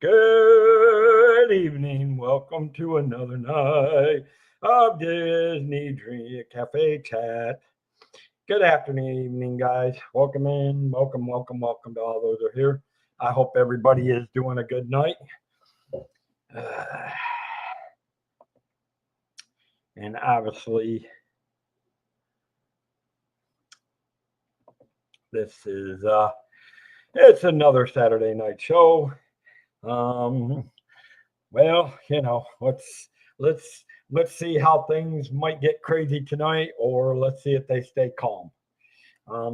Good evening. Welcome to another night of Disney Dream Cafe Chat. Good afternoon, evening, guys. Welcome in. Welcome to all those who are here. I hope everybody is doing a good night. And obviously, this is it's another Saturday night show. Well, let's see how things might get crazy tonight, or let's see if they stay calm.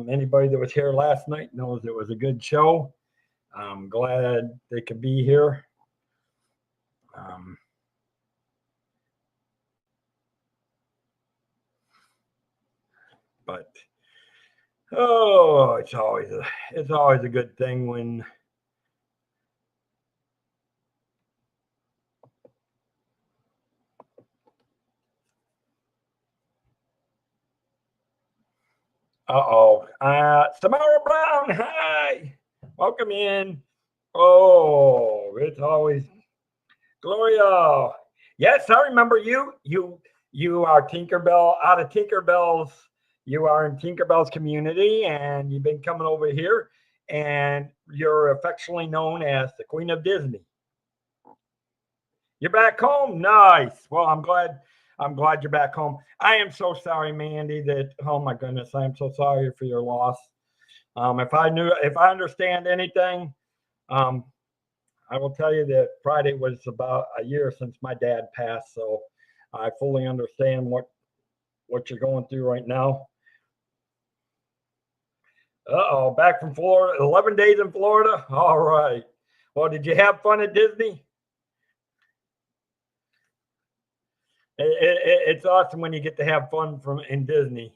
Anybody that was here last night knows it was a good show. I'm glad they could be here. But it's always a good thing when Samara Brown, hi, welcome in. Oh, it's always Gloria. Yes, I remember you. You are Tinkerbell out of Tinkerbell's. You are in Tinkerbell's community, and you've been coming over here, and you're affectionately known as the Queen of Disney. You're back home. Nice. Well, I'm glad you're back home. I am so sorry, Mandy, that oh my goodness, I am so sorry for your loss. If I understand anything, I will tell you that Friday was about a year since my dad passed, so I fully understand what you're going through right now. Back from Florida, 11 days in Florida. All right. Well, did you have fun at Disney? It's awesome when you get to have fun in Disney.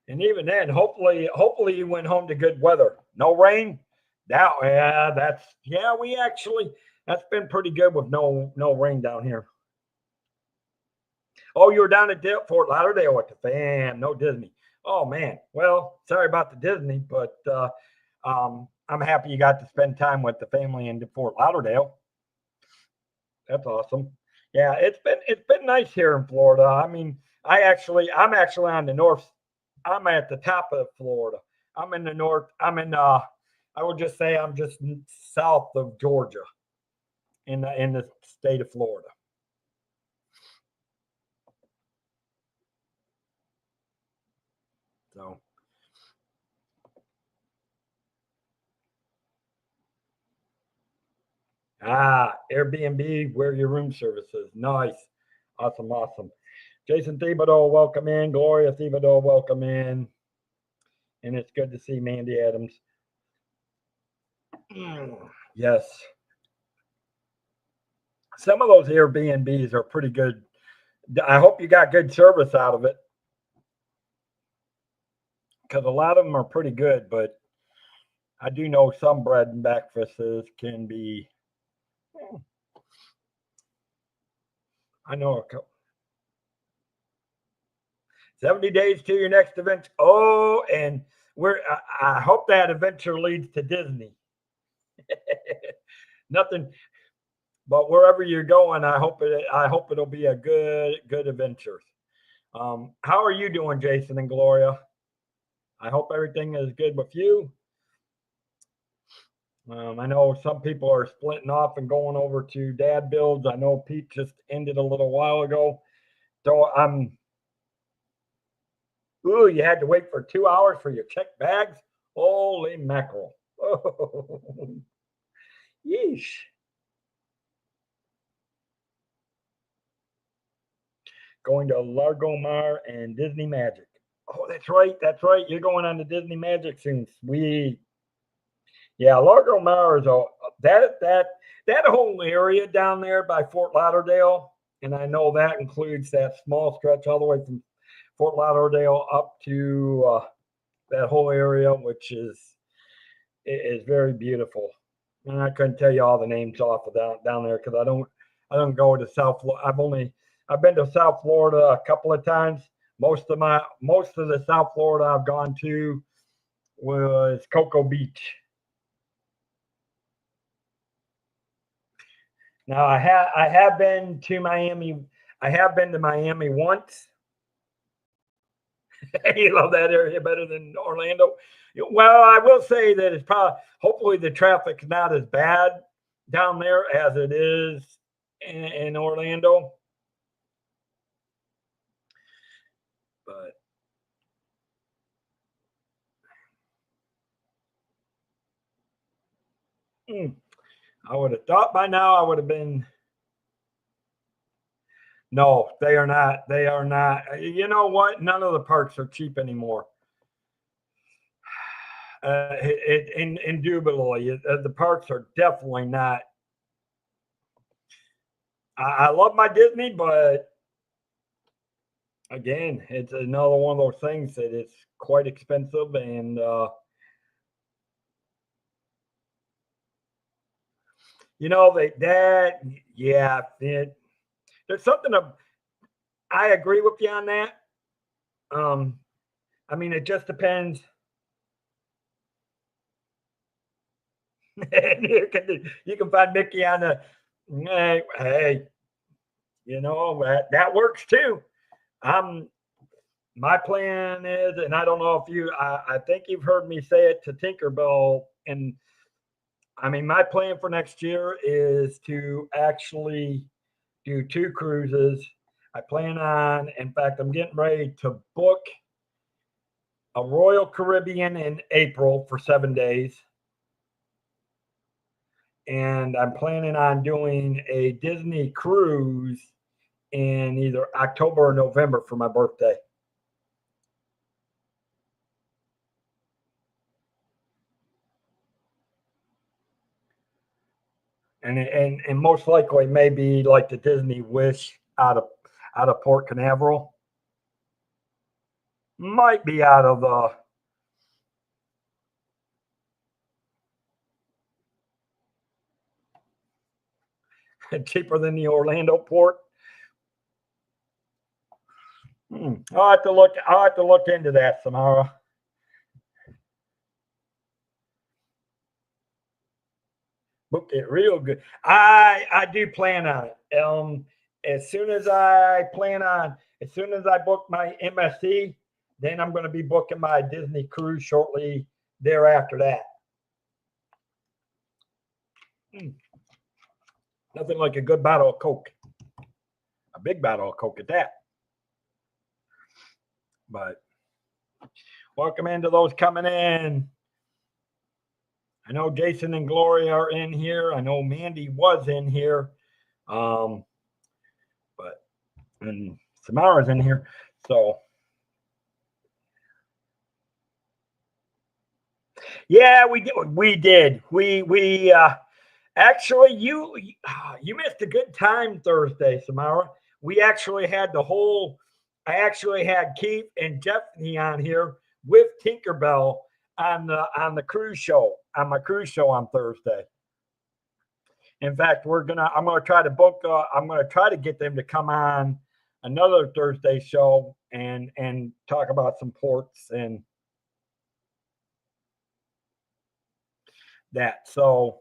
And even then, hopefully you went home to good weather. No rain. That's been pretty good with no rain down here. Oh, you were down at Fort Lauderdale with the fam, no Disney. Oh man. Well, sorry about the Disney, but I'm happy you got to spend time with the family in Fort Lauderdale. That's awesome. Yeah, it's been nice here in Florida. I mean, I'm actually on the north. I'm at the top of Florida. I'm in the north. I would just say I'm just south of Georgia, in the state of Florida. So. Airbnb, where your room service is. Nice. Awesome. Jason Thibodeau, welcome in. Gloria Thibodeau, welcome in. And it's good to see Mandy Adams. Yes. Some of those Airbnbs are pretty good. I hope you got good service out of it, because a lot of them are pretty good, but I do know some bread and breakfasts can be. I know a couple. 70 days to your next event. Oh, and I hope that adventure leads to Disney. Nothing, but wherever you're going, I hope it'll be a good adventure. How are you doing, Jason and Gloria? I hope everything is good with you. I know some people are splitting off and going over to dad builds. I know Pete just ended a little while ago. So ooh, you had to wait for 2 hours for your check bags? Holy mackerel. Oh, yeesh. Going to Largo Mar and Disney Magic. Oh, that's right. That's right. You're going on to Disney Magic soon. Sweet. Yeah, Largo Mar is that whole area down there by Fort Lauderdale, and I know that includes that small stretch all the way from Fort Lauderdale up to that whole area, which is very beautiful. And I couldn't tell you all the names off of down there because I don't go to South. I've been to South Florida a couple of times. Most of the South Florida I've gone to was Cocoa Beach. Now I have been to Miami. I have been to Miami once. You love that area better than Orlando. Well, I will say that it's probably hopefully the traffic's not as bad down there as it is in Orlando. But I would have thought by now I would have been. No, they are not. They are not. You know what? None of the parks are cheap anymore. Indubitably, the parks are definitely not. I love my Disney, but again, it's another one of those things that it's quite expensive, and that yeah, there's something I agree with you on that. Um, I mean, it just depends. You can find Mickey on the hey, that works too. Um, my plan is, and I don't know if I think you've heard me say it to Tinkerbell, and I mean, my plan for next year is to actually do two cruises. I plan on, in fact, I'm getting ready to book a Royal Caribbean in April for 7 days. And I'm planning on doing a Disney cruise in either October or November for my birthday. And most likely maybe like the Disney Wish out of Port Canaveral. Might be out of cheaper than the Orlando port. I'll have to look into that, Samara. Book it real good. I do plan on it. As soon as I book my MSC, then I'm going to be booking my Disney cruise shortly thereafter that. Mm, Nothing like a good bottle of Coke, a big bottle of Coke at that. But welcome into those coming in. I know Jason and Gloria are in here. I know Mandy was in here. Um, but and Samara's in here. So yeah, we did. We actually you missed a good time Thursday, Samara. We actually had the whole. I actually had Keith and Jeffney on here with Tinkerbell on the cruise show on my cruise show on Thursday. In fact, I'm gonna try to book. I'm gonna try to get them to come on another Thursday show and talk about some ports and that. So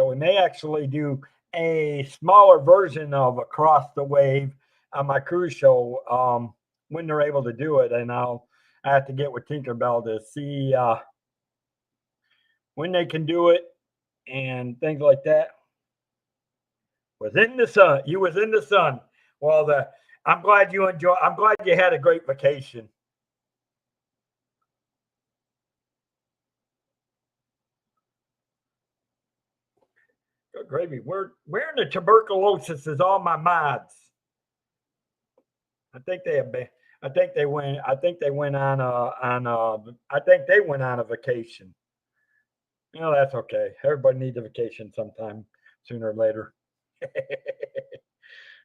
we may actually do a smaller version of Across the Wave. on my cruise show when they're able to do it, and I have to get with Tinkerbell to see when they can do it and things like that. Was in the sun. You was in the sun. Well, I'm glad you enjoy. I'm glad you had a great vacation. Good gravy. Where in the tuberculosis is all my mods? I think they have been. I think they went. I think they went I think they went on a vacation. You know that's okay. Everybody needs a vacation sometime sooner or later.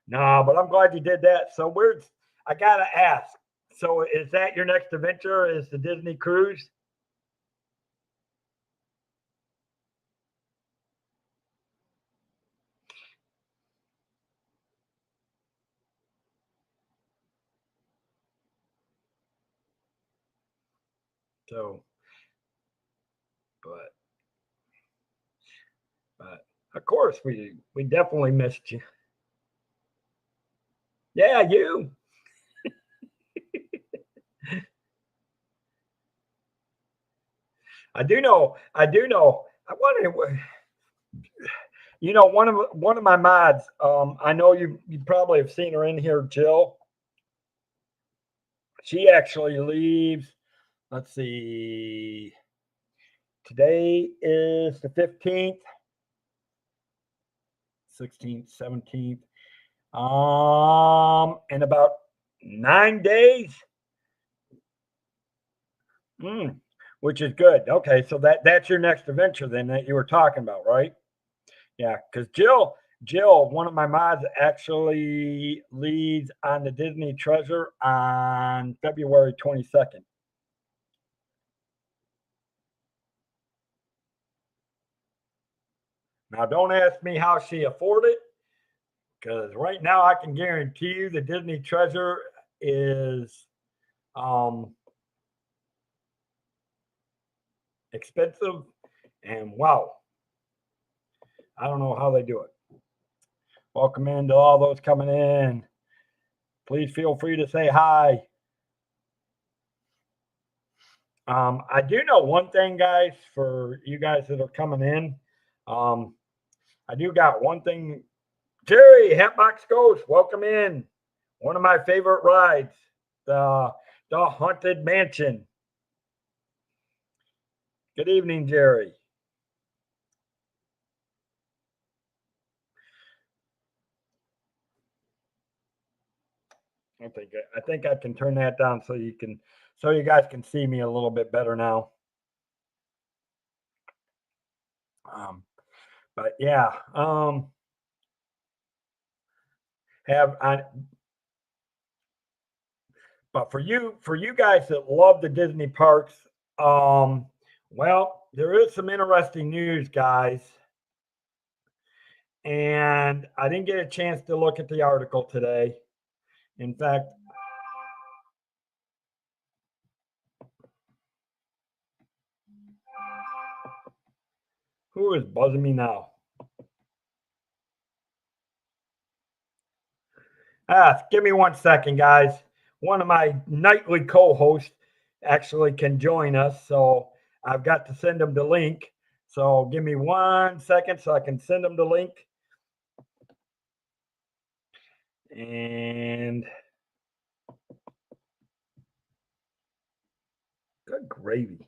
No, but I'm glad you did that. So where's I gotta ask. So is that your next adventure? Is the Disney cruise? So, but but of course we definitely missed you. Yeah, you. I do know. I do know. I wanted. One of my mods. I know you probably have seen her in here, Jill. She actually leaves. Let's see. Today is the 15th, 16th, 17th. In about 9 days. Mm, which is good. Okay, so that's your next adventure then that you were talking about, right? Yeah, because Jill, one of my mods, actually leads on the Disney Treasure on February 22nd. Now, don't ask me how she afforded it, because right now I can guarantee you the Disney Treasure is um, expensive, and wow, I don't know how they do it. Welcome in to all those coming in. Please feel free to say hi. I do know one thing, guys, for you guys that are coming in. Um, I do got one thing. Jerry, Hatbox Ghost, welcome in. One of my favorite rides, the the Haunted Mansion. Good evening, Jerry. I think I can turn that down so you guys can see me a little bit better now. Um, but yeah, have I but for you guys that love the Disney parks, um, well, there is some interesting news, guys. And I didn't get a chance to look at the article today. In fact, who is buzzing me now? Give me 1 second, guys. One of my nightly co-hosts actually can join us, so I've got to send them the link. So give me 1 second so I can send them the link. And good gravy.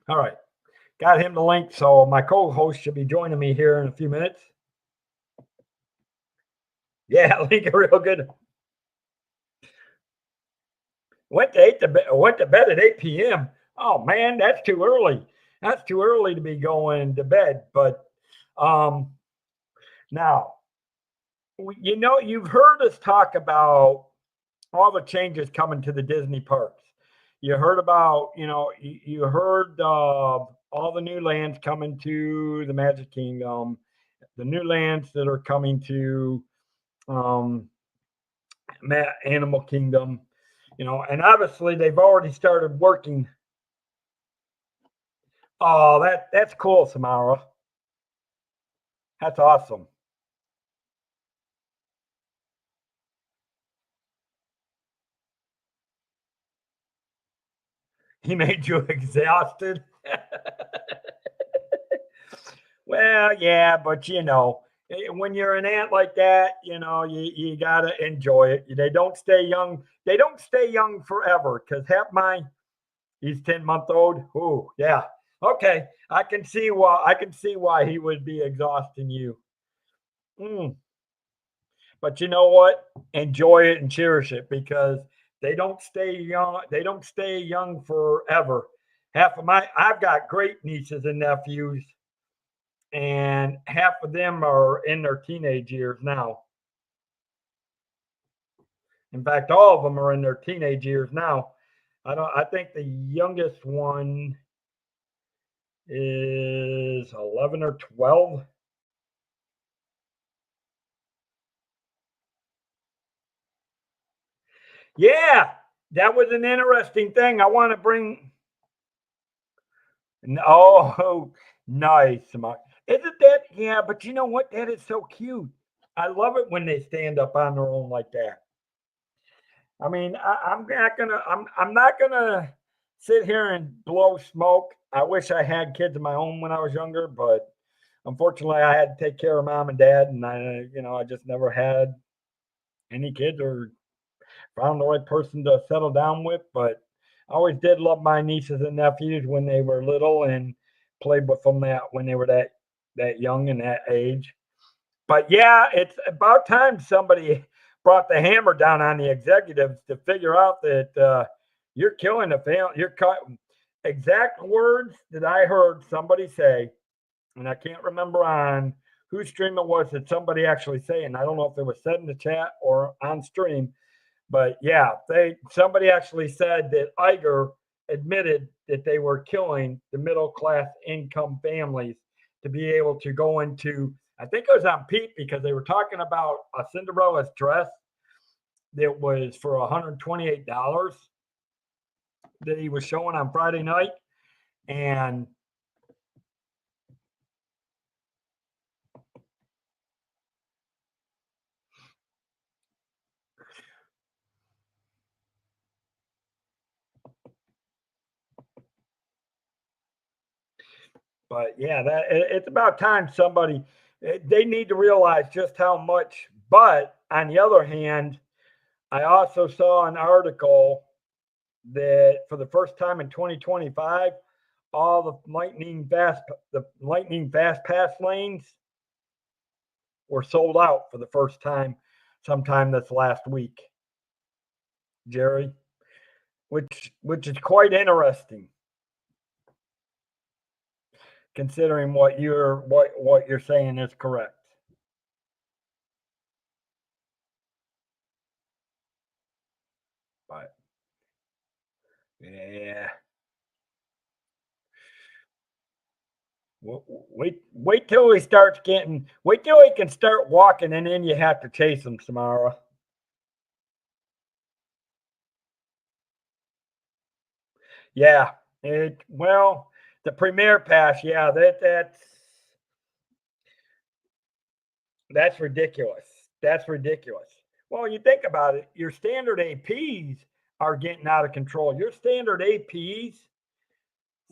All right. Got him the link. So my co-host should be joining me here in a few minutes. Yeah, link it real good. Went to bed at 8 p.m. Oh man, that's too early. That's too early to be going to bed. But um, now you've heard us talk about all the changes coming to the Disney parks. You heard about you heard all the new lands coming to the Magic Kingdom, the new lands that are coming to um, Animal Kingdom, and obviously they've already started working. Oh, that's cool, Samara. That's awesome. He made you exhausted. Well, yeah, but when you're an ant like that, you gotta enjoy it. They don't stay young. They don't stay young forever. Because he's 10-month old. Oh, yeah. Okay, I can see why he would be exhausting you. Mm. But you know what? Enjoy it and cherish it because they don't stay young. They don't stay young forever. I've got great nieces and nephews, and half of them are in their teenage years now. In fact, all of them are in their teenage years now. I think the youngest one is 11 or 12. Yeah, that was an interesting thing. I want to bring. Oh, nice. Isn't that? Yeah, but you know what? That is so cute. I love it when they stand up on their own like that. I mean, I'm not gonna sit here and blow smoke. I wish I had kids of my own when I was younger, but unfortunately, I had to take care of mom and dad, and I just never had any kids or found the right person to settle down with. But I always did love my nieces and nephews when they were little and played with them that when they were that young and that age. But yeah, it's about time somebody brought the hammer down on the executives to figure out that you're killing the family. You're cutting exact words that I heard somebody say, and I can't remember on whose stream it was that somebody actually saying. I don't know if it was said in the chat or on stream, but yeah, somebody actually said that Iger admitted that they were killing the middle class income families to be able to go into. I think it was on Pete because they were talking about a Cinderella's dress that was for $128 that he was showing on Friday night, and but yeah, it's about time somebody they need to realize just how much. But on the other hand, I also saw an article that for the first time in 2025, all the lightning fast pass lanes were sold out for the first time sometime this last week, Jerry, which is quite interesting considering what you're saying is correct. But yeah, wait till he can start walking, and then you have to chase him, Samara. Yeah, the premier pass, yeah, that's ridiculous. That's ridiculous. Well, you think about it, your standard APs are getting out of control. Your standard APs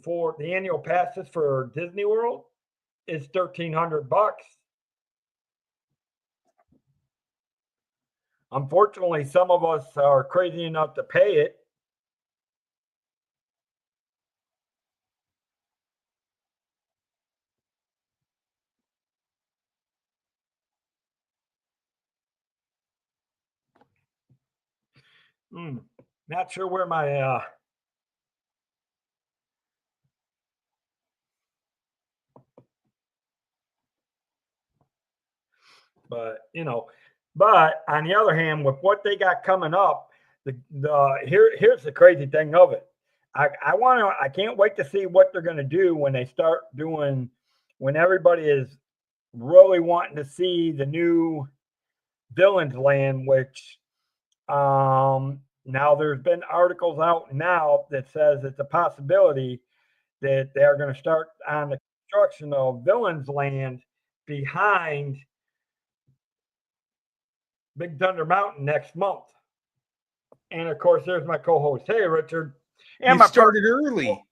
for the annual passes for Disney World is $1,300. Unfortunately, some of us are crazy enough to pay it. Hmm, not sure where but but on the other hand, with what they got coming up, here's the crazy thing of it. I can't wait to see what they're going to do when they start doing when everybody is really wanting to see the new Villains Land, which Now there's been articles out now that says it's a possibility that they're going to start on the construction of Villains Land behind Big Thunder Mountain next month. And of course, there's my co-host. Hey, Richard. And you started early.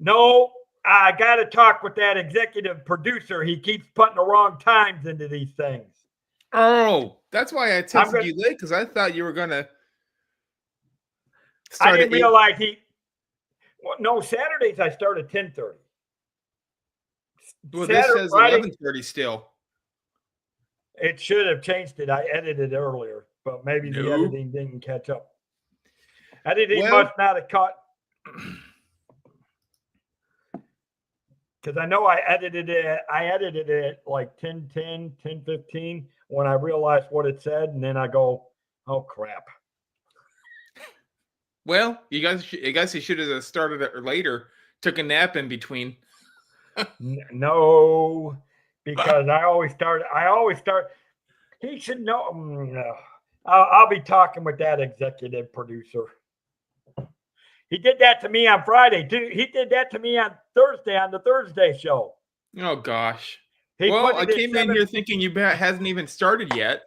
No, I got to talk with that executive producer. He keeps putting the wrong times into these things. Oh, that's why I texted you late, because I thought you were going to start. I didn't realize no, Saturdays I start at 10:30. Well, this says 11:30 still. It should have changed it. I edited earlier, but maybe the editing didn't catch up. Editing must not have caught. Because I know I edited it like 10:10, 10:15 when I realized what it said, and then I go, oh crap. Well, you guys you should have started it later, took a nap in between. No, because I always start. He should know. I'll be talking with that executive producer. He did that to me on Friday, too. He did that to me on Thursday on the Thursday show. Oh, gosh. Well, I came in here thinking you hasn't even started yet.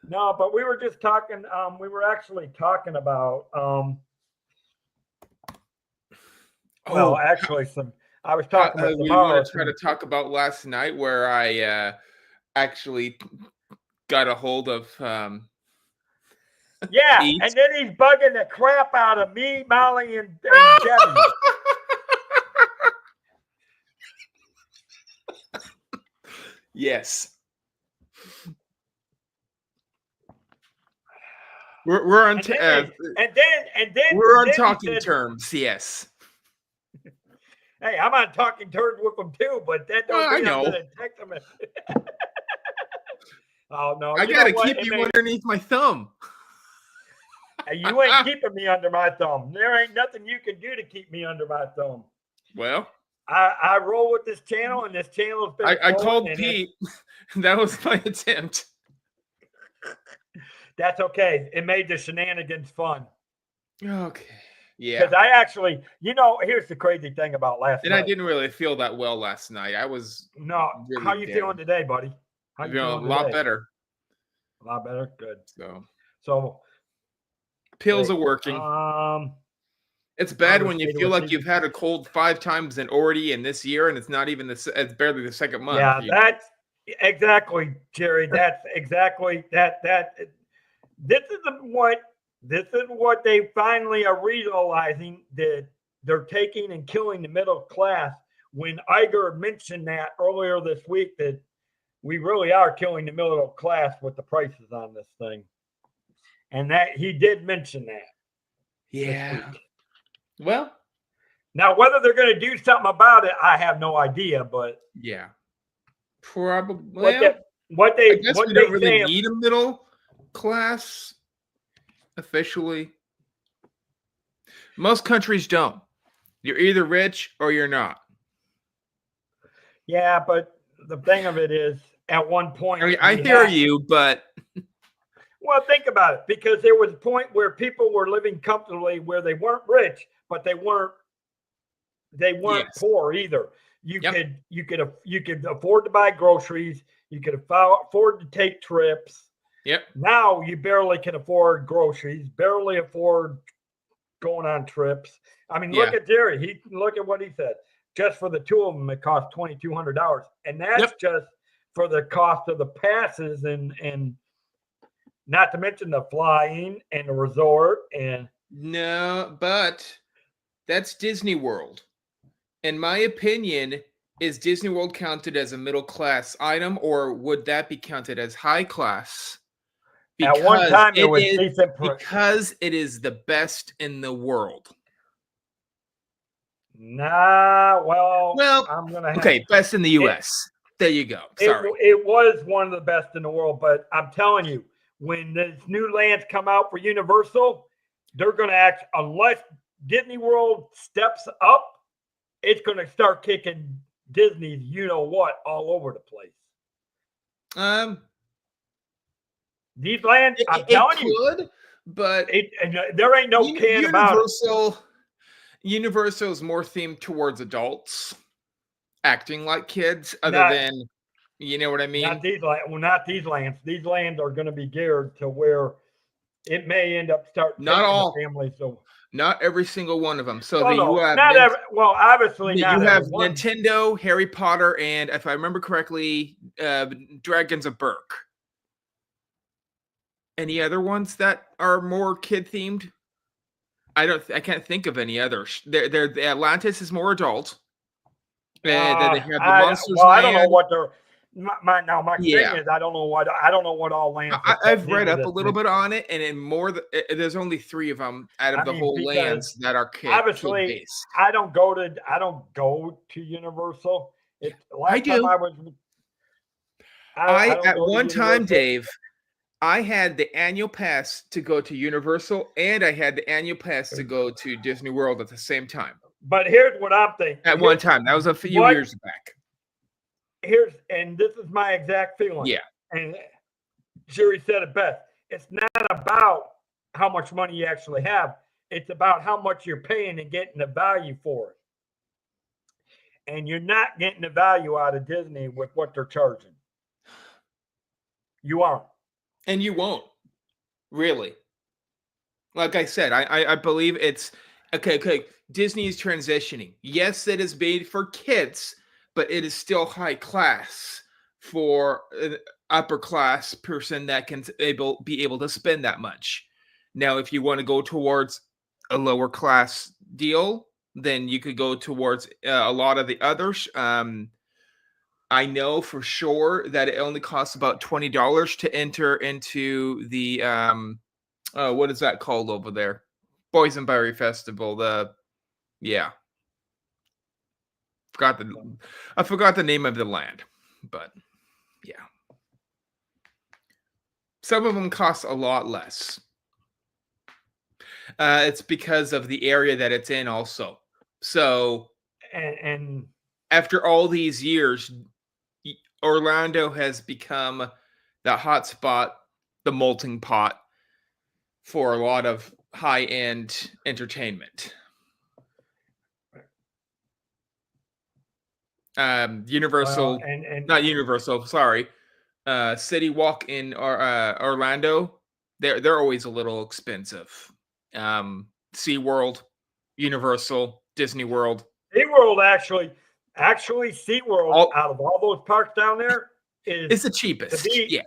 No, but we were just talking. We were actually talking about. Well, actually, I was talking about. We want to try to talk about last night where I actually got a hold of. Yeah, Pete. And then he's bugging the crap out of me, Molly, and Debbie. Yes. We're on we're on talking terms. Yes. Hey, I'm on talking terms with them too, but that don't mean I'm gonna text them. Oh no! I gotta keep you underneath my thumb. You ain't keeping me under my thumb. There ain't nothing you can do to keep me under my thumb. Well, I roll with this channel, and this channel has been. I called Pete. That was my attempt. That's okay. It made the shenanigans fun. Okay. Yeah. Because I actually, here's the crazy thing about last night. And I didn't really feel that well last night. I was. No. Really how you feeling today, buddy? How you feeling a lot better. A lot better. Good. So. Pills are working. It's bad when you feel like you've had a cold 5 times already in this year, and it's not even it's barely the second month. Yeah, that's exactly, Jerry. That's exactly that. This is what they finally are realizing, that they're taking and killing the middle class. When Iger mentioned that earlier this week, that we really are killing the middle class with the prices on this thing. And that he did mention that. Yeah. Well, now whether they're going to do something about it, I have no idea. But yeah, probably. What they don't really need a middle class officially. Most countries don't. You're either rich or you're not. Yeah, but the thing of it is, at one point, I hear you, but. Well, think about it, because there was a point where people were living comfortably, where they weren't rich, but they weren't poor either. You could afford to buy groceries. You could afford to take trips. Yep. Now you barely can afford groceries, barely afford going on trips. I mean, look at Jerry. Look at what he said. Just for the two of them, it cost $2,200, and that's just for the cost of the passes and. Not to mention the flying and the resort and. No, but that's Disney World. In my opinion, is Disney World counted as a middle class item, or would that be counted as high class? Because at one time it was decent because it is the best in the world. Nah, well, I'm gonna best in the U.S. There you go. Sorry, it was one of the best in the world, but I'm telling you. When these new lands come out for Universal, they're going to act, unless Disney World steps up, it's going to start kicking Disney's you-know-what all over the place. These lands, I'm it telling you, could, but there ain't no can about it. Universal is more themed towards adults acting like kids, other Not, than, you know what I not mean? these lands. Well, not these lands. These lands are going to be geared to where it may end up start Not taking the all, family. So, not every single one of them. So well, you no, have not every. Well, obviously you not have everyone. Nintendo, Harry Potter, and if I remember correctly, Dragons of Berk. Any other ones that are more kid themed? I can't think of any others. The Atlantis is more adult. Then they have the Monsters I don't know Land. what they're. My thing Yeah. is I don't know what all lands. I've read up a little bit on it, and there's only 3 of them out of the whole because lands that are kid obviously based. I don't go to Universal. I Last time do. I was. I don't At go to one time, Universal. Dave, I had the annual pass to go to Universal, and I had the annual pass to go to Disney World at the same time. But here's what I'm thinking. At one time, that was a few years back. And this is my exact feeling. Yeah. And Jerry said it best. It's not about how much money you actually have. It's about how much you're paying and getting the value for it. And you're not getting the value out of Disney with what they're charging. You aren't. And you won't. Really. Like I said, I believe it's okay. Disney is transitioning. Yes, it is made for kids, but it is still high class for an upper class person that can be able to spend that much. Now, if you want to go towards a lower class deal, then you could go towards a lot of the others. I know for sure that it only costs about $20 to enter into the what is that called over there? Boysenberry Festival. I forgot the name of the land, but yeah. Some of them cost a lot less. It's because of the area that it's in also. So and after all these years, Orlando has become the hot spot, the melting pot for a lot of high-end entertainment. Universal, not Universal, sorry. City Walk in Orlando, they're always a little expensive. SeaWorld, Universal, Disney World. SeaWorld actually SeaWorld out of all those parks down there is the cheapest. Yes.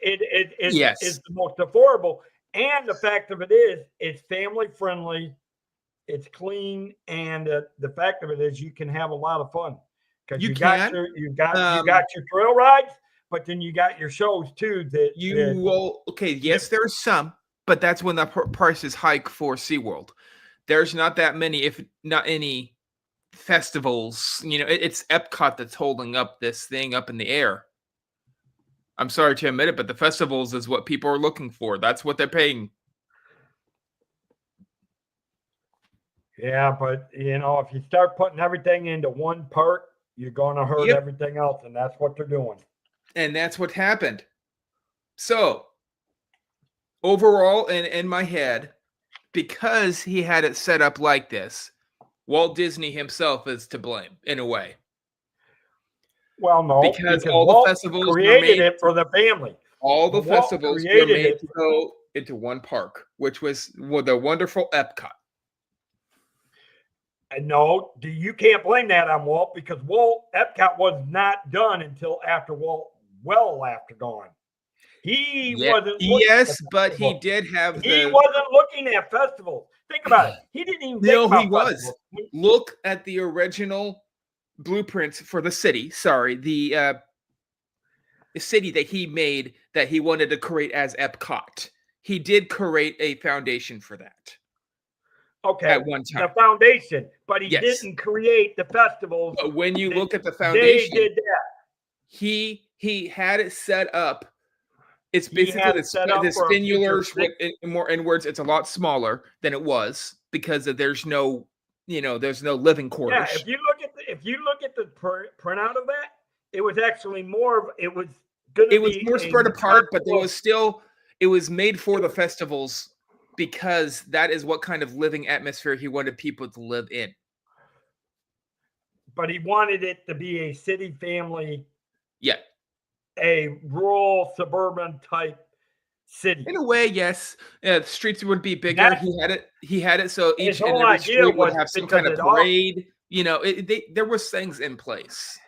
It's the most affordable. And the fact of it is, it's family friendly, it's clean, and the fact of it is, you can have a lot of fun because you got your trail rides, but then you got your shows too. Yes, there's some, but that's when the prices hike for SeaWorld. There's not that many, if not any, festivals. It's Epcot that's holding up this thing up in the air. I'm sorry to admit it, but the festivals is what people are looking for. That's what they're paying. Yeah, but if you start putting everything into one park, you're going to hurt everything else, and that's what they're doing. And that's what happened. So, overall, in my head, because he had it set up like this, Walt Disney himself is to blame, in a way. Well, no, because all Walt the festivals created it for the family. All the festivals were made to go into one park, which was the wonderful Epcot. And no, you can't blame that on Walt, because Epcot was not done until after Walt, after gone. He wasn't. But he did have. He wasn't looking at festivals. Think about it. He didn't even. No, he was. Look at the original blueprints for the city. Sorry, the city that he made that he wanted to create as Epcot. He did create a foundation for that. Okay, at one time. The foundation, but he didn't create the festivals. But when you look at the foundation, they did that. He had it set up. It's basically the Spinulars. In words, it's a lot smaller than it was because there's no, there's no living quarters. Yeah, if you look at the printout of that, it was actually more of it was going to It was be more a spread apart, but return it was made for the festivals because that is what kind of living atmosphere he wanted people to live in. but he wanted it to be a city family, Yeah. a rural suburban type city. In a way, yes. The streets would be bigger. That's He had it so his each and whole every idea street would was have some because kind of it all parade. You know, there was things in place.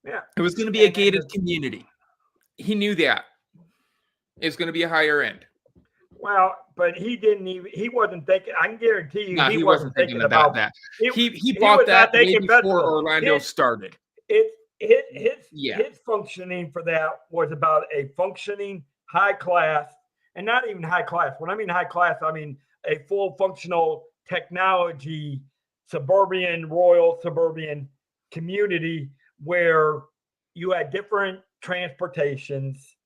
yeah. It was going to be a And gated community. He knew that. It was going to be a higher end. well, but he wasn't thinking. I can guarantee you, No, he he wasn't wasn't thinking thinking about about that. it. He He bought was not that way thinking before festivals. Orlando started. His Yeah. his functioning for that was about a functioning high class, and not even high class. When I mean high class, I mean a full functional technology royal suburban community where you had different transportations.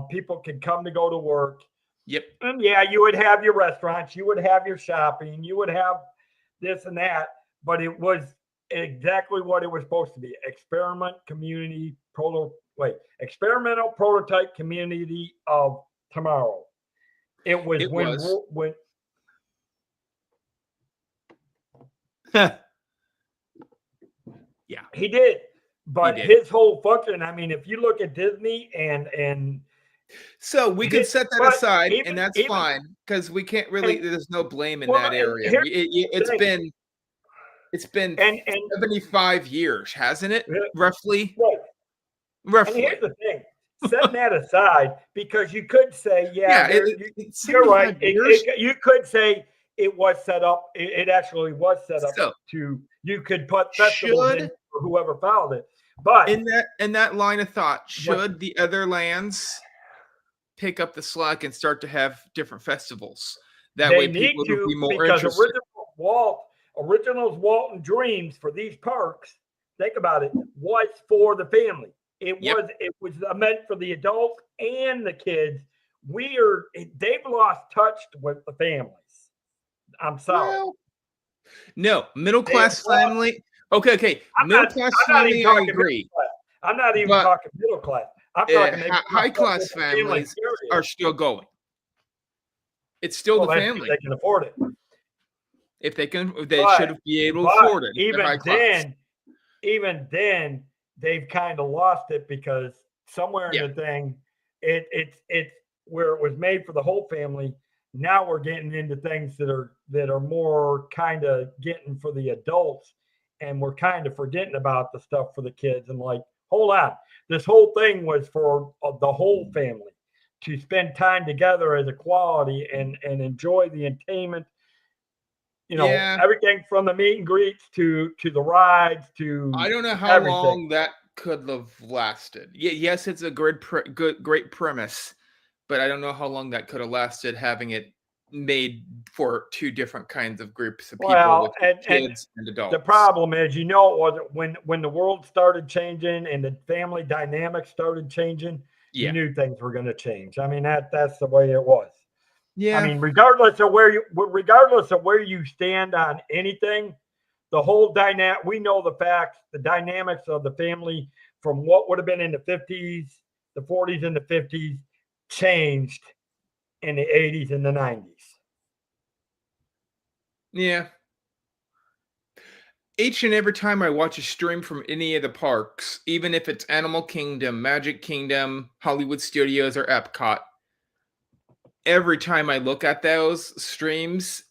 People could come to go to work. Yep. And yeah, you would have your restaurants, you would have your shopping, you would have this and that, but it was exactly what it was supposed to be. Experimental prototype community of tomorrow. It was It was. when Yeah. he did. But did. his whole function, I mean, if you look at Disney and So we could set that but aside, even and that's even fine because we can't really. and There's no blame in well, that and area. here's It's the thing, been and 75 years, hasn't it? yeah, Roughly. right. And Roughly. here's the thing, setting that aside, because you could say, Yeah. you're right. 75 years. You could say it was set up. It actually was set up So to, you could put festivals in should for whoever followed it. But in that line of thought, what should the other lands pick up the slack and start to have different festivals? That they way, need people would be to, more because interested. originals Walton dreams for these parks, think about it, was for the family. It Yep. was meant for the adults and the kids. They've lost touch with the families. I'm sorry. Well, no, middle They've class lost. family. Okay. I'm Middle not. class I'm not even family, I talking middle agree. class. I'm not even But talking middle class. I'm talking maybe high class with the family families period. are still going. It's still Well, the that's if family. they can afford it. If they can, they But should be able to but afford it. If they're high class. even then, they've kind of lost it because somewhere Yeah. in the thing, it's where it was made for the whole family. Now we're getting into things that are more kind of getting for the adults, and we're kind of forgetting about the stuff for the kids. And like, hold on, this whole thing was for the whole family to spend time together as a quality and enjoy the entertainment. Yeah. Everything from the meet and greets to the rides to I don't know how everything. long that could have lasted. Yes, it's a great premise, but I don't know how long that could have lasted having it made for two different kinds of groups of people Well, with and kids and adults. the problem is, it wasn't when the world started changing and the family dynamics started changing. Yeah. You knew things were going to change. I mean, that's the way it was. Yeah. I mean, regardless of where you stand on anything, the whole dynamic. We know the facts, the dynamics of the family from what would have been in the 50s, the 40s, and the 50s changed in the 80s and the 90s. Yeah. Each and every time I watch a stream from any of the parks, even if it's Animal Kingdom, Magic Kingdom, Hollywood Studios, or Epcot, every time I look at those streams,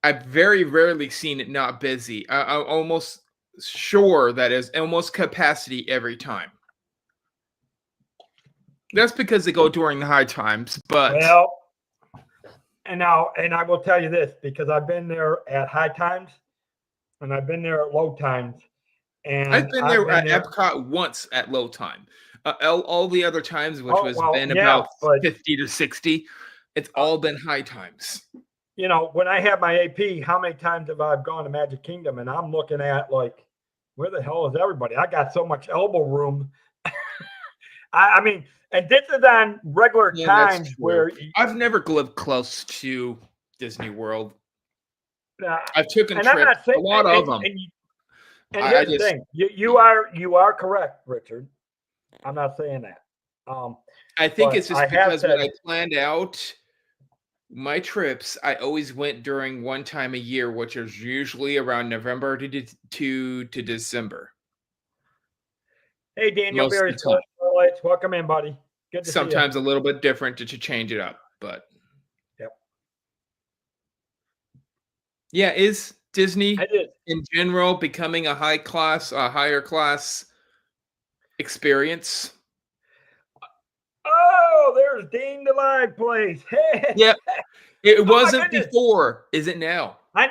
I've very rarely seen it not busy. I'm almost sure that is almost capacity every time. That's because they go during the high times, but well, and I will tell you this, because I've been there at high times and I've been there at low times. And I've been there at Epcot once at low time. All the other times, which been about 50 to 60, it's all been high times. When I had my AP, how many times have I gone to Magic Kingdom? And I'm looking at like, where the hell is everybody? I got so much elbow room. I mean, and this is on regular times where I've never lived close to Disney World. I've taken trips, a lot of them. And I here's the just thing: you are correct, Richard. I'm not saying that. I think But it's I just have because when said, I planned out my trips, I always went during one time a year, which is usually around November to December, hey, Daniel most of Berry the time. Sports Highlights, welcome in, buddy. Good to see you. Sometimes a little bit different to change it up, but Yep, yeah, is I Disney did. in general becoming a higher class experience? Oh, there's Dean the Live Place. Hey, Yeah, it oh my wasn't goodness. before. Is it now? I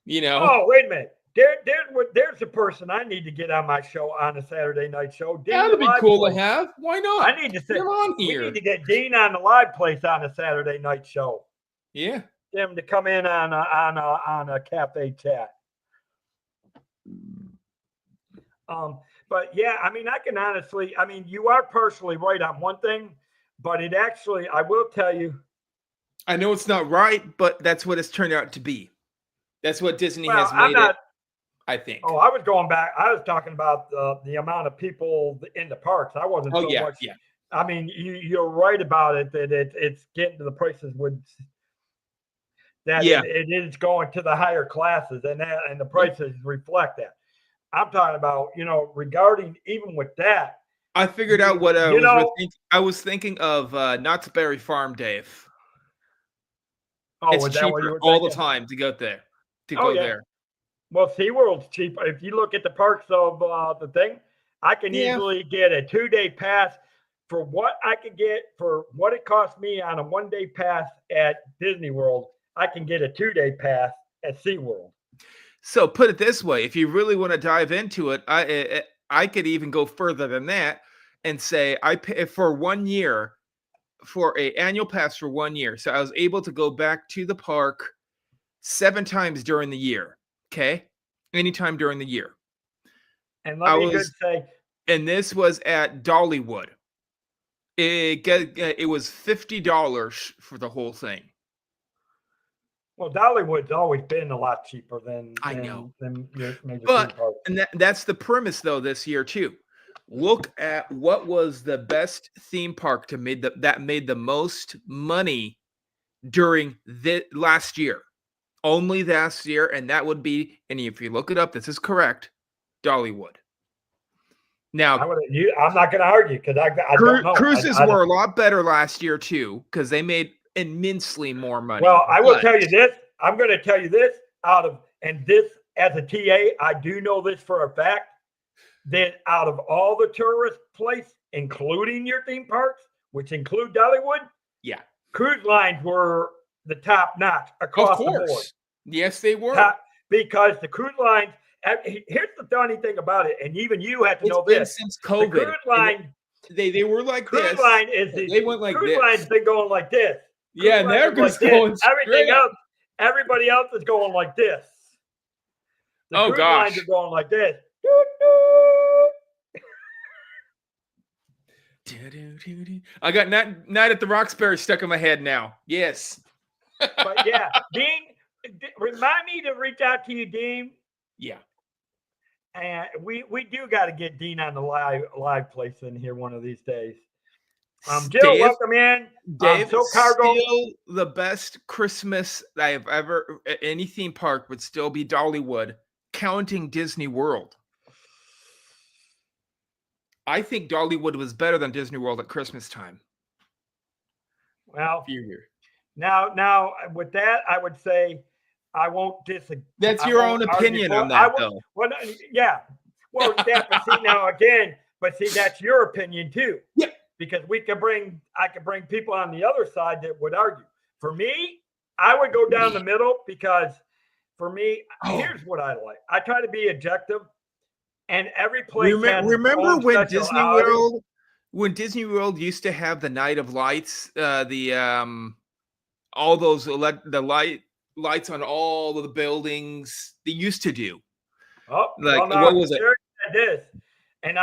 You know, Oh, wait a minute. There's a person I need to get on my show on a Saturday night show. Dean the that'd be Live cool to Place. have. Why I not? need to Get say him on we need here. to get Dean on the Live Place on a Saturday night show. Yeah. Get him to come in on a cafe chat. But yeah, I mean, I can honestly, I mean, you are partially right on one thing, but it actually, I will tell you, I know it's not right, but that's what it's turned out to be. That's what Disney well, has I'm made it, not. I think. Oh, I was going back. I was talking about the amount of people in the parks. I wasn't Oh so yeah, much. yeah. I mean, you're right about it that it's getting to the prices with that Yeah. it is going to the higher classes, and the prices reflect that. I'm talking about, regarding even with that, I figured out you, what I you was know, thinking. I was thinking of Knott's Berry Farm, Dave. oh, It's is that what you cheaper were all the thinking? time to go there. To Oh go yeah. there. Well, SeaWorld's cheap. If you look at the perks of the thing, I can Yeah. easily get a 2-day pass for what I could get for what it cost me on a 1-day pass at Disney World. I can get a 2-day pass at SeaWorld. So put it this way: if you really want to dive into it, I could even go further than that and say I pay for 1 year for a annual pass for 1 year. So I was able to go back to the park 7 times during the year. Okay, anytime during the year. And let I me good was, say, and this was at Dollywood. It was $50 for the whole thing. well, Dollywood's always been a lot cheaper than I know. your major theme But park. and that's the premise though this year too. Look at what was the best theme park that made the most money during the last year. Only last year, and that would be, and if you look it up, this is correct, Dollywood. Now, I'm not going to argue because I don't know. cruises were a lot better last year too because they made immensely more money. Well, I will but- tell you this. I'm going to tell you this this as a TA, I do know this for a fact that out of all the tourist places, including your theme parks, which include Dollywood, yeah, cruise lines were the top notch across the board. Yes, they were. Because the cruise lines, here's the funny thing about it, and even you have to know this. Since COVID. The cruise line, they were like cruise this. line is they went like cruise this. line's been going like this. Yeah, and they're just going everything else. Everybody else is going like this. The cruise lines are going like this. I got Night at the Roxbury stuck in my head now. Yes. But yeah, Dean, remind me to reach out to you, Dean. Yeah. And we do got to get Dean on the live place in here one of these days. Jill, Dave, welcome in. Dave, so Cargo. Still the best Christmas I have ever, any theme park would still be Dollywood, counting Disney World. I think Dollywood was better than Disney World at Christmas time. Well, now with that, I would say I won't disagree. That's your own opinion on that, though. Well, yeah. Well, but see now again, that's your opinion too. Yeah. Because I could bring people on the other side that would argue. For me, I would go down the middle because for me, here's what I like. I try to be objective, and every place. Remember when Disney World used to have the Night of Lights, all those lights on all of the buildings they used to do. Oh, like what was it? This, and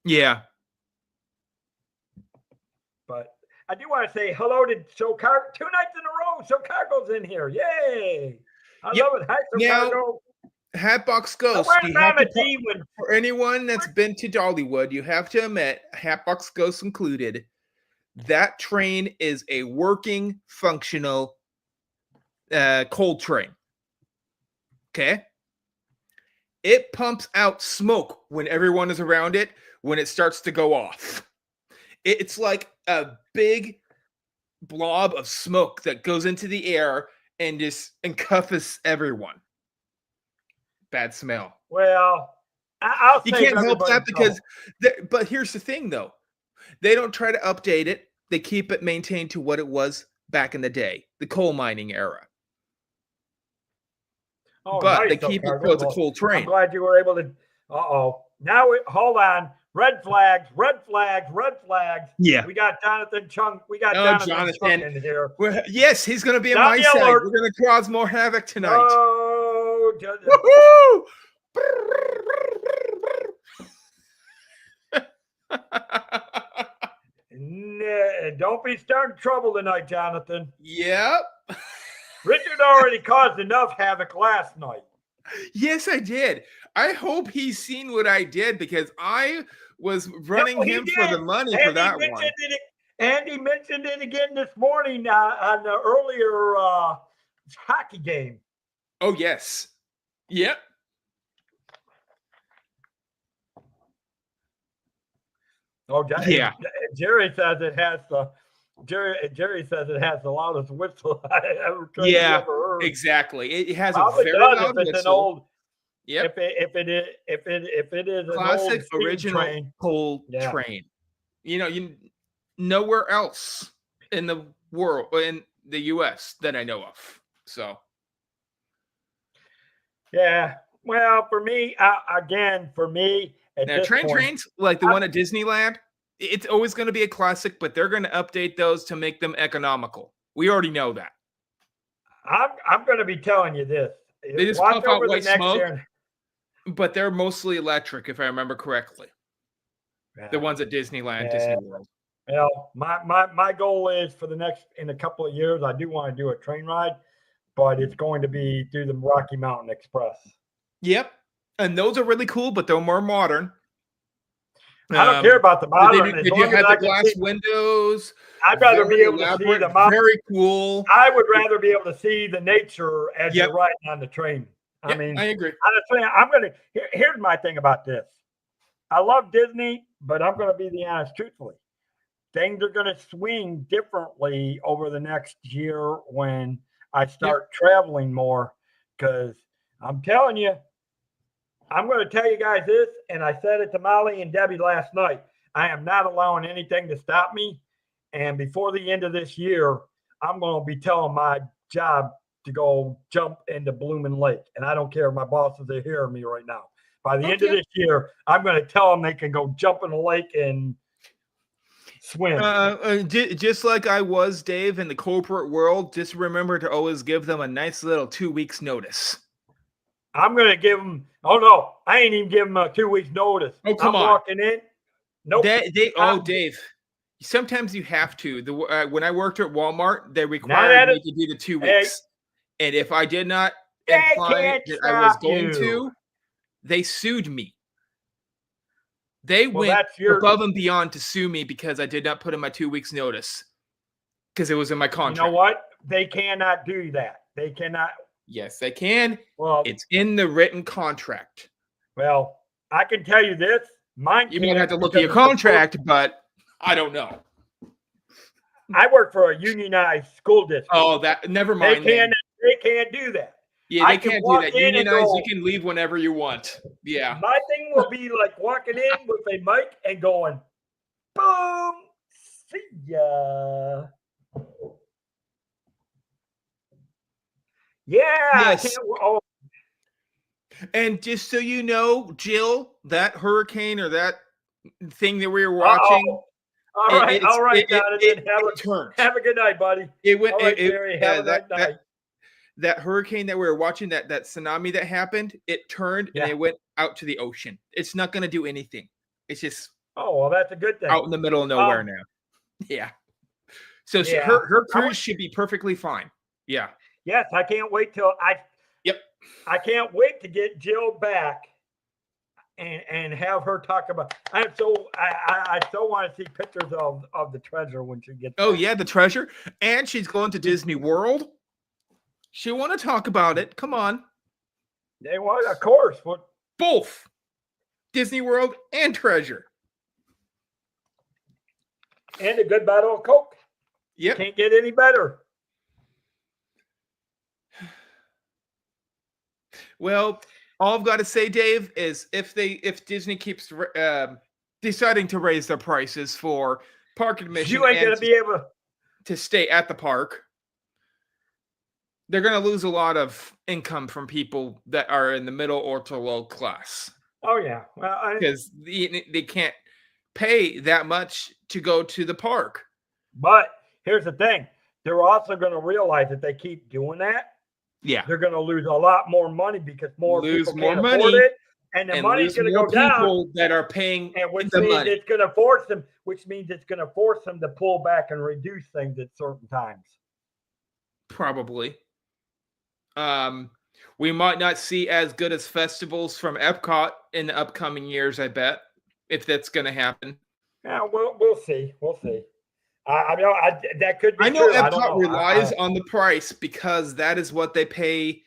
yeah. But I do want to say hello to Show Cargo 2 nights in a row. Show Cargo's in here. Yay. I love it. Hi, Show Cargo. Hatbox So Ghost. where's You have Mama to G when for anyone that's been to Dollywood, you have to admit, Hatbox Ghost included, that train is a working, functional coal train. Okay? It pumps out smoke when everyone is around it when it starts to go off. It's like a big blob of smoke that goes into the air and just encompasses everyone. Bad smell. Well, I'll You save can't help that everybody's because, but here's the thing though. They don't try to update it. They keep it maintained to what it was back in the day, the coal mining era. Oh, But they nice. keep it Okay, so it's a well, coal I'm train. glad you were able to. Uh-oh. Now, hold on. Red flags, red flags, red flags. Yeah. We got Jonathan Chung. We got Oh, Jonathan Chung in here. Well, yes, he's going to be on Johnny my side. alert. We're going to cause more havoc tonight. Oh, Woohoo! don't be starting trouble tonight, Jonathan. Yep. Richard already caused enough havoc last night. Yes, I did. I hope he's seen what I did because I was running No, he him for did. the money And for he that one. mentioned it. And he mentioned it again this morning on the earlier hockey game. Oh, yes. Yep. Oh, Yeah. Jerry says it has the Jerry says it has the loudest whistle I ever heard. Exactly. It has Probably a very does loud if it's whistle. an old. Yep. If it is an Classic old steam original train. coal Yeah. train. You nowhere else in the world, in the US that I know of. So Yeah. Well, for me, at now this point, trains like the one at Disneyland, it's always going to be a classic, but they're going to update those to make them economical. We already know that. I'm going to be telling you this. They just Watch puff out over the white next smoke, year. but they're mostly electric, if I remember correctly. The Yeah. ones at Disneyland, Yeah. Disney World. Well, my goal is for in a couple of years, I do want to do a train ride, but it's going to be through the Rocky Mountain Express. Yep. And those are really cool, but they're more modern. I don't care about the modern. They do have the glass windows. I'd rather be able to see the modern. Very cool. I would rather be able to see the nature as you're riding on the train. I mean, I agree. Honestly, here's my thing about this. I love Disney, but I'm going to be the honest, truthfully. Things are going to swing differently over the next year when I start traveling more. Because I'm telling you, I'm going to tell you guys this, and I said it to Molly and Debbie last night. I am not allowing anything to stop me. And before the end of this year, I'm going to be telling my job to go jump into Blooming Lake. And I don't care if my bosses are hearing me right now. By the end of this year, I'm going to tell them they can go jump in the lake and swim. Just like I was, Dave, in the corporate world, just remember to always give them a nice little 2 weeks notice. I'm going to give them. Oh, no, I ain't even giving them a 2 weeks notice. Oh, come on. I'm walking in. Nope. Dave, sometimes you have to. When I worked at Walmart, they required me to do the 2 weeks. And if I did not imply that I was going to, they sued me. They went above and beyond to sue me because I did not put in my 2 weeks notice because it was in my contract. You know what? They cannot do that. They cannot. Yes, they can. Well, it's in the written contract. Well, I can tell you this. You might have to look at your contract, but I don't know. I work for a unionized school district. Oh, never mind. They can't do that. Yeah, they can't do that. Unionized, you can leave whenever you want. Yeah. My thing will be like walking in with a mic and going, boom, see ya. Yeah. Yes. And just so you know, Jill, that hurricane or that thing that we were watching. All right, Jonathan. Have a good night, buddy. It went. Right, Jerry, have a good night. That hurricane that we were watching, that tsunami that happened, it turned and it went out to the ocean. It's not going to do anything. It's just. Oh, well, that's a good thing. Out in the middle of nowhere now. Yeah. So her cruise should be perfectly fine. Yeah. Yes, I can't wait till Yep. I can't wait to get Jill back and have her talk about. I so want to see pictures of the treasure when she gets. Oh back. yeah, the treasure, and she's going to Disney World. She want to talk about it. Come on, They want, of course. What? both Disney World and treasure. And a good bottle of Coke. Yep. Can't get any better. Well, all I've got to say, Dave, is if Disney keeps deciding to raise their prices for park admission, You ain't and gonna be able to stay at the park, they're going to lose a lot of income from people that are in the middle or to low class. Oh yeah, well, because they can't pay that much to go to the park. But here's the thing: they're also going to realize that they keep doing that. Yeah, they're going to lose a lot more money because more people can't money, afford it, and the money's going to go down. People that are paying, and which the means money. it's going to force them. Which means it's going to force them to pull back and reduce things at certain times. Probably. We might not see as good as festivals from Epcot in the upcoming years, I bet, if that's going to happen. Yeah, we'll see. We'll see. I know that could be. I know true. Epcot relies on the price because that is what they pay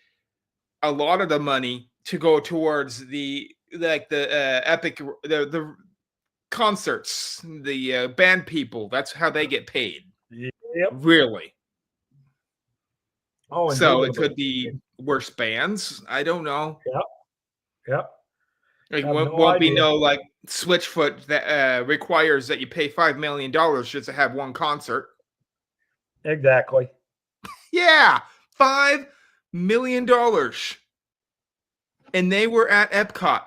a lot of the money to go towards the epic the concerts, the band people. That's how they get paid. Yep. Really. Oh, so it could be worse bands. I don't know. Yep. Like won't be no like Switchfoot that requires that you pay $5 million just to have one concert. Exactly. Yeah, $5 million, and they were at Epcot.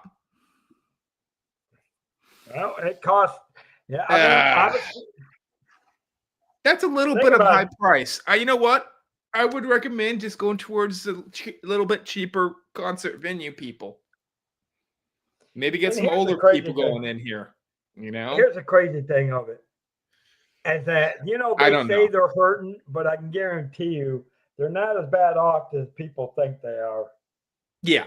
Well, it costs. Yeah, that's a little bit of a high price. You know what? I would recommend just going towards a little bit cheaper concert venue people. Maybe get some older people going in here. You know, here's the crazy thing of it, is that they say they're hurting, but I can guarantee you they're not as bad off as people think they are. Yeah.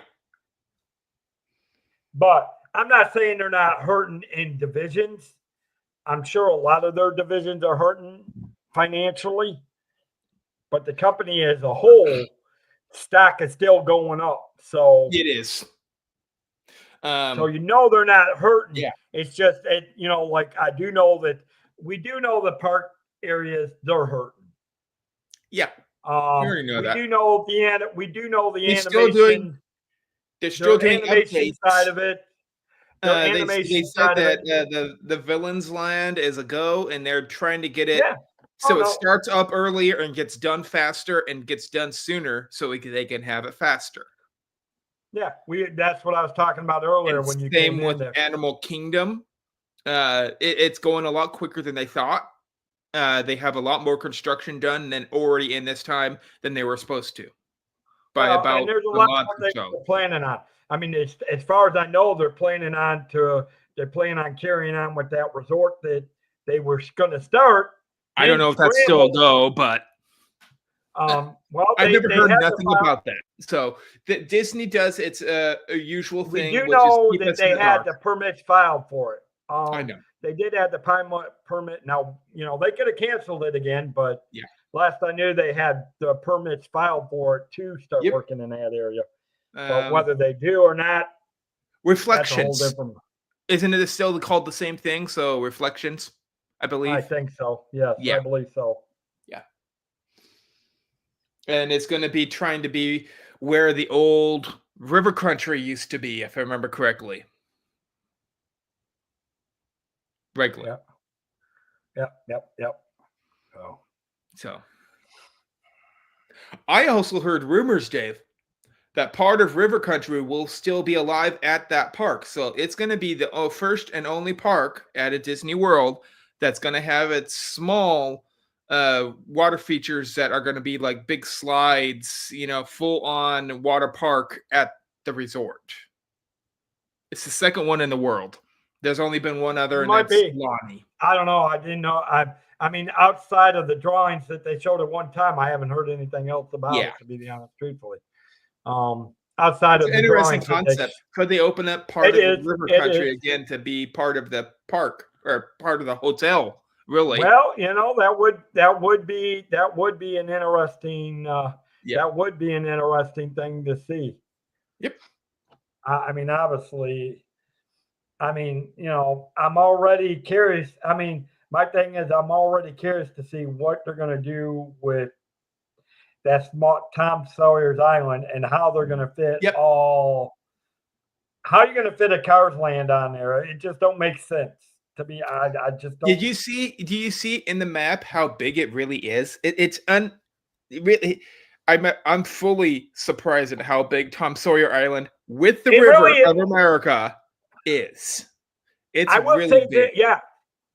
But I'm not saying they're not hurting in divisions. I'm sure a lot of their divisions are hurting financially. But the company as a whole, stock is still going up. So it is. So they're not hurting. Yeah. It's just like I do know that we do know the park areas they're hurting. Yeah. We already know that. We do know the animation. They're still doing animation side of it. They said that the Villains Land is a go, and they're trying to get it. Yeah. So it starts up earlier and gets done faster and gets done sooner, so they can have it faster. Yeah, that's what I was talking about earlier. When you same with Animal Kingdom, it's going a lot quicker than they thought. They have a lot more construction done than already in this time than they were supposed to. About and there's a lot more things they're planning on. I mean, as far as I know, they're planning on carrying on with that resort that they were going to start. I don't know if that's still a go, but well, I've never heard nothing about that. So Disney does its usual thing. We do know that they had the permits filed for it. I know they did have the permit. Now they could have canceled it again, but yeah. Last I knew, they had the permits filed for it to start working in that area. But whether they do or not, Reflections. That's a whole different... Isn't it still called the same thing? So Reflections, I believe. I think so. Yes, yeah. I believe so. Yeah. And it's going to be trying to be where the old River Country used to be, if I remember correctly. Regularly. Yep. Oh. So, I also heard rumors, Dave, that part of River Country will still be alive at that park. So it's going to be the first and only park at a Disney World that's going to have its small water features that are going to be like big slides, full on water park at the resort. It's the second one in the world. There's only been one other, and that's Lonnie. I don't know. I didn't know. I mean, outside of the drawings that they showed at one time, I haven't heard anything else about it, to be honest, truthfully. outside It's of an the interesting drawings that they concept. Could they open up part It of the is, river it country is. again to be part of the park or part of the hotel? Really? Well, that would be an interesting Yep. that would be an interesting thing to see. Yep. I mean, obviously, I mean, I'm already curious. I mean, my thing is, I'm already curious to see what they're going to do with that small Tom Sawyer's Island and how they're going to fit Yep. all. How are you going to fit a Cars Land on there? It just don't make sense to me. I just don't. Did you see? Do you see in the map how big it really is? It really. I'm fully surprised at how big Tom Sawyer Island with the It river really is. of America is. It's I will really say big. that, yeah.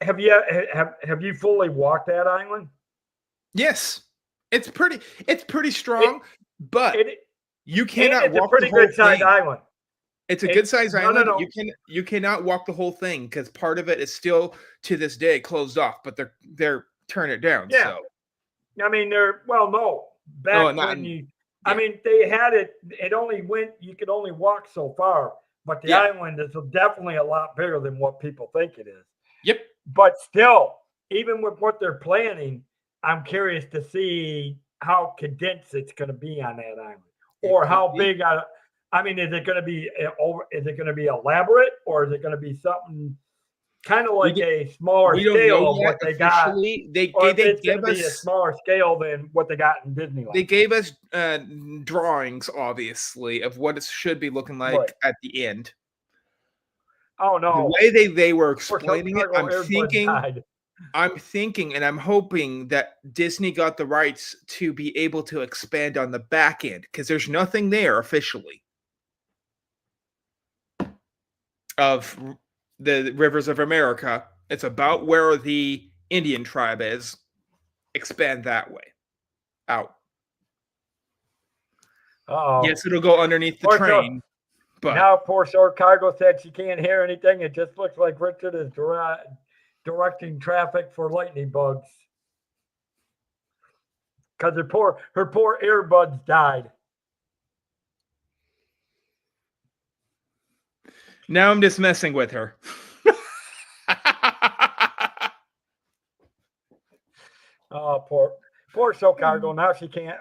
Have you fully walked that island? Yes, it's pretty strong, but It you and cannot it's a walk the pretty whole good sized thing. island. It's a good sized No, no, island. no. You cannot walk the whole thing because part of it is still to this day closed off, but they're turning it down. Yeah. So I mean, no. no, Back not when in, I yeah, mean, they had it. It only went. You could only walk so far, but the yeah, island is definitely a lot bigger than what people think it is. yep. But still, even with what they're planning, I'm curious to see how condensed it's going to be on that island, It or could how be. big. I mean, is it going to be over? Is it going to be elaborate, or is it going to be something kind of like a smaller We don't know scale of yet what they got, officially. or if They it's going gave to be a us smaller scale than what they got in Disneyland? they gave us drawings, obviously, of what it should be looking like Right. at the end. Oh The no! way they were Poor explaining it, Chicago Airbuds died. I'm thinking and I'm hoping that Disney got the rights to be able to expand on the back end because there's nothing there officially of the Rivers of America. It's about where the Indian tribe is. Expand that way out. Oh, Yes, it'll go underneath the train, but now poor Short Cargo said she can't hear anything. It just looks like Richard is directing traffic for lightning bugs because her poor earbuds died. now I'm just messing with her. Oh, poor Short Cargo. Now she can't.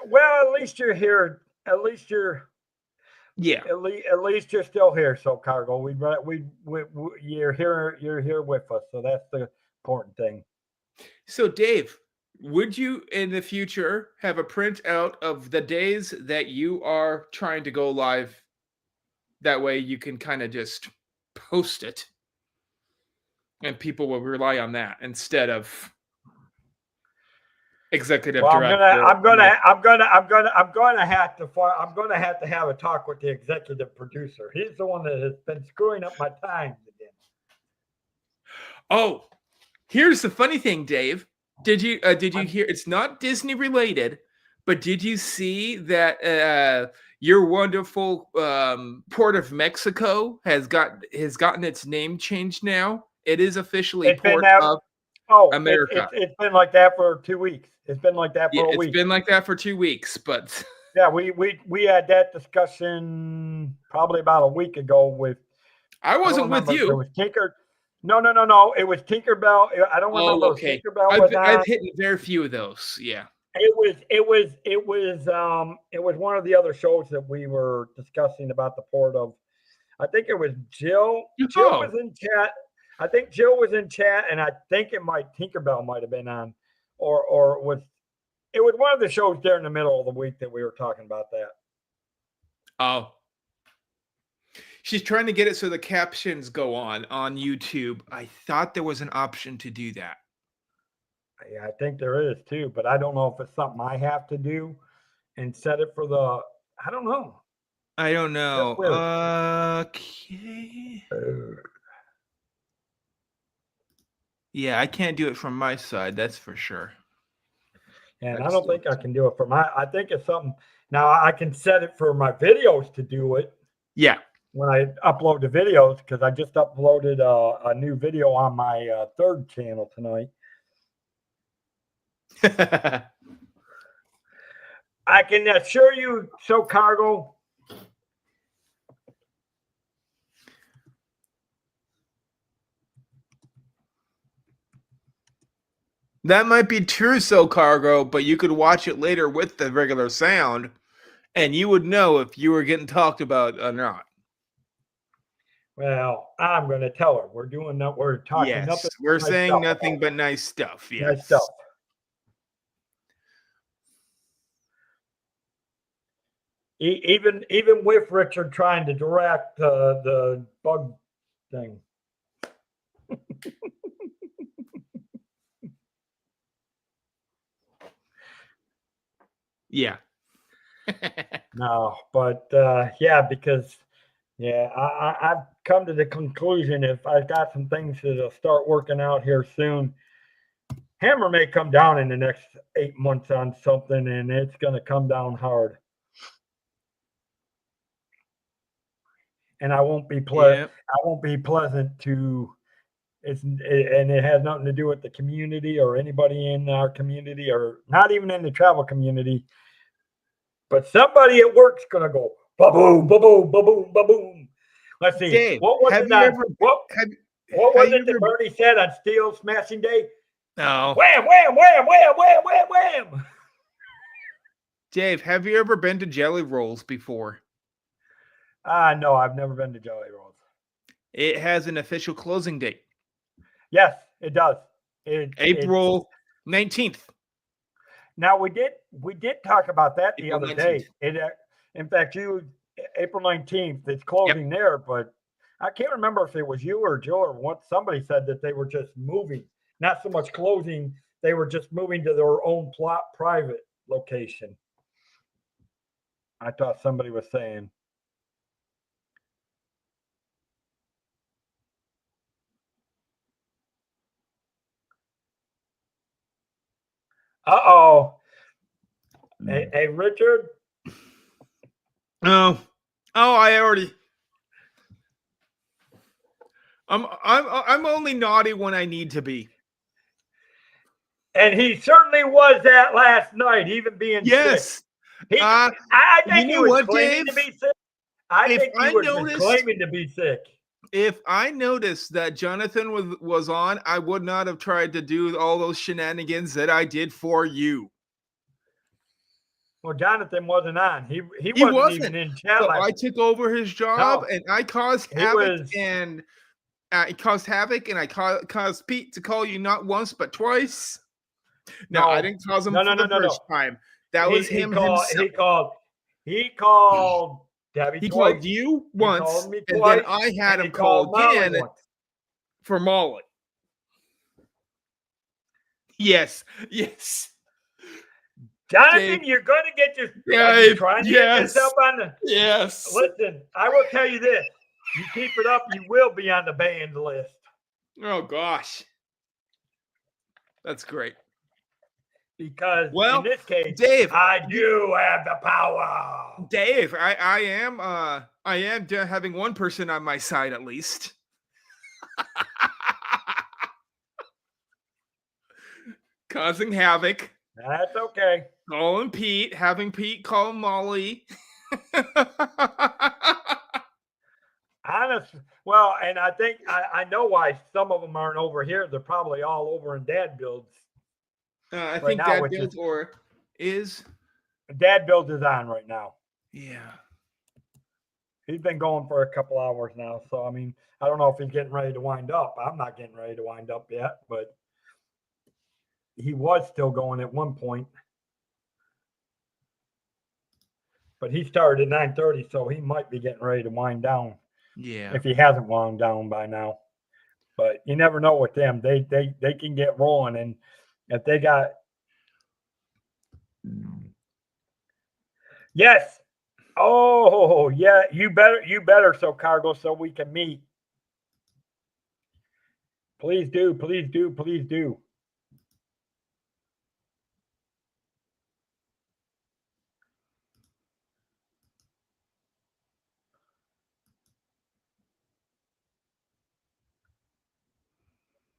Well, at least you're here. At least you're. Yeah. At least you're still here, So Cargo. You're here. You're here with us, so that's the important thing. So, Dave, would you in the future have a printout of the days that you are trying to go live? That way you can kind of just post it and people will rely on that instead of executive director. I'm gonna have to have a talk with the executive producer. He's the one that has been screwing up my times again. Oh, here's the funny thing, Dave. Did you hear? It's not Disney related, but did you see that your wonderful Port of Mexico has gotten its name changed now? It is officially Port of America. It's been like that for 2 weeks. It's been like that for a week. It's been like that for 2 weeks, but yeah, we had that discussion probably about a week ago with. I wasn't with you. It was Tinker. No. It was Tinkerbell. I don't remember. Okay. Tinkerbell I've hit very few of those. Yeah. It was one of the other shows that we were discussing about the port of. I think it was Jill. Jill was in chat. I think Jill was in chat, and I think Tinkerbell might have been on, or it was one of the shows there in the middle of the week that we were talking about that. Oh. She's trying to get it so the captions go on YouTube. I thought there was an option to do that. Yeah, I think there is too, but I don't know if it's something I have to do and set it for the. I don't know. Okay. Yeah, I can't do it from my side. That's for sure. And I don't think I can do it for I think it's something. Now I can set it for my videos to do it. Yeah. When I upload the videos, because I just uploaded a new video on my third channel tonight. I can assure you, so cargo. That might be true, so cargo, but you could watch it later with the regular sound, and you would know if you were getting talked about or not. Well, I'm going to tell her we're doing that. We're talking Yes, nothing we're but nice saying stuff. nothing but nice stuff. Nice Yes. stuff. Even with Richard trying to direct the bug thing. Yeah. No, but yeah, because yeah, I've come to the conclusion if I've got some things that'll start working out here soon, Hammer may come down in the next 8 months on something, and it's going to come down hard. And I won't be Yeah. I won't be pleasant to and it has nothing to do with the community or anybody in our community or not even in the travel community. But somebody at work's gonna go ba boom, ba boom, ba boom, ba boom. Let's see. Dave, What was have it you on ever what have was you it that ever Bernie said on Steel Smashing Day? No. Wham, wham, wham, wham, wham, wham, wham. Dave, have you ever been to Jelly Rolls before? No, I've never been to Jelly Rolls. It has an official closing date. Yes, it does. April 19th. Now we did talk about that the April other 19th. day. In fact, April 19th. It's closing there, but I can't remember if it was you or Joe or what. Somebody said that they were just moving, not so much closing. They were just moving to their own private location. I thought somebody was saying. Uh-oh. Hey, Richard. Oh, I already. I'm only naughty when I need to be. And he certainly was that last night, even being Yes. sick. I think he was claiming Dave? to be sick. I think he was just noticed, claiming to be sick. if I noticed that Jonathan was on, I would not have tried to do all those shenanigans that I did for you. Well, Jonathan wasn't on. He wasn't even in chat. So I took over his job, No, and I caused he havoc, was. and it caused havoc, and I caused Pete to call you not once but twice. No, I didn't cause him for the first time. That was him himself. He called Debbie He twice. called you He once, called me and twice, then I had and him call Molly again once. for Molly. Yes, yes. Jonathan, Dave. you're going to get Yeah, are you trying to get yourself on the. Yes. Listen, I will tell you this: you keep it up, you will be on the banned list. Oh gosh, that's great. Because in this case, Dave, I do have the power. Dave, I am having one person on my side at least. Causing havoc. That's okay. Calling Pete, having Pete call Molly. Honest. Well, and I think I know why some of them aren't over here. They're probably all over in Dad Builds. I think now, Dad Builds is Dad Builds is on right now. Yeah. He's been going for a couple hours now. So I mean, I don't know if he's getting ready to wind up. I'm not getting ready to wind up yet, but he was still going at one point. But he started at 9:30, so he might be getting ready to wind down. Yeah. If he hasn't wound down by now. But you never know with them. They can get rolling, and if they got yes. Oh yeah, you better so cargo so we can meet. Please do, please do, please do.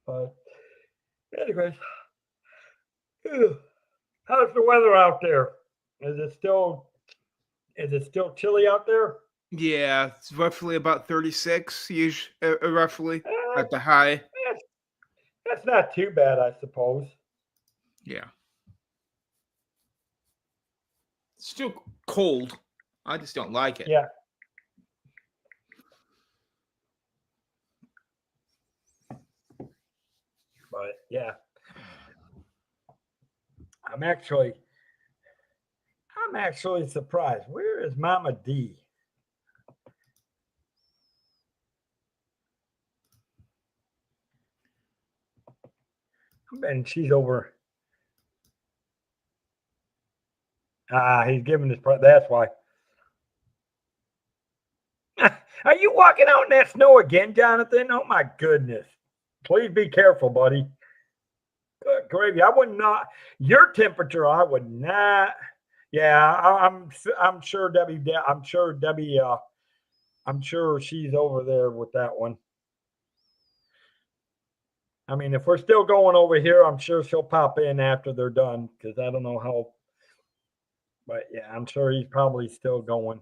But anyways, how's the weather out there? Is it still chilly out there? Yeah, it's roughly about 36, roughly Eh, at the high. that's, that's not too bad, I suppose. Yeah, it's still cold. I just don't like it. Yeah, but yeah, I'm actually I'm actually surprised. Where is Mama D? I bet she's over. Ah, he's giving his. That's why. Are you walking out in that snow again, Jonathan? Oh my goodness! Please be careful, buddy. Good gravy. I would not. Your temperature, I would not. Yeah, I'm sure Debbie. I'm sure Debbie. I'm sure she's over there with that one. I mean, if we're still going over here, I'm sure she'll pop in after they're done because I don't know how. But yeah, I'm sure he's probably still going.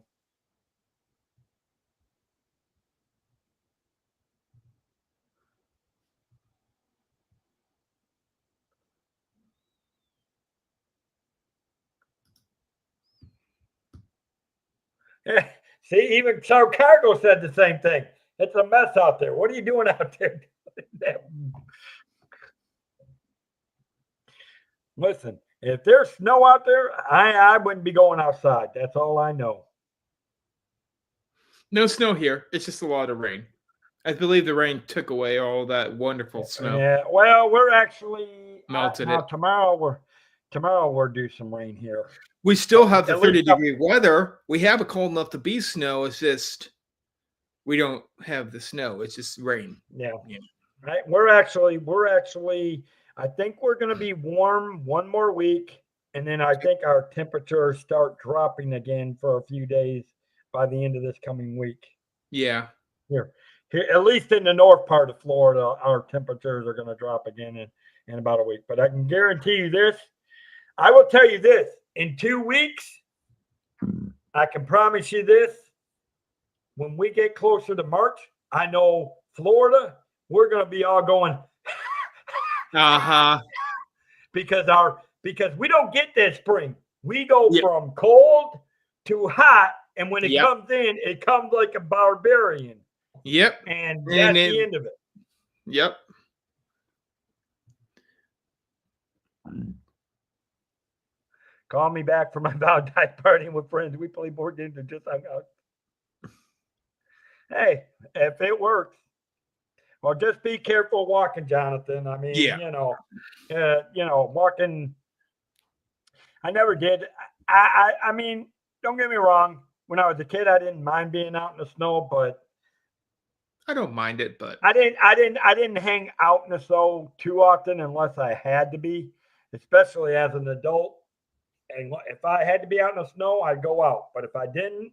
See, even so, Cargo said the same thing. It's a mess out there. What are you doing out there? Listen, if there's snow out there, I wouldn't be going outside. That's all I know. No snow here. It's just a lot of rain. I believe the rain took away all that wonderful snow, Yeah. Well, we're actually melted now it. tomorrow we're due some rain here. We still have the At 30 least up. degree weather. We have it cold enough to be snow. It's just we don't have the snow. It's just rain. Yeah. Yeah. Right. We're actually. I think we're going to be warm one more week, and then I think our temperatures start dropping again for a few days by the end of this coming week. Yeah. Here, at least in the north part of Florida, our temperatures are going to drop again in about a week. But I can guarantee you this. I will tell you this: in 2 weeks, I can promise you this. When we get closer to March, I know Florida, we're going to be all going Uh-huh. because we don't get that spring. We go Yep. from cold to hot, and when it Yep. comes in, it comes like a barbarian, Yep. and And that's it the end of it. yep. Call me back for my Valentine party with friends. We play board games and just hung out. Hey, if it works, well, just be careful walking, Jonathan. I mean, Yeah. walking. I never did. I mean, don't get me wrong. When I was a kid, I didn't mind being out in the snow, but I don't mind it, but I didn't hang out in the snow too often unless I had to be, especially as an adult. And if I had to be out in the snow, I'd go out. But if I didn't,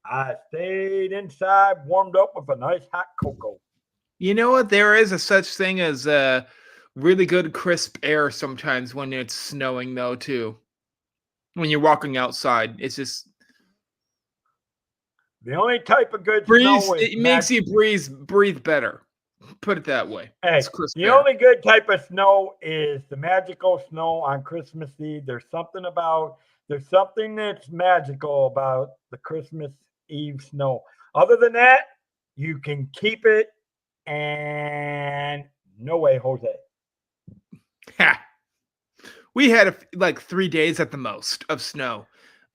I stayed inside, warmed up with a nice hot cocoa. you know what? There is a such thing as really good crisp air sometimes when it's snowing though too. When you're walking outside, it's just The only type of good breeze. snow is It makes you breathe better. Put it that way. It's Hey, crisp the air. only good type of snow is the magical snow on Christmas Eve. There's something that's magical about the Christmas Eve snow. Other than that, you can keep it and no way, Jose. Ha. We had like 3 days at the most of snow.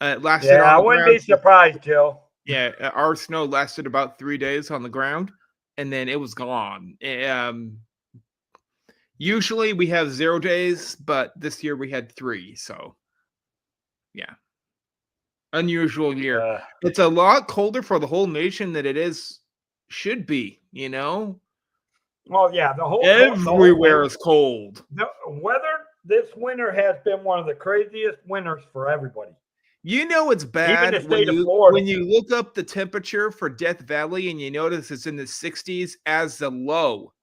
It lasted Yeah, on I the wouldn't ground. be surprised, Jill. Yeah, our snow lasted about 3 days on the ground, and then it was gone. Usually we have 0 days, but this year we had 3. So yeah, unusual year. Uh, It's a lot colder for the whole nation than it is should be. well, yeah, the whole Everywhere is cold. the weather this winter has been one of the craziest winters for everybody, You know it's even the bad when state of you Florida. when you look up the temperature for Death Valley and you notice it's in the 60s as the low.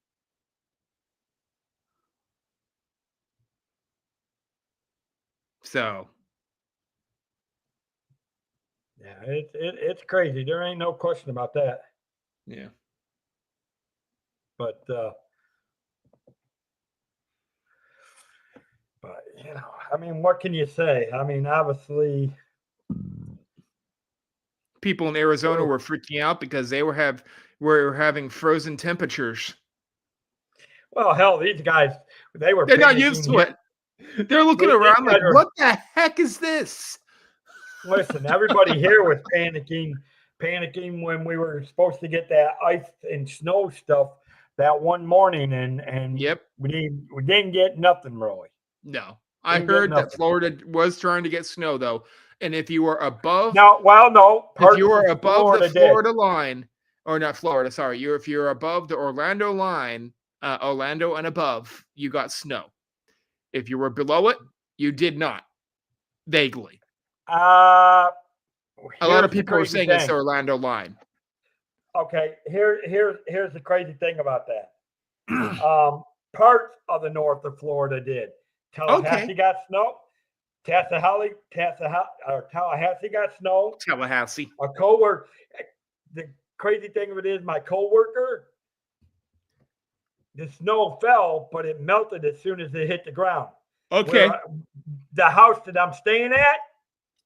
So Yeah, it's crazy. There ain't no question about that. Yeah. But I mean, what can you say? I mean, obviously, People in Arizona oh, were freaking out because were having frozen temperatures. well, hell, these guys they were They're not used panicking to here. it. They're looking These around guys like, are "What the heck is this?" listen. Everybody here was panicking when we were supposed to get that ice and snow stuff that one morning, and Yep. we didn't get nothing really. No. I Didn't get heard that nothing. Florida was trying to get snow though. And if you were above No, well, no, if you parts were of above the Florida did. Florida line, or not Florida, sorry, if you're above the Orlando line, Orlando and above, you got snow. If you were below it, you did not. Vaguely. Uh, A lot of here's the people are crazy saying it's the thing. Orlando line. Okay, here's the crazy thing about that. Parts of the north of Florida did. Okay. Tallahassee got snow. Tallahassee got snow. Tallahassee. A coworker. The crazy thing of it is, my coworker, the snow fell, but it melted as soon as it hit the ground. Okay. Where the house that I'm staying at,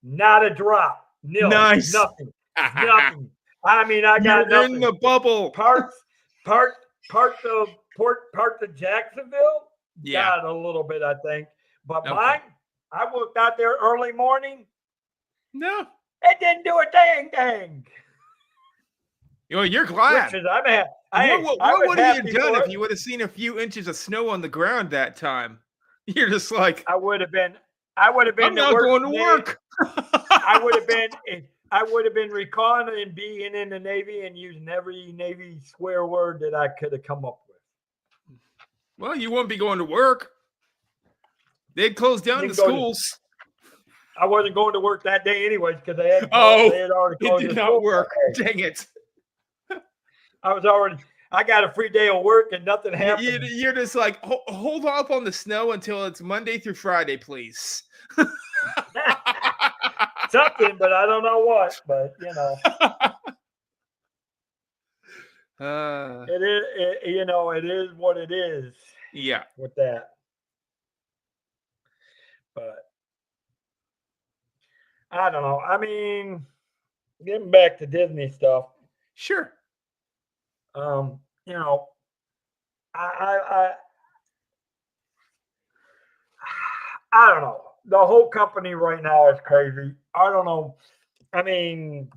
not a drop, nil, Nice. nothing, nothing. I mean, I got You're nothing. in the bubble. Parts of Jacksonville Yeah. got a little bit, I think. But Okay. mine, I worked out there early morning. No. It didn't do a dang. You're glad. Which is, I'm happy. What would have you done if you would have seen a few inches of snow on the ground that time? You're just like, I would have been I'm not going to work. I would have been recon and being in the Navy and using every Navy swear word that I could have come up with. Well, you wouldn't be going to work. They'd close down the schools. I wasn't going to work that day anyways because they had already closed. It did not work. Dang it. I got a free day of work and nothing happened. You're just like, hold off on the snow until it's Monday through Friday, please. Something, but I don't know what. But it is. It is what it is. Yeah. With that, but I don't know. I mean, getting back to Disney stuff. Sure. I don't know. The whole company right now is crazy. I don't know. I mean,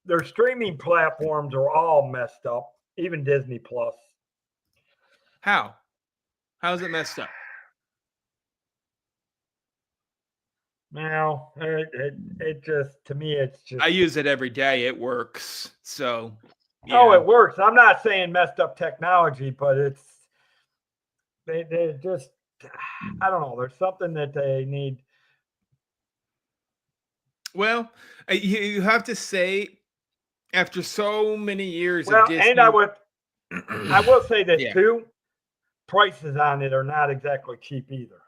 their streaming platforms are all messed up, even Disney Plus. How? How is it messed up? Now, it just, to me, it's just. I use it every day. It works. So. Yeah. Oh, it works. I'm not saying messed up technology, but they just, I don't know. There's something that they need. Well, you have to say, after so many years of Disney. And I will say this too. Prices on it are not exactly cheap either.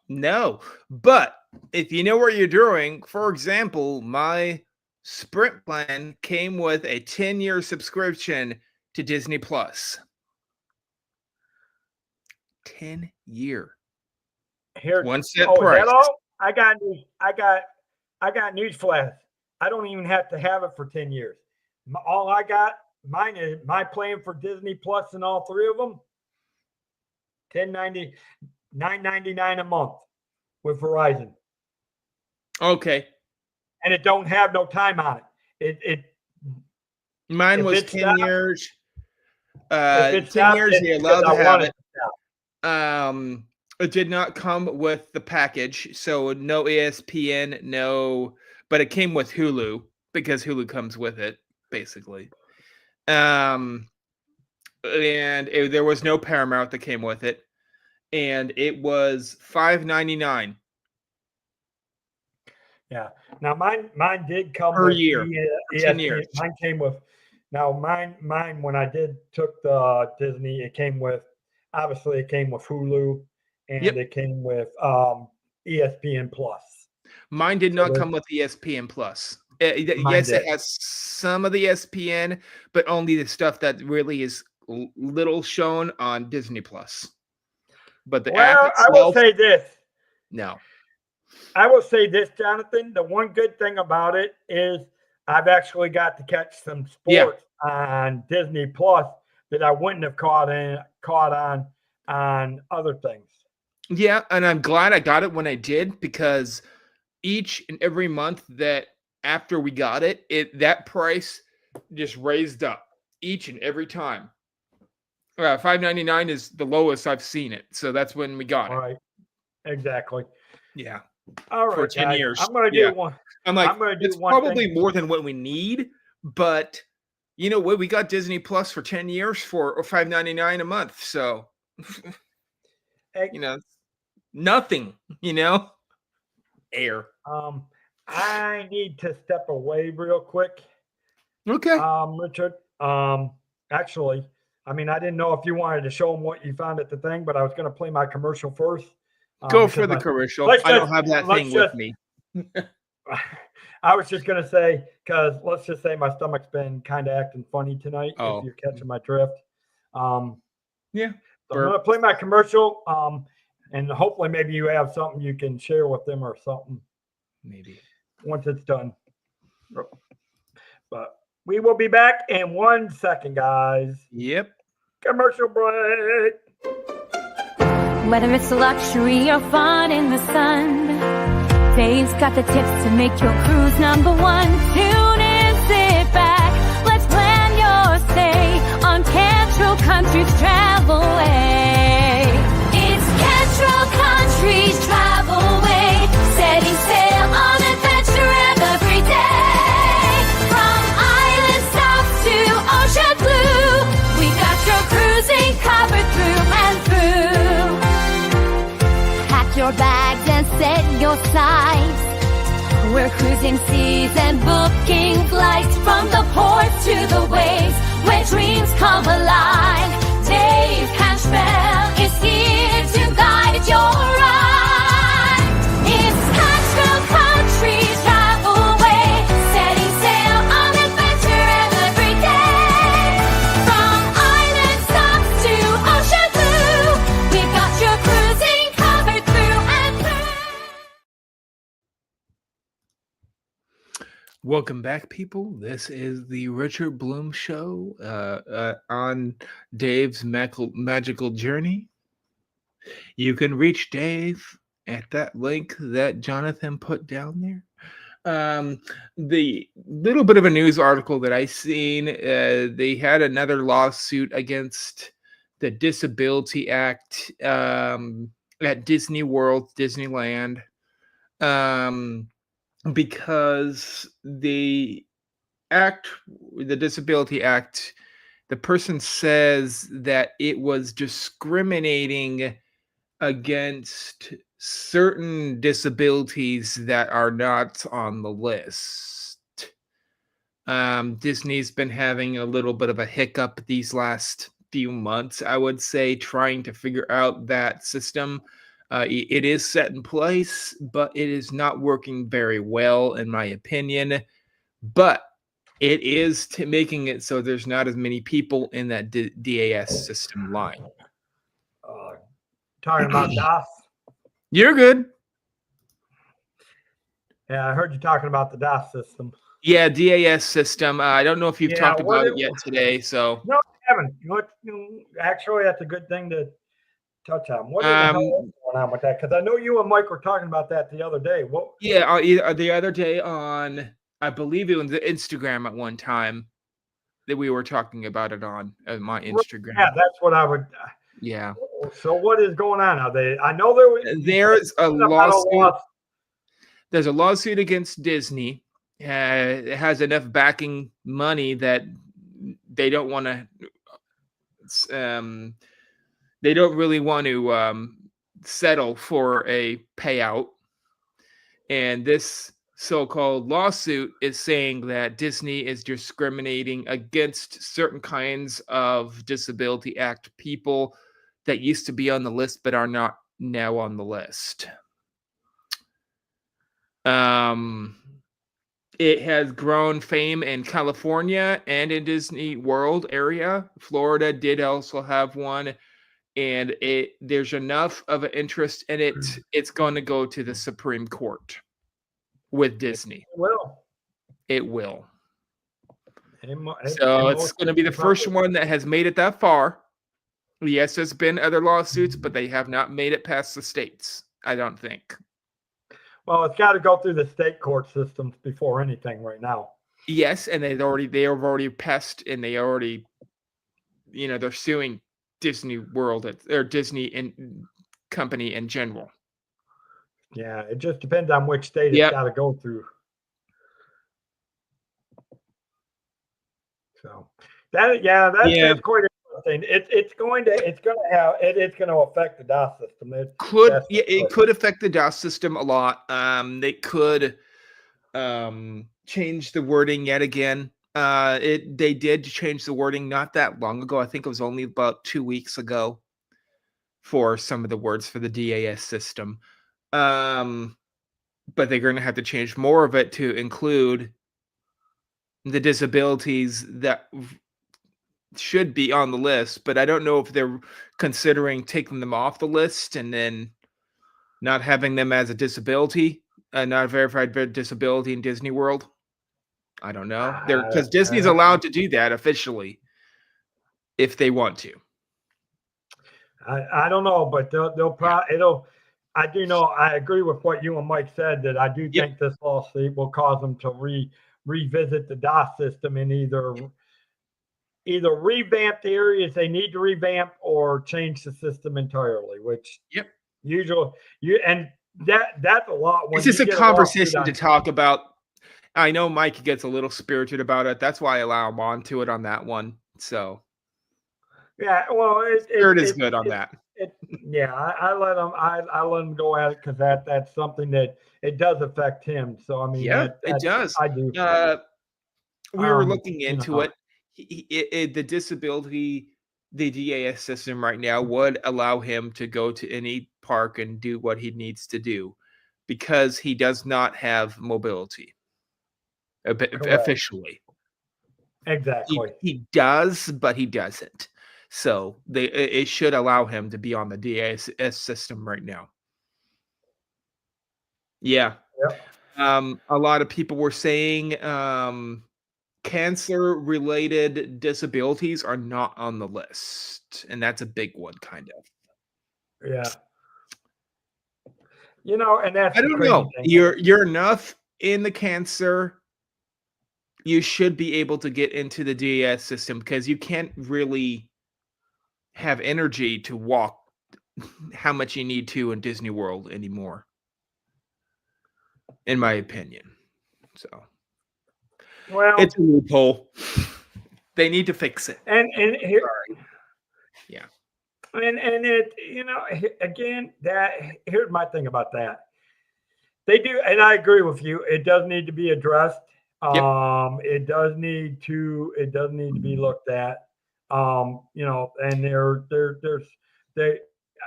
No, but if you know what you're doing, for example, my Sprint plan came with a 10-year subscription to Disney Plus. 10-year. Here's one set price. Hello? I got news flash. I don't even have to have it for 10 years. All I got, mine is my plan for Disney Plus and all three of them. $9.99 a month with Verizon. Okay. And it don't have no time on it. Mine was 10 years. 10 years you're allowed to have it. It did not come with the package, so no ESPN, but it came with Hulu because Hulu comes with it, basically. And there was no Paramount that came with it, and it was $5.99. Yeah. Now mine did come per with year. 10 years. Mine came with. Now mine when I took the Disney, it came with Hulu, and it came with ESPN Plus. Mine did not come with ESPN Plus. Yes, Mind it it. has some of the ESPN, but only the stuff that really is little shown on Disney Plus. But the app Well, I will itself, say this. no. I will say this, Jonathan. The one good thing about it is I've actually got to catch some Yeah, sports on Disney Plus that I wouldn't have caught on other things. yeah, and I'm glad I got it when I did because each and every month that after we got it, that price just raised up each and every time. $5.99 is the lowest I've seen it, so that's when we got All it. right, exactly. Yeah, All for right, 10 guys. years. I'm gonna Yeah, do one. I'm like, I'm gonna do it's one probably thing. more than what we need, but you know what? We got Disney Plus for 10 years for $5.99 a month, so Hey, you know, nothing. You know, air. um, I need to step away real quick. Okay, Richard. Actually, I mean, I didn't know if you wanted to show them what you found at the thing, but I was going to play my commercial first. go Because for the my commercial. let's I just don't have that let's thing with just. me. I was just going to say because let's just say my stomach's been kind of acting funny tonight. If Oh, you're catching my drift, um, yeah. so I'm going to play my commercial. And hopefully maybe you have something you can share with them or something Maybe. once it's done. But we will be back in 1 second, guys. Yep. Commercial break. Whether it's luxury or fun in the sun, Dave's got the tips to make your cruise number one. Tune in, sit back, let's plan your stay on Cantrell Country's Travel Way. It's Cantrell Country's Travel Way, setting sail on adventure every day. From island south to ocean blue, we got your cruising covered through and through. Pack your bags and set your sights. We're cruising seas and booking flights from the ports to the waves where dreams come alive. Dave Cantrell is here to guide your ride. It's Cantrell Country's Travel Way, setting sail on adventure every day. From island stops to ocean blue, we've got your cruising covered through and through. Welcome back, people. This is the Richard Bloom Show on Dave's magical journey. You can reach Dave at that link that Jonathan put down there. The little bit of a news article that I seen, they had another lawsuit against the Disability Act at Disney World, Disneyland. Because the Disability Act, the person says that it was discriminating against certain disabilities that are not on the list. Disney's been having a little bit of a hiccup these last few months, I would say, trying to figure out that system. It is set in place, but it is not working very well, in my opinion. But it is making it so there's not as many people in that DAS system line. Talking about DAS. You're good. Yeah, I heard you talking about the DAS system. Yeah, DAS system. I don't know if you've talked about it yet today. So no, I haven't. Actually, that's a good thing to touch on. What the hell is going on with that? Because I know you and Mike were talking about that the other day. What? Yeah, the other day on, I believe it was the Instagram at one time that we were talking about it on my Instagram. Yeah, that's what I would. Yeah. So what is going on? Are they? I know there's a lawsuit. There's a lawsuit against Disney. It has enough backing money that they don't want to. They don't really want to settle for a payout, and this so-called lawsuit is saying that Disney is discriminating against certain kinds of Disability Act people that used to be on the list but are not now on the list. It has grown fame in California and in Disney World area. Florida did also have one, and there's enough of an interest in it. It's going to go to the Supreme Court with Disney. Well, It will. and So it's most going to be the people first probably- one that has made it that far. Yes, there's been other lawsuits, but they have not made it past the states, I don't think. Well, it's got to go through the state court systems before anything right now. Yes, and they have already passed, and they already, they're suing Disney World or Disney and company in general. Yeah, it just depends on which state Yep. it's got to go through. So that's Yeah. quite interesting. It's going to affect the DOS system. It Definitely. could affect the DOS system a lot. They could change the wording yet again. They did change the wording not that long ago. I think it was only about 2 weeks ago for some of the words for the DAS system. But they're going to have to change more of it to include the disabilities that should be on the list, but I don't know if they're considering taking them off the list and then not having them as a disability, not a verified disability in Disney World. I don't know. Because Disney's allowed to do that officially if they want to. I don't know, but they'll probably I do know. I agree with what you and Mike said, that I do think this lawsuit will cause them to revisit the DOS system and either revamp the areas they need to revamp or change the system entirely. Which usually that's a lot. It's just a conversation to talk about. I know Mike gets a little spirited about it. That's why I allow him on to it on that one. So yeah, well, Spirit is good on that. I let him go at it because that's something that it does affect him. So I mean, it does. I do. We were looking into it. The disability, the DAS system right now would allow him to go to any park and do what he needs to do because he does not have mobility officially. Exactly. He does, but he doesn't. So it should allow him to be on the DAS system right now. Yeah. Yep. A lot of people were saying cancer-related disabilities are not on the list, and that's a big one, kind of. Yeah. And that's I don't know. You're enough in the cancer. You should be able to get into the DAS system because you can't really have energy to walk how much you need to in Disney World anymore, in my opinion. So, well, it's a loophole. They need to fix it. And here, yeah. And it, again, here's my thing about that. They do, and I agree with you. It does need to be addressed. It does need to be looked at. And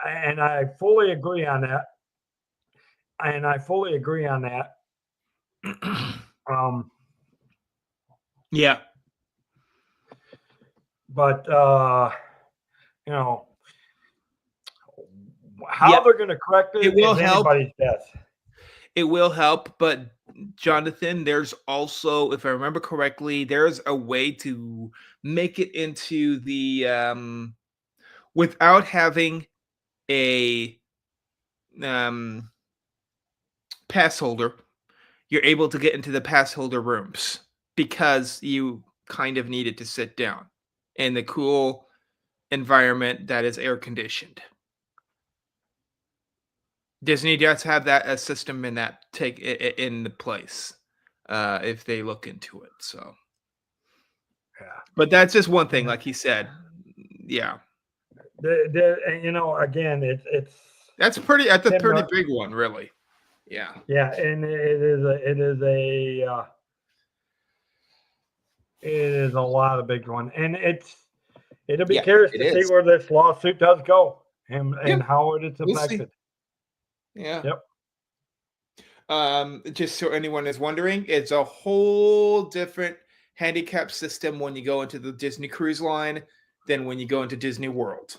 and I fully agree on that. Yeah. But how they're going to correct it will is help. anybody's guess. It will help, but Jonathan, there's also, if I remember correctly, there's a way to make it into the without having a pass holder. You're able to get into the pass holder rooms because you kind of needed to sit down in the cool environment that is air conditioned. Disney does have that system in that in the place if they look into it. So, but that's just one thing, like he said. Yeah. Again, it's that's a pretty big one, really. Yeah. Yeah, and it is a lot of big one, and it'll be curious to see where this lawsuit does go and how it is affected. Yeah. Yep. Just so anyone is wondering, it's a whole different handicap system when you go into the Disney Cruise Line than when you go into Disney World.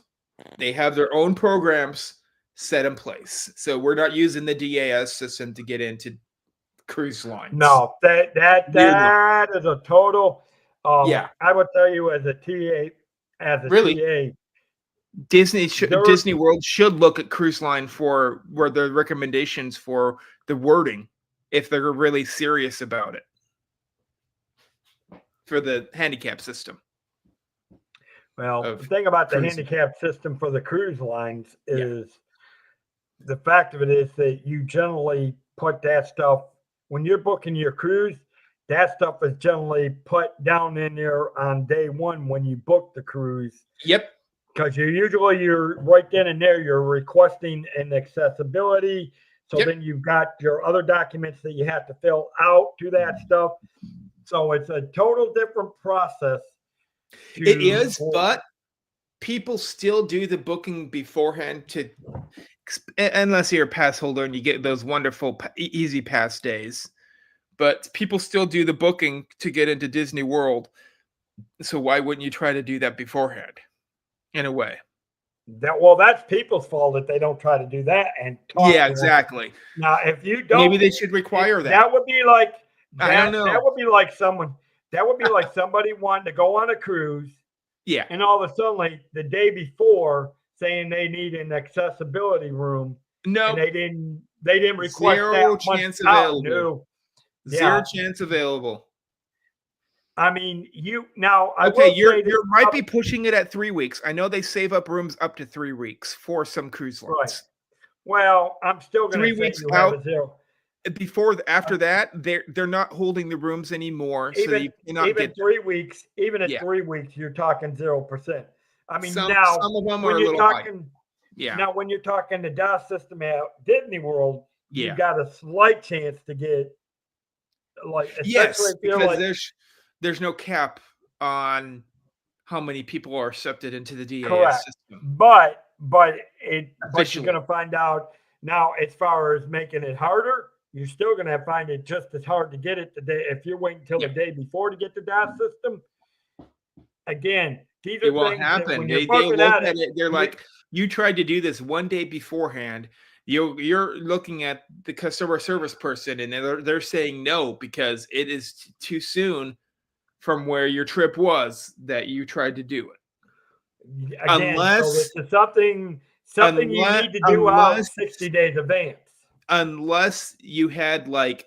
They have their own programs set in place. So we're not using the DAS system to get into cruise lines. No, that is a total. Yeah. I would tell you as a Really? TA, Disney World should look at cruise line for where the recommendations for the wording if they're really serious about it for the handicap system. Well, of the thing about the cruising. handicap system for the cruise lines is the fact of it is that you generally put that stuff when you're booking your cruise. That stuff is generally put down in there on day one when you book the cruise. Yep. Because you're right then and there, you're requesting an accessibility. So Yep. then you've got your other documents that you have to fill out to that stuff. So it's a total different process. It is, but people still do the booking beforehand unless you're a pass holder and you get those wonderful easy pass days. But people still do the booking to get into Disney World. So why wouldn't you try to do that beforehand? In a way. That's people's fault that they don't try to do that and talk. Yeah, exactly. Now, if you don't, maybe they should require that. That would be like I don't know. That would be like somebody wanting to go on a cruise. Yeah. And all of a sudden, like the day before, saying they need an accessibility room. No. And they didn't request Zero that much chance out. available. No. Zero chance available. I mean, you might be pushing it at 3 weeks. I know they save up rooms up to 3 weeks for some cruise lines. Right. Well, I'm still going to 3 weeks you out. have a zero. After that, they're not holding the rooms anymore. So you cannot even get 3 weeks. Even at 3 weeks, you're talking 0%. I mean, some now of them when are a you're little talking, high. Yeah. Now when you're talking the DOS system at Disney World, Yeah. you've got a slight chance to get yes, if you're because there's no cap on how many people are accepted into the DAS correct. system. But you're going to find out now as far as making it harder. You're still going to find it just as hard to get it today if you're waiting until the day before to get the DOS system. Again, these are it won't things happen. That when They you're look at it. They're like, you tried to do this one day beforehand. You're looking at the customer service person, and they're saying no because it is too soon from where your trip was that you tried to do it. Again, unless so something you need to do out 60 days advance. Unless you had like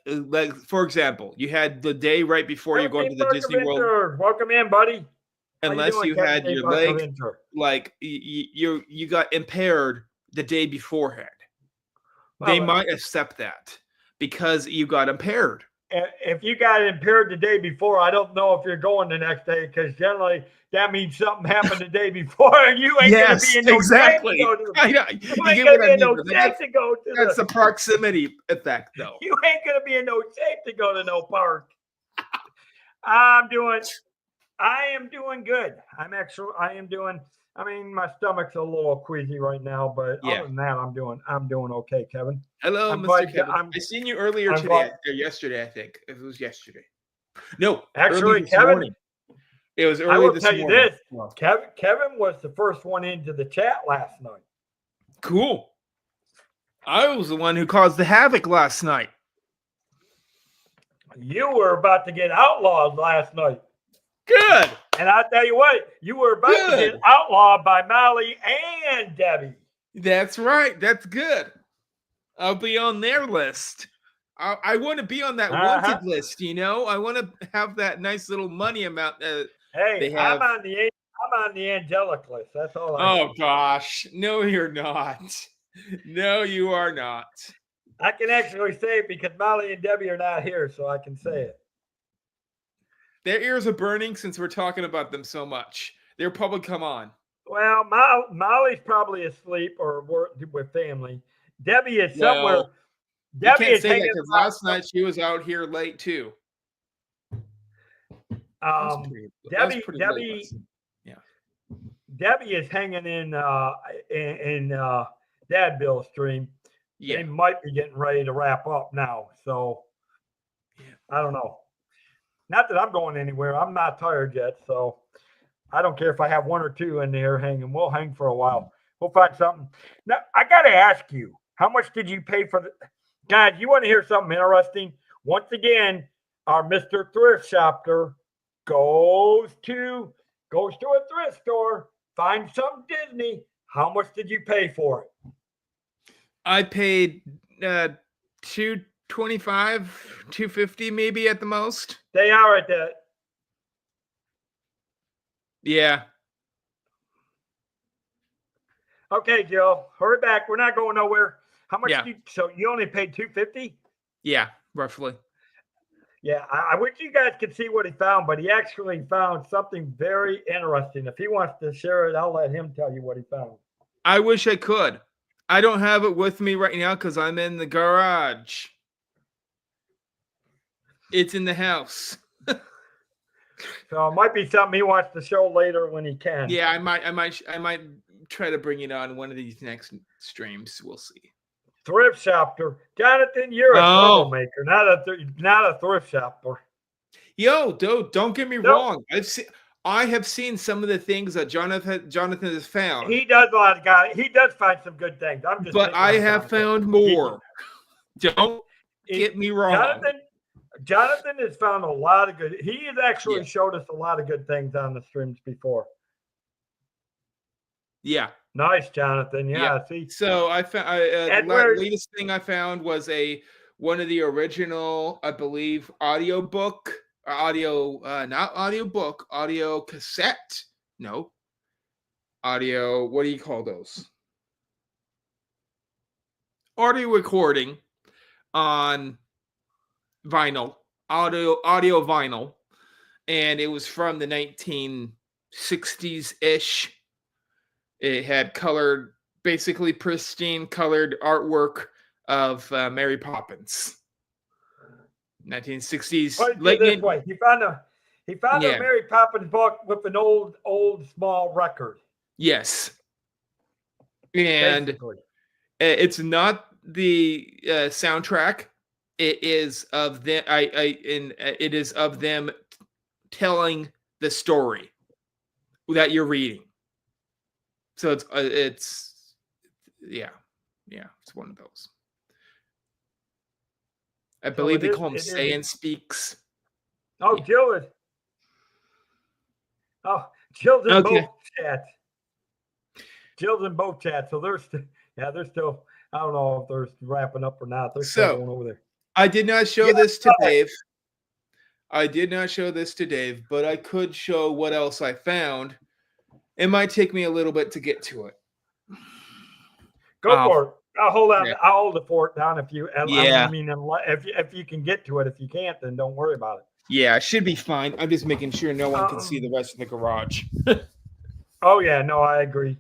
for example, you had the day right before you go into the Disney World. Welcome in, buddy. Unless you had your leg like you got impaired the day beforehand. They might accept that because you got impaired. If you got impaired the day before, I don't know if you're going the next day because generally that means something happened the day before and you ain't going to be in no exactly. shape to go to you ain't going to be in no shape to go to That's the proximity effect, though. You ain't going to be in no shape to go to no park. I am doing good. I mean, my stomach's a little queasy right now, but other than that, I'm doing okay, Kevin. Hello, Mr. Kevin. I seen you earlier today, or yesterday, I think. It was yesterday. No, actually, Kevin. Morning. It was early I will this tell morning. you this. Kevin was the first one into the chat last night. Cool. I was the one who caused the havoc last night. You were about to get outlawed last night. Good. And I'll tell you what, you were about to get outlawed by Molly and Debbie. That's right. That's good. I'll be on their list. I want to be on that wanted list, you know? I want to have that nice little money amount. Hey, I'm on the angelic list. That's all I Oh, gosh. No, you're not. No, you are not. I can actually say it because Molly and Debbie are not here, so I can say it. Their ears are burning since we're talking about them so much. They'll probably come on. Well, Molly's probably asleep or with family. Debbie is somewhere. No, Debbie you can't is say that hanging because last night she was out here late too. Debbie is hanging in Dad Bill's stream. Yeah. They might be getting ready to wrap up now. So I don't know. Not that I'm going anywhere. I'm not tired yet. So I don't care if I have one or two in there hanging. We'll hang for a while. We'll find something. Now, I got to ask you, how much did you pay for the guys? You want to hear something interesting? Once again, our Mr. Thrift Shopper goes to a thrift store, finds some Disney. How much did you pay for it? I paid $225, $250 maybe at the most. They are at that. Yeah. Okay, Joe, hurry back. We're not going nowhere. How much Yeah. did you? So you only paid $250? Yeah, roughly. Yeah, I wish you guys could see what he found, but he actually found something very interesting. If he wants to share it, I'll let him tell you what he found. I wish I could. I don't have it with me right now because I'm in the garage. It's in the house. So it might be something he wants to show later when he can. Yeah, I might try to bring it on one of these next streams. We'll see. Thrift shopper, Jonathan, you're a troublemaker, not a thrift shopper. Yo, dude, don't get me Nope. wrong. I have seen some of the things that Jonathan has found. He does a lot of guys. He does find some good things. I'm just. But I have found more. Don't get me wrong. Jonathan has found a lot of good. He has actually Yeah. showed us a lot of good things on the streams before. Yeah. Nice, Jonathan. Yeah. See. So I found the latest thing I found was one of the original, I believe, audio cassette. No. Audio. What do you call those? Audio recording on vinyl, audio vinyl, and it was from the 1960s ish. It had basically pristine colored artwork of Mary Poppins. 1960s. He found a Mary Poppins book with an old small record. Yes, and basically. It's not the soundtrack. It is of them. It is of them telling the story that you're reading. So it's one of those. I believe they call him Saiyan Speaks. Oh, yeah. Jill's in both chats. Jill's in both chats. So they're still. I don't know if they're wrapping up or not. They're still going over there. I did not show this to Dave. But I could show what else I found. It might take me a little bit to get to it. Go for it. I'll hold on. Yeah. I'll hold the fort down if you. Yeah. I mean, if you can get to it. If you can't, then don't worry about it. Yeah, it should be fine. I'm just making sure no one can see the rest of the garage. Oh yeah, no, I agree.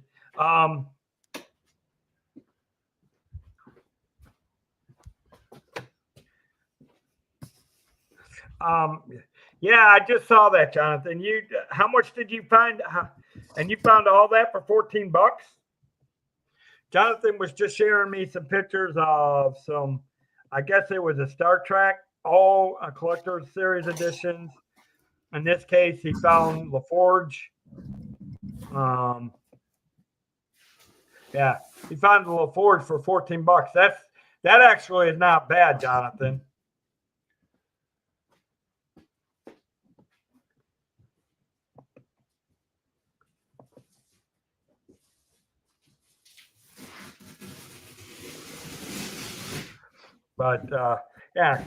Yeah, I just saw that, Jonathan. How much did you find? And you found all that for $14? Jonathan was just sharing me some pictures of some. I guess it was a Star Trek, all collector's series editions. In this case, he found LaForge. Yeah, he found the LaForge for $14. That actually is not bad, Jonathan. But yeah,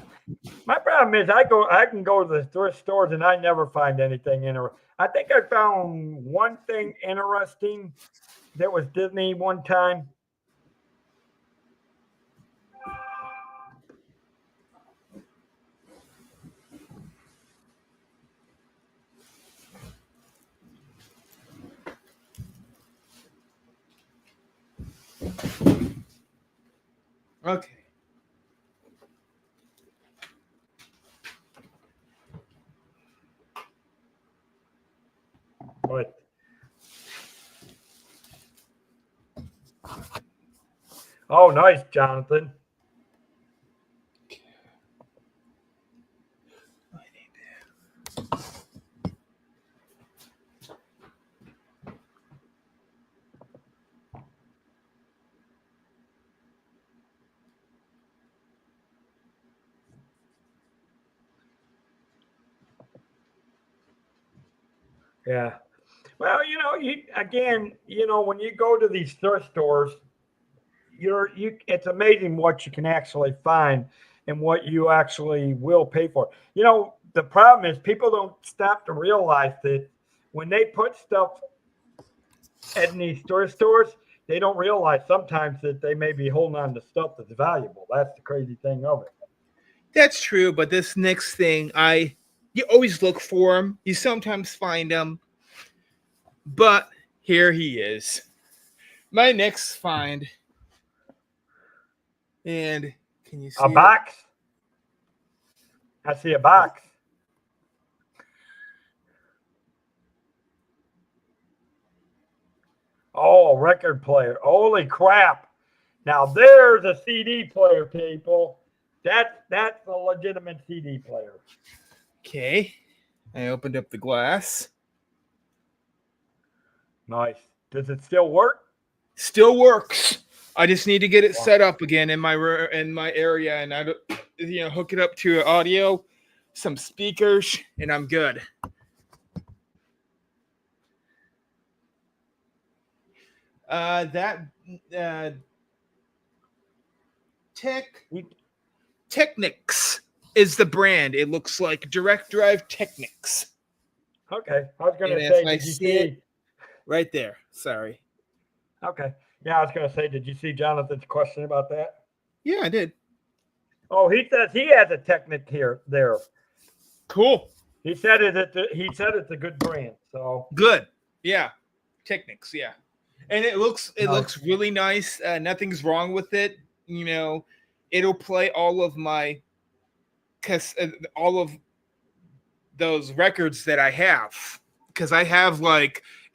my problem is I can go to the thrift stores and I never find anything interesting. I think I found one thing interesting that was Disney one time. Okay. Oh, nice, Jonathan. Yeah. Well, when you go to these thrift stores, it's amazing what you can actually find and what you actually will pay for. The problem is people don't stop to realize that when they put stuff in these thrift stores, they don't realize sometimes that they may be holding on to stuff that's valuable. That's the crazy thing of it. That's true, but this next thing, you always look for them. You sometimes find them, but here he is, my next find. And can you see A box? I see a box. Oh, record player. Holy crap. Now there's a CD player, people. That's a legitimate CD player. Okay. I opened up the glass. Nice. Does it still work? Still works. I just need to get it set up again in my area, and I hook it up to audio, some speakers, and I'm good. Technics is the brand. It looks like Direct Drive Technics. Okay. I was going to say, did you see right there? Sorry. Okay. Yeah, I was going to say, did you see Jonathan's question about that? Yeah, I did. Oh, he says he has a Technic there. Cool. He said it's a good brand. So good. Yeah. Technics. Yeah. And it looks really nice. Nothing's wrong with it. It'll play all of those records that I have, because I have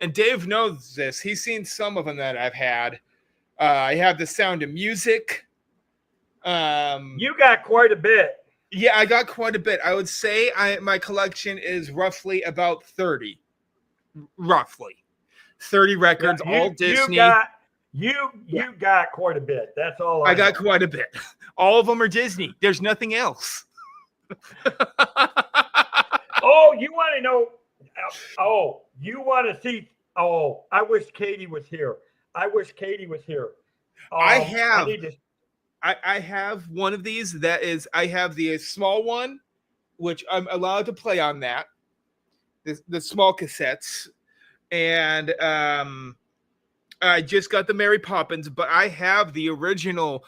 and Dave knows this. He's seen some of them that I've had. I have The Sound of Music. You got quite a bit. Yeah, I got quite a bit. I would say my collection is roughly about 30. Roughly 30 records, all Disney. You got quite a bit. That's all I got quite a bit. All of them are Disney. There's nothing else. Oh, you want to know? Oh, you want to see? Oh, I wish Katie was here. I have one of these. I have the small one, which I'm allowed to play on that. The small cassettes, and I just got the Mary Poppins, but I have the original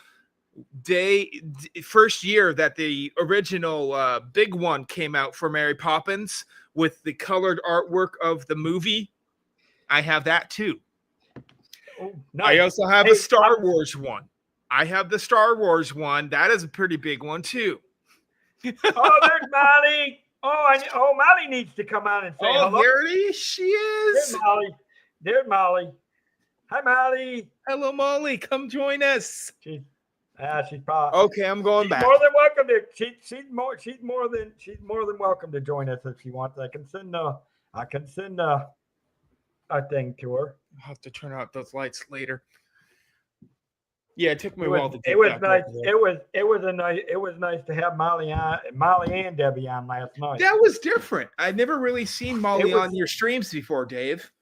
first year that the original big one came out for Mary Poppins with the colored artwork of the movie. I have that too. Oh, nice. I also have a Star Wars one. I have the Star Wars one. That is a pretty big one too. Oh, there's Molly. Oh, Molly needs to come on and say hello. There she is. There's Molly. Hi, Molly. Hello, Molly. Come join us. She's probably okay. I'm going back. More than welcome to. She's more than welcome to join us if she wants. I can send a thing to her. I'll have to turn out those lights later. Yeah, it took me a while to do it was nice. It was nice to have Molly and Debbie on last night. That was different. I'd never really seen Molly on your streams before, Dave.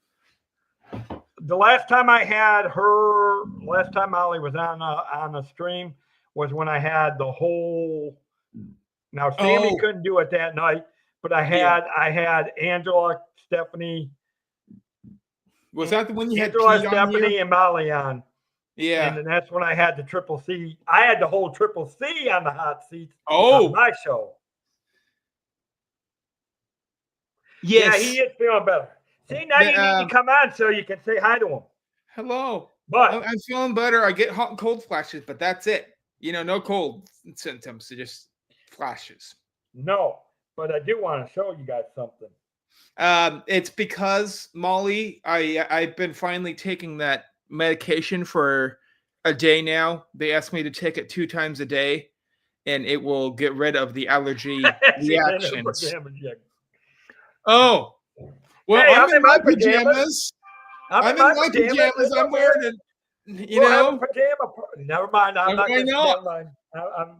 The last time Molly was on a stream was when I had the whole. Now Sammy couldn't do it that night, but I had Angela, Stephanie. Was that the one you had Angela, Stephanie, and Molly on? Yeah. And then that's when I had the Triple C. I had the whole Triple C on the hot seats. Oh, my show. Yes. Yeah, he is feeling better. See, now you need to come on so you can say hi to him. Hello. But I'm feeling better. I get hot and cold flashes, but that's it. No cold symptoms, so just flashes. No, but I do want to show you guys something. It's because, Molly, I've been finally taking that medication for a day now. They ask me to take it 2 times a day, and it will get rid of the allergy She's in her reactions. pajamas, yeah. Oh, well, Hey, I'm in my pajamas. I'm in my pajamas. It's I'm okay. wearing it. You We'll have a know, pajama never mind. I'm not why gonna. not? Never mind. I'm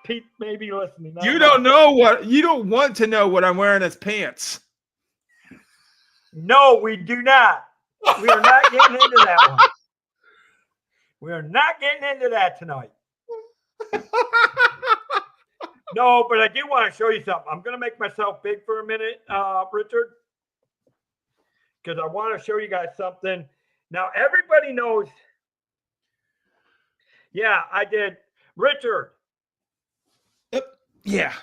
Pete may be listening. You don't want to know what I'm wearing as pants. No, we do not. We are not getting into that one. We are not getting into that tonight. No, but I do want to show you something. I'm going to make myself big for a minute, Richard, because I want to show you guys something. Now, everybody knows. Yeah, I did. Richard, Yeah.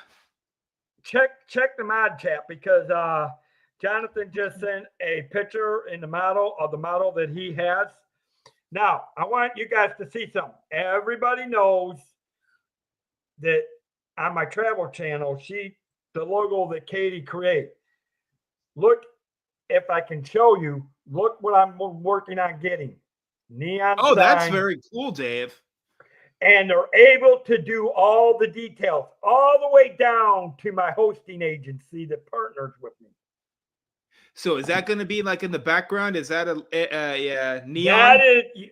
check the mod chat because Jonathan just sent a picture in the model of the model that he has. Now, I want you guys to see something. Everybody knows that on my travel channel, the logo that Katie created. Look, if I can show you, look what I'm working on getting. Neon Oh, that's sign. very cool, Dave. And they're able to do all the details, all the way down to my hosting agency that partners with me. So is that going to be like in the background? Is that a neon? That is,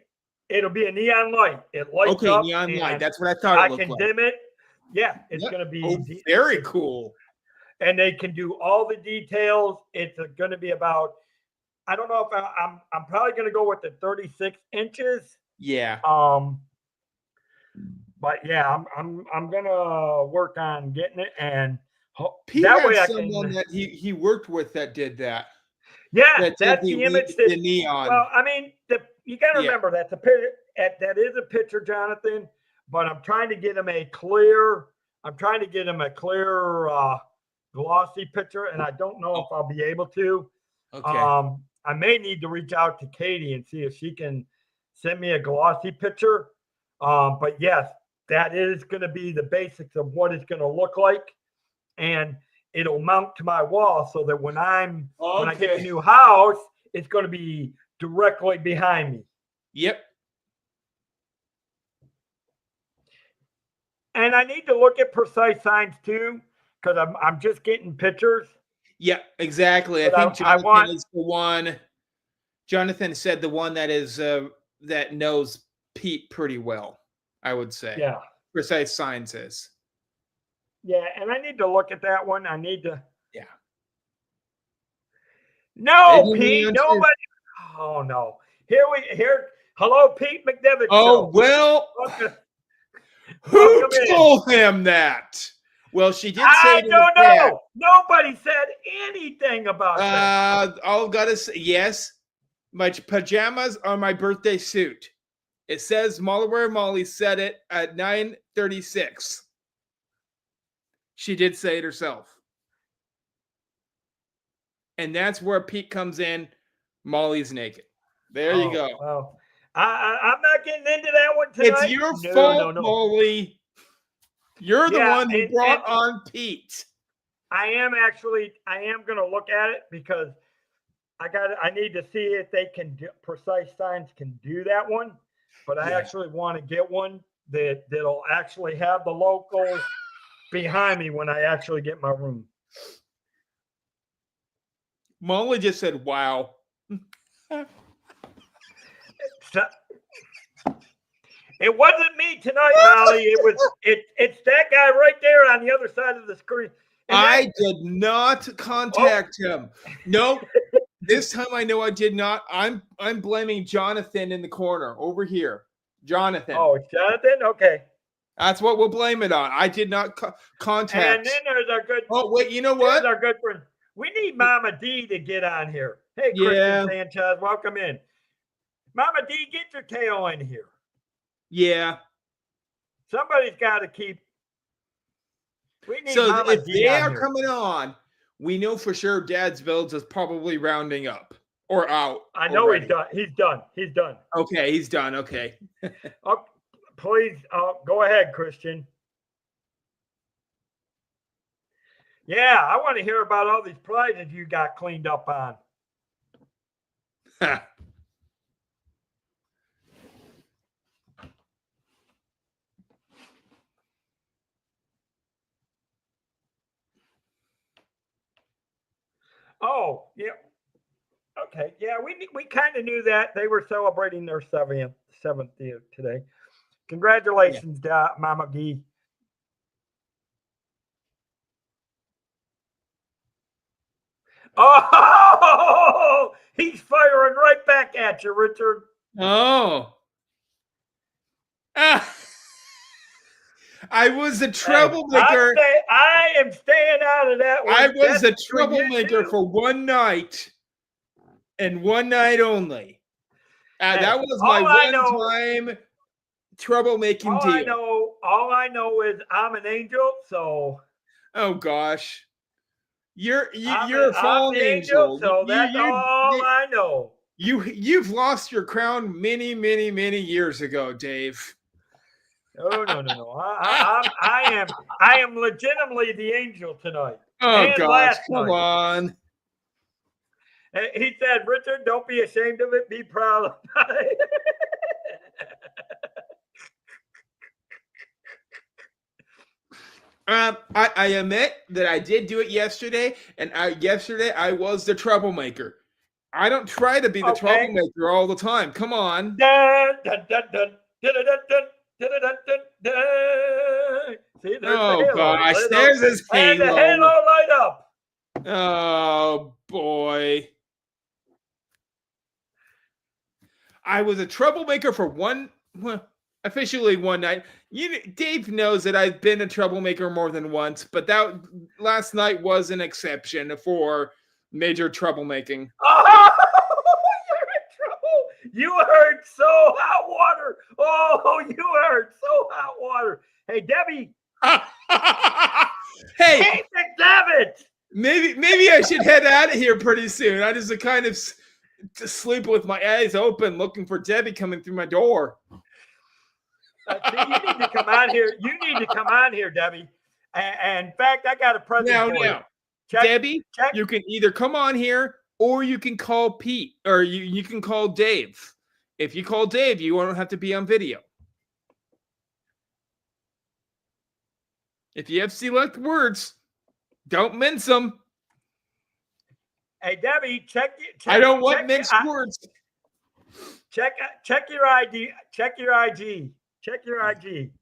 it'll be a neon light. It lights Okay, up. neon light. and That's what I thought I it looked can like. dim it. Yeah, it's Yep. going to be Oh, very cool. and they can do all the details. It's going to be about, I don't know if I'm probably going to go with the 36 inches. Yeah. But yeah, I'm gonna work on getting it, and Pete that had way I someone can. that he worked with that did that. Yeah, That that's did the image. That, the neon. well, I mean, you got to Yeah. remember that's a picture. That is a picture, Jonathan. But I'm trying to get him a clear. I'm trying to get him a clear, glossy picture, and I don't know if I'll be able to. Okay. I may need to reach out to Katie and see if she can send me a glossy picture. But yes, that is going to be the basics of what it's going to look like, and it'll mount to my wall so that when I get the new house, it's going to be directly behind me. Yep. And I need to look at precise signs too, because I'm just getting pictures. Yeah, exactly. I But think Jonathan is the one. Jonathan said the one that is that knows Pete pretty well, I would say. Yeah. Precise Sciences. Yeah, and I need to look at that one. I need to. Yeah. No, Pete. Nobody. Oh no. Here. Hello, Pete McDevitt. Oh well. Who told him that? Well, she did say. I don't know. Nobody said anything about that. I'll gotta say yes. My pajamas are my birthday suit. It says Malware Molly said it at 9:36. She did say it herself. And that's where Pete comes in. Molly's naked. There you go. Well, I'm not getting into that one tonight. It's your fault, Molly. You're the one who brought on Pete. I am going to look at it because I need to see if they can do, Precise Signs can do that one. But I actually want to get one that'll actually have the logo behind me when I actually get my room. Molly just said, "Wow." It wasn't me tonight, Molly. It's that guy right there on the other side of the screen. I did not contact him. No, this time I know I did not. I'm blaming Jonathan in the corner over here. Jonathan. Oh, it's Jonathan? Okay. That's what we'll blame it on. I did not contact. And then there's our good. Oh wait, you know what? Our good friend. We need Mama D to get on here. Hey, Christian Sanchez, welcome in. Mama D, get your tail in here. Yeah. Somebody's got to keep. We need so Mama if D they on are here. coming on, we know for sure Dad's Builds is probably rounding up or out. I know already. he's done. He's done. Okay, he's done. Okay. Oh, please go ahead, Christian. Yeah, I want to hear about all these prizes you got cleaned up on. Oh, yeah. Okay. Yeah, we kind of knew that they were celebrating their seventh year today. Congratulations, Mama Gee. Oh, he's firing right back at you, Richard. Oh. Ah. I was a troublemaker. I am staying out of that one. I was a That's for you troublemaker too. for one night and one night only. That was my all I know- one-time troublemaking deal. All I know is I'm an angel, so Oh gosh, you're I'm a fallen the angel. so that's all I know. You've lost your crown many years ago, Dave. No. I am legitimately the angel tonight. Oh And gosh, last come night. on. He said, Richard, don't be ashamed of it. Be proud of it. I admit that I did do it yesterday, and yesterday I was the troublemaker. I don't try to be the troublemaker all the time. Come on. Dun, dun, dun, dun, dun, dun, dun, dun, dun, dun, dun. See, there's the halo. Gosh, there's his halo. And the halo light up. Oh boy. I was a troublemaker for officially one night. Dave knows that I've been a troublemaker more than once, but that last night was an exception for major troublemaking. Oh, you're in trouble. You heard so hot water. Oh, you heard so hot water. Hey, Debbie. Hey, McDevitt. Maybe I should head out of here pretty soon. I just kind of sleep with my eyes open, looking for Debbie coming through my door. See, you need to come on here. You need to come on here, Debbie. And in fact, I got a present for you. Debbie, you can either come on here or you can call Pete, or you can call Dave. If you call Dave, you won't have to be on video. If you have select words, don't mince them. Hey, Debbie, I don't want minced words. Check your ID. Check your IG. Check your IG.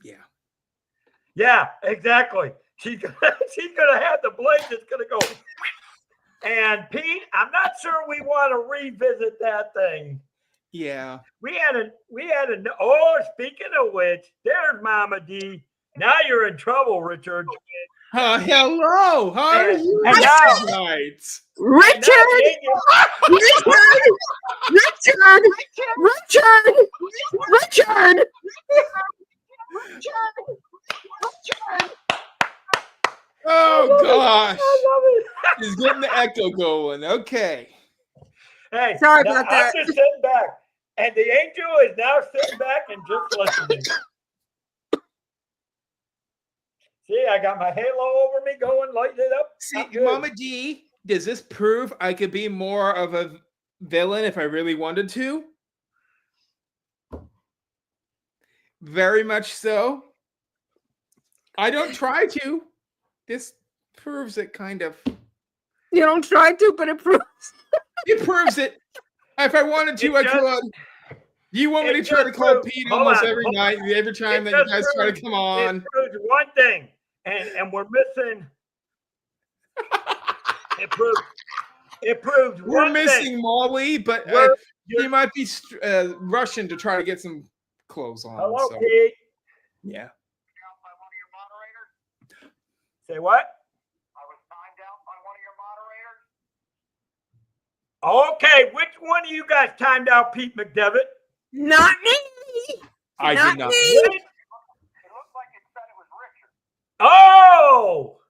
Yeah. Yeah, exactly. She's gonna have the blade that's gonna go. And Pete, I'm not sure we want to revisit that thing. Yeah. We had a. Oh, speaking of which, there's Mama D. Now you're in trouble, Richard. Hello. How are you tonight? Richard! Oh gosh. He's getting the echo going. Okay. Hey, sorry about that. I'm just sitting back. And the angel is now sitting back and just listening. See, I got my halo over me going, lighting it up. See, Mama D, does this prove I could be more of a villain if I really wanted to? Very much so. I don't try to. This proves it, kind of. You don't try to, but it proves. It proves it. If I wanted to, I could. Do you want me to try to call Pete almost every night, every time that you guys try to come on? It proves one thing, and we're missing. It proves we're one missing thing. Molly, but he might be rushing to try to get some clothes on. Hello, so. Pete. Yeah. Say what? I was timed out by one of your moderators. Okay, which one of you guys timed out Pete McDevitt? Not me. I did not. Me. It looked like it said it was Richard. Oh!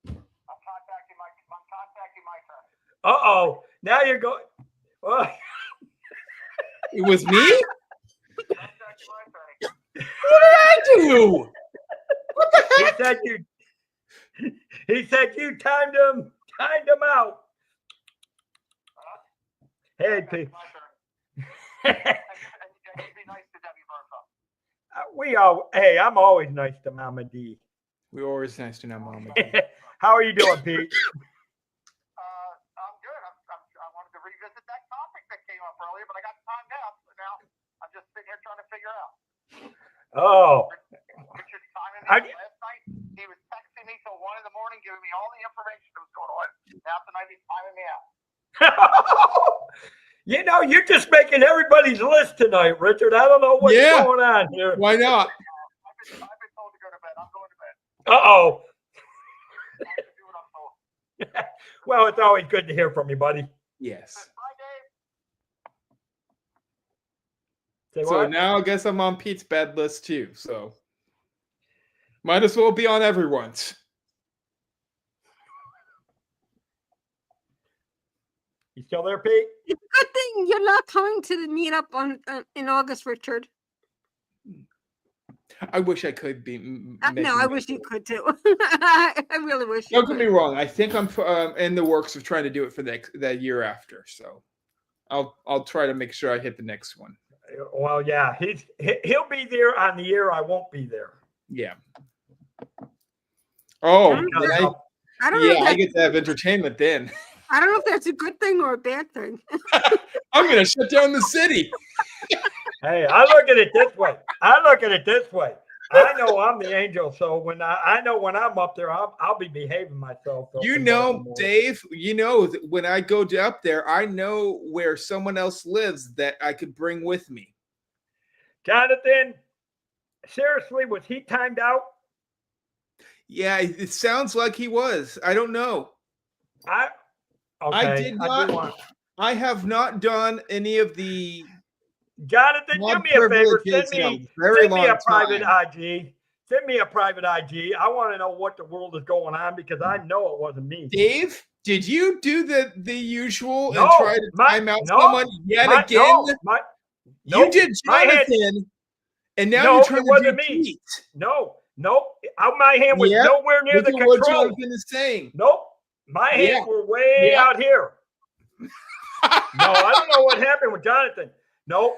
I'm contacting my turn. Uh-oh. Now you're going. Oh. It was me? Contacting my attorney. What did I do? What the heck? He said you timed him out. Hey, Pete. My turn. And be nice to Debbie Bertha. I'm always nice to Mama D. We're always nice to know, Mama. How are you doing, Pete? I'm good. I wanted to revisit that topic that came up earlier, but I got timed out, so now I'm just sitting here trying to figure out. Oh, Richard's timing I- me. Last night, he was texting me till 1 a.m, giving me all the information that was going on. Now tonight, he's timing me out. you know, you're just making everybody's list tonight, Richard. I don't know what's Yeah. going on here. Why not? I've been told to go to bed. I'm going to bed. Uh-oh. I have to do what I'm told. Well, it's always good to hear from you, buddy. Yes. Bye, Dave. Say So what? now I guess I'm on Pete's bad list too. So might as well be on everyone's. You still there, Pete? It's a good thing you're not coming to the meetup on in August, Richard. I wish I could be. No, I wish you could too. I really wish you Don't get me could. wrong. I think I'm in the works of trying to do it for that year after. So I'll try to make sure I hit the next one. Well, yeah, he'll be there on the year I won't be there. Yeah. Oh, Yeah. then I don't know. yeah, If I that, get to have entertainment then. I don't know if that's a good thing or a bad thing. I'm gonna shut down the city. Hey, I look at it this way. I know I'm the angel, so when I know when I'm up there, I'll be behaving myself. So You it's know, more- Dave. You know that when I go up there, I know where someone else lives that I could bring with me. Jonathan, seriously, was he timed out? Yeah, it sounds like he was. I don't know. Okay, I did do not. want- I have not done any of the Jonathan, do mod me a favor. privileges Send in me a very Send me a long private time. IG. Send me a private IG. I want to know what the world is going on because I know it wasn't me. Dave, did you do the usual No, and try to my- time out no, someone yet My- again? No, You nope, did my hand- Jonathan, and now No, you're trying it to wasn't do me. Pete. No. My hand was Yep, nowhere near Look the at what control. Jonathan is saying. Nope. My hands Yeah. were way Yeah. out here. No, I don't know what happened with Jonathan. Nope.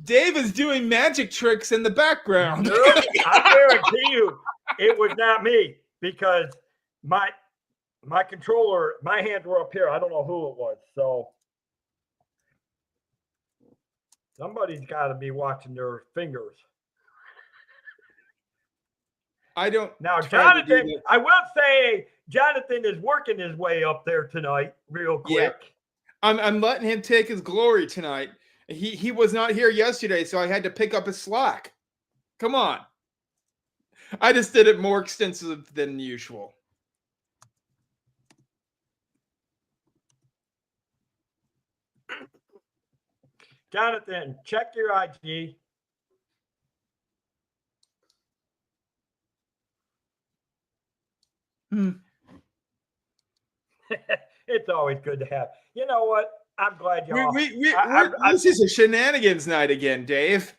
Dave is doing magic tricks in the background. Nope, I guarantee you it was not me because my controller, my hands were up here. I don't know who it was. So somebody's got to be watching their fingers. I don't. Now, try to do Jonathan, I will say Jonathan is working his way up there tonight real Yeah. quick. I'm letting him take his glory tonight. He was not here yesterday, so I had to pick up his slack. Come on. I just did it more extensive than usual. Jonathan, check your IG. It's always good to have. You know what? I'm glad y'all. This is a shenanigans night again, Dave.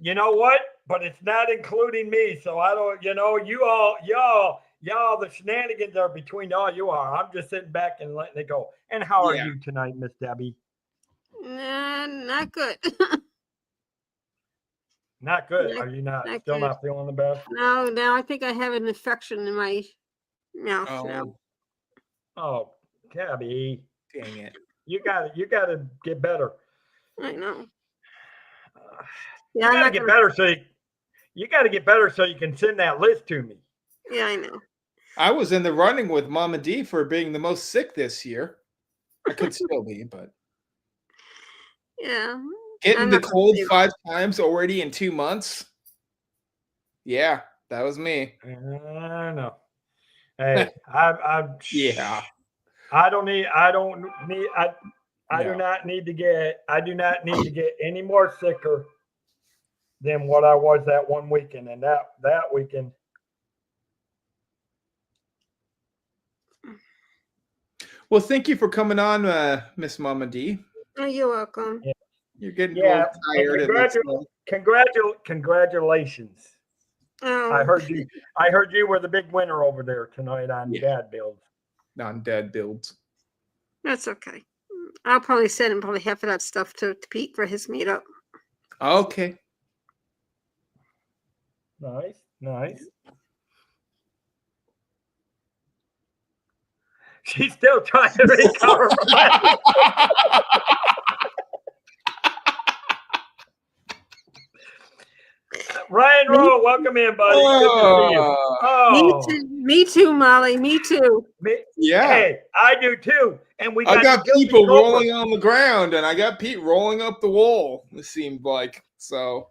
You know what? But it's not including me. So I don't, y'all, the shenanigans are between all you are. I'm just sitting back and letting it go. And how are Yeah. you tonight, Miss Debbie? Nah, not good. Not good. Not- Are you not not still good. not feeling the best? No, now I think I have an infection in my mouth. now. Oh, Gabby, Dang it. you gotta get better. I know. Uh, Yeah, you I'm gotta not get gonna, better you gotta get better so you can send that list to me. Yeah, I know. I was in the running with Mama D for being the most sick this year. I could still be, but Yeah. getting I'm the not gonna cold say that. 5 times already in 2 months. Yeah, that was me. I know. Hey, Yeah. I do No. not need to get any more sicker than what I was that one weekend. And that weekend. Well, thank you for coming on, Miss Mama D. Oh, you're welcome. You're getting Yeah, a little tired. It looks like. Congratulations. Oh, I heard you were the big winner over there tonight on Yeah. Dad Builds. Non-dad builds. that's okay. I'll probably send him probably half of that stuff to Pete for his meetup. Okay. Nice. She's still trying to recover from that. Ryan Rowe, welcome in, buddy. Good to see you. Oh, Me too, Molly. Me too. Yeah. Hey, I do too. And we I got the guilty people culprit. rolling on the ground, and I got Pete rolling up the wall. It seemed like so.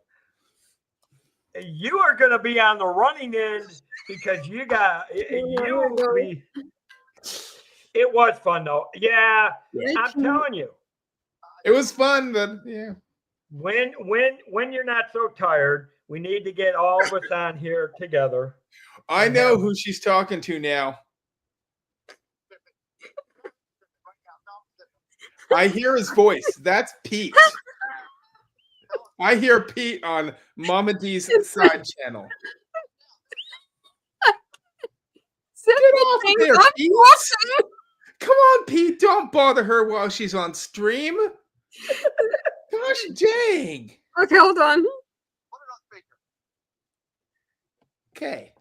You are going to be on the running end because you got you. It was fun though. Yeah, I'm telling you. It was fun, but yeah. When you're not so tired, we need to get all of us on here together. I know who she's talking to now. I hear his voice. That's Pete. I hear Pete on Mama D's side channel. Get off there, Pete. Come on, Pete. Don't bother her while she's on stream. Gosh dang. Okay, hold on. Okay.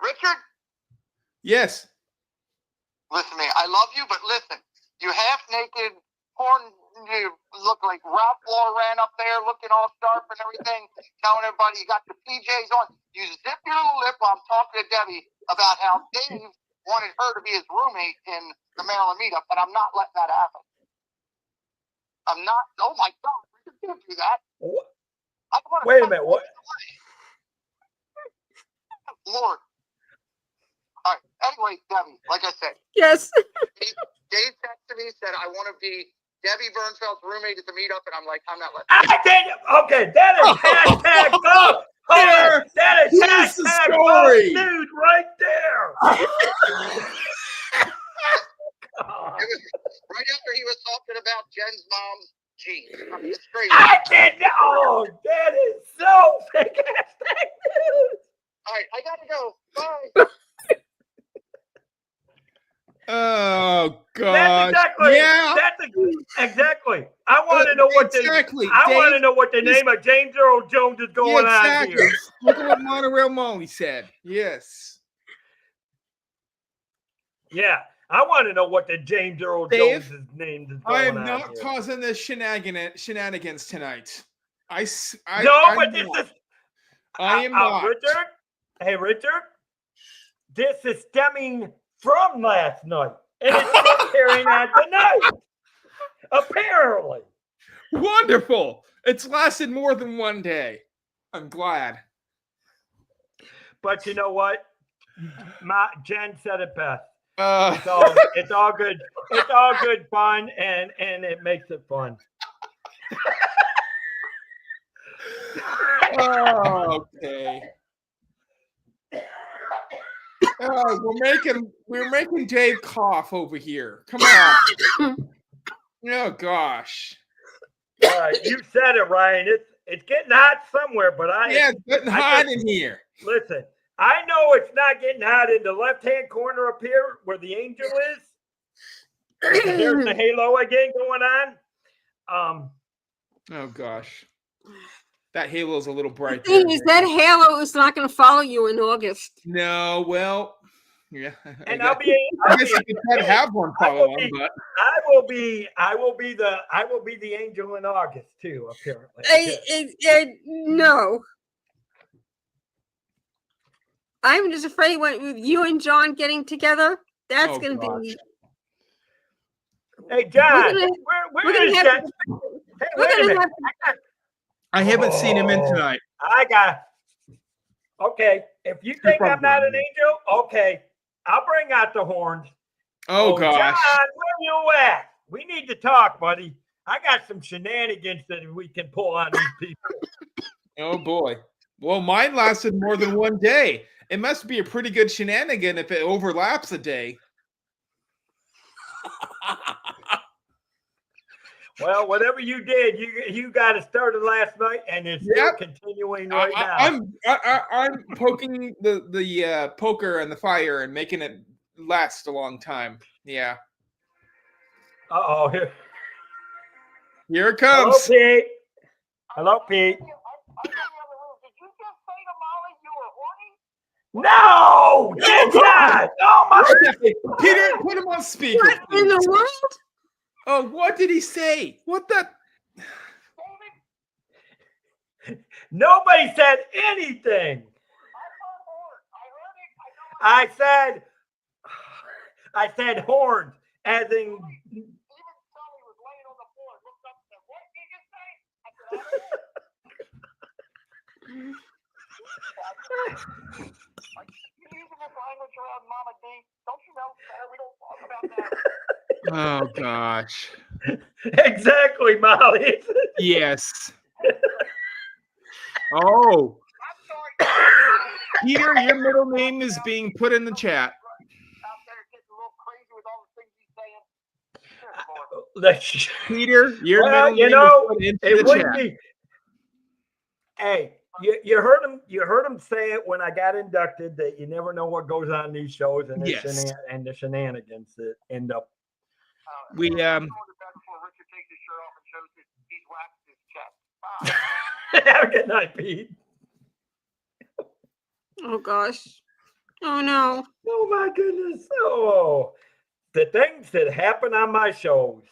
Richard, Yes. listen to me. I love you, but listen. You half-naked porn, you look like Ralph Lauren up there, looking all sharp and everything, telling everybody you got the PJs on. You zip your little lip while I'm talking to Debbie about how Dave wanted her to be his roommate in the Maryland meetup, and I'm not letting that happen. I'm not. Oh my God, you can't do that. What? I wanna Wait a fuck minute. What? Lord. All right. Anyway, Debbie, like I said, Yes. Dave texted me, said, I want to be Debbie Bernfeld's roommate at the meetup. And I'm like, I'm not letting I did. Okay, that is hashtag both. There. That is Here's the hashtag story. both dude right there. It was right after he was talking about Jen's mom's jeans. I mean, it's crazy. I did. Oh, that is so fantastic. All right, I gotta go. Bye. Oh God. That's exactly. Yeah. Exactly. I want to know what exactly. I want to know what the name of James Earl Jones is going on here. Look at what Monorail Molly said. Yes. Yeah, I want to know what the James Earl Dave, Jones' name is I going am on not here. causing this shenanigans tonight. I am not. Richard. Hey, Richard. This is stemming from last night, and it's still carrying on tonight. Apparently. Wonderful. It's lasted more than one day. I'm glad. But you know what? Jen said it best. So It's all good. It's all good fun, and it makes it fun. okay. We're making Dave cough over here. Come on. Oh gosh. All right, you said it, Ryan. It's getting hot somewhere, but it's getting hot in here. Listen. I know it's not getting hot in the left-hand corner up here where the angel is. There's the halo again going on. Oh gosh. That halo's a little bright. The thing is, that halo is not going to follow you in August. No, well, yeah. And I guess you could try to have one follow on, but I will be the angel in August too, apparently. No. I'm just afraid with you and John getting together, that's going to be. Hey, John, we're gonna have. Hey, wait a minute. I haven't seen him in tonight. Okay, if you think I'm not an angel, okay, I'll bring out the horns. Oh gosh. John, where you at? We need to talk, buddy. I got some shenanigans that we can pull on these people. Oh boy. Well, mine lasted more than one day. It must be a pretty good shenanigan if it overlaps a day. Well, whatever you did, you got it started last night, and it's still continuing right now. I'm poking the poker in the fire and making it last a long time. Yeah. Uh-oh. Here it comes. Hello, Pete. Hello, Pete. Did you just say to No, did not. Oh my! Peter, put him on speaker. What in the please. world? Oh, what did he say? What the? Nobody said anything. I said horns, as in. Oh gosh. Exactly, Molly. Yes. Oh, Peter, your middle name is being put in the chat. Peter, your Well, middle you name know, is put into it the wouldn't chat. be. Hey, you heard him say it when I got inducted that you never know what goes on in these shows and Yes. the shenanigans that end up. We Have a good night, Pete. Oh gosh. Oh no. Oh my goodness. Oh, the things that happen on my shows.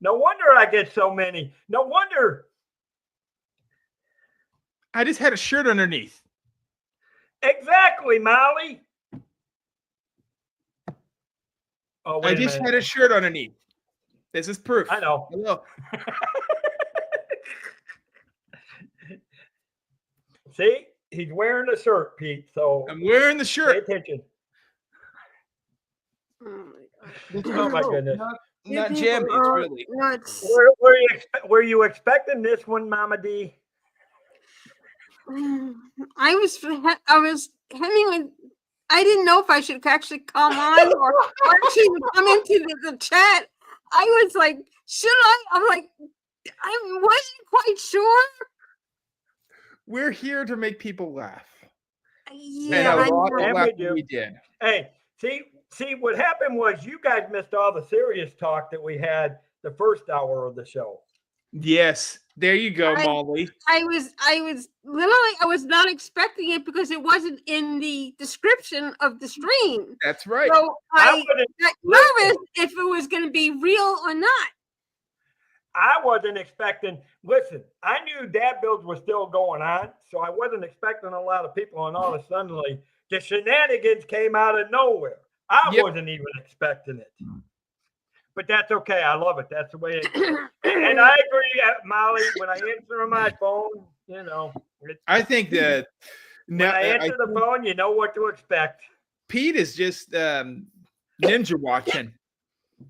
No wonder I get so many. No wonder. I just had a shirt underneath. Exactly, Molly. Oh, I wait a just minute. had a shirt underneath. This is proof. I know. Hello. See, he's wearing a shirt, Pete. So I'm wearing the pay shirt. attention. Oh my gosh. Oh my goodness. You Not people jammies, are really. nuts. Were you expecting this one, Mama D? I was Hemingway. I didn't know if I should actually come on or she would come into the chat. I was like, should I? I'm like, I wasn't quite sure. We're here to make people laugh. Yeah, and I a lot know. of And laughter we do. we did. Hey, see, what happened was you guys missed all the serious talk that we had the first hour of the show. Yes. There you go, I- Molly. I was literally I was not expecting it because it wasn't in the description of the stream. That's right. So I I wouldn't- got listen. nervous if it was going to be real or not. I wasn't expecting. Listen, I knew dad builds were still going on, so I wasn't expecting a lot of people. And all of a sudden, the shenanigans came out of nowhere. I Yep. wasn't even expecting it. But that's okay. I love it. That's the way it is. And I agree, Molly. When I answer on my phone, I think that when now I answer the phone, you know what to expect. Pete is just ninja watching.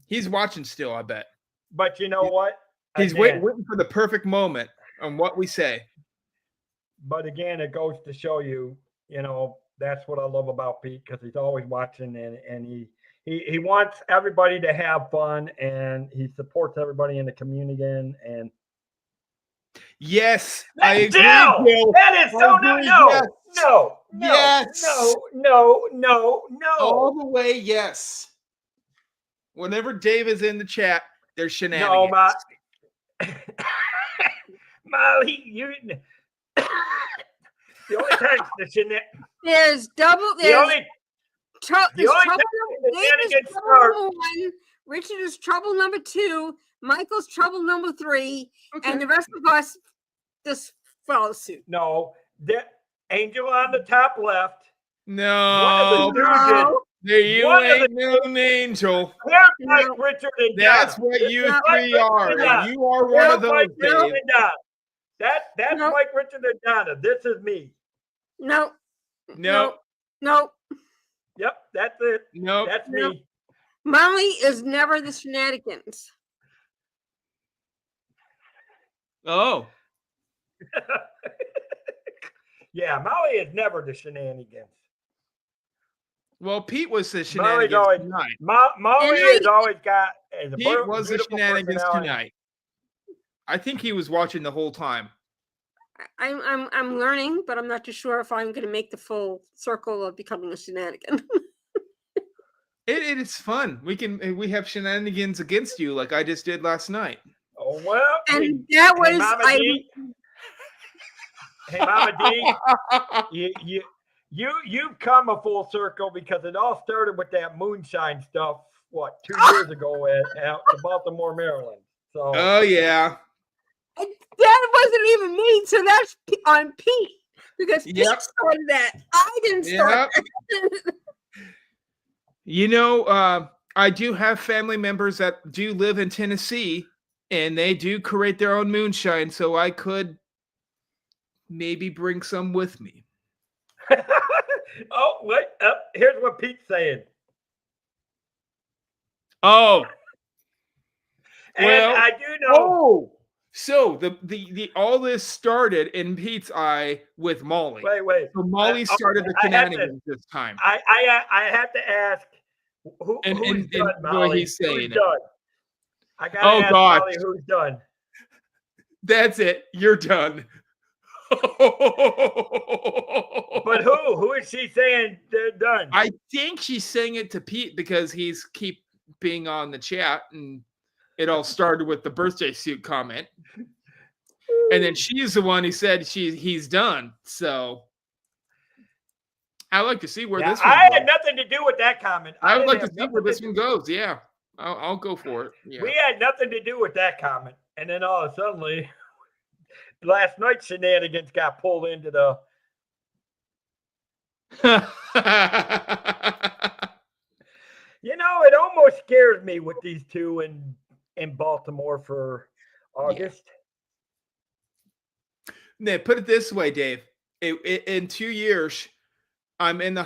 He's watching still, I bet. But you know what? He's Again, waiting for the perfect moment on what we say. But again, it goes to show you, that's what I love about Pete, because he's always watching and he wants everybody to have fun and he supports everybody in the community and Yes, I agree, Dill! Bill. That is so I agree, no, yes. no, Yes. no. All the way, yes. Whenever Dave is in the chat, there's shenanigans. No, Molly, you. The only time the shenanigans. There's double. The There's only there's the only trouble. time the Dave is shenanigans trouble start. number 1. Richard is trouble number 2. Michael's trouble number 3, and the rest of us just follow suit. No, the angel on the top left. No, One of the Stooges. there you one of ain't no angel. There's No. Mike, Richard, and That's Donna. what you Mike, three Richard, are, and and Donna. you are one There's of those, Mike, Richard, Dave. and Donna. That's No. Mike, Richard, and Donna. This is me. No, No, no. Yep, that's it. no. That's No. me. Molly is never the shenanigans. Oh, Yeah, Molly is never the shenanigans. well, Pete was the Molly's shenanigans always- tonight. Molly has always got as a Pete was the beautiful shenanigans personality. tonight. I think he was watching the whole time. I'm learning, but I'm not too sure if I'm going to make the full circle of becoming a shenanigan. It is fun. We have shenanigans against you, like I just did last night. Oh well. And that was Mama I. D. Hey, Mama D. you've come a full circle because it all started with that moonshine stuff. What 2 years ago at the Baltimore, Maryland. So Oh yeah. That wasn't even me, so that's on Pete because Pete Yep. started that. I didn't start. That. You know, I do have family members that do live in Tennessee, and they do create their own moonshine, so I could maybe bring some with me. oh wait, here's what Pete's saying. Oh, And well, I do know. oh. So the all this started in Pete's eye with Molly. Wait. So Molly started the I have to- shenanigans this time. I have to ask who's And done, the way Molly? he's saying Who's it. done? I gotta Oh, ask gosh. Molly who's done. That's it. You're done. But who? Who is she saying they're done? I think she's saying it to Pete because he's keep being on the chat, and it all started with the birthday suit comment. And then she's the one who said he's done. So I like to see where Yeah, this one I goes. had nothing to do with that comment. I would didn't like to have see nothing where this do- one goes. Yeah. I'll go for it. Yeah. We had nothing to do with that comment. And then all of a sudden, last night's shenanigans got pulled into the. You know, it almost scares me with these two in Baltimore for August. Now, put it this way, Dave. In 2 years, I'm in the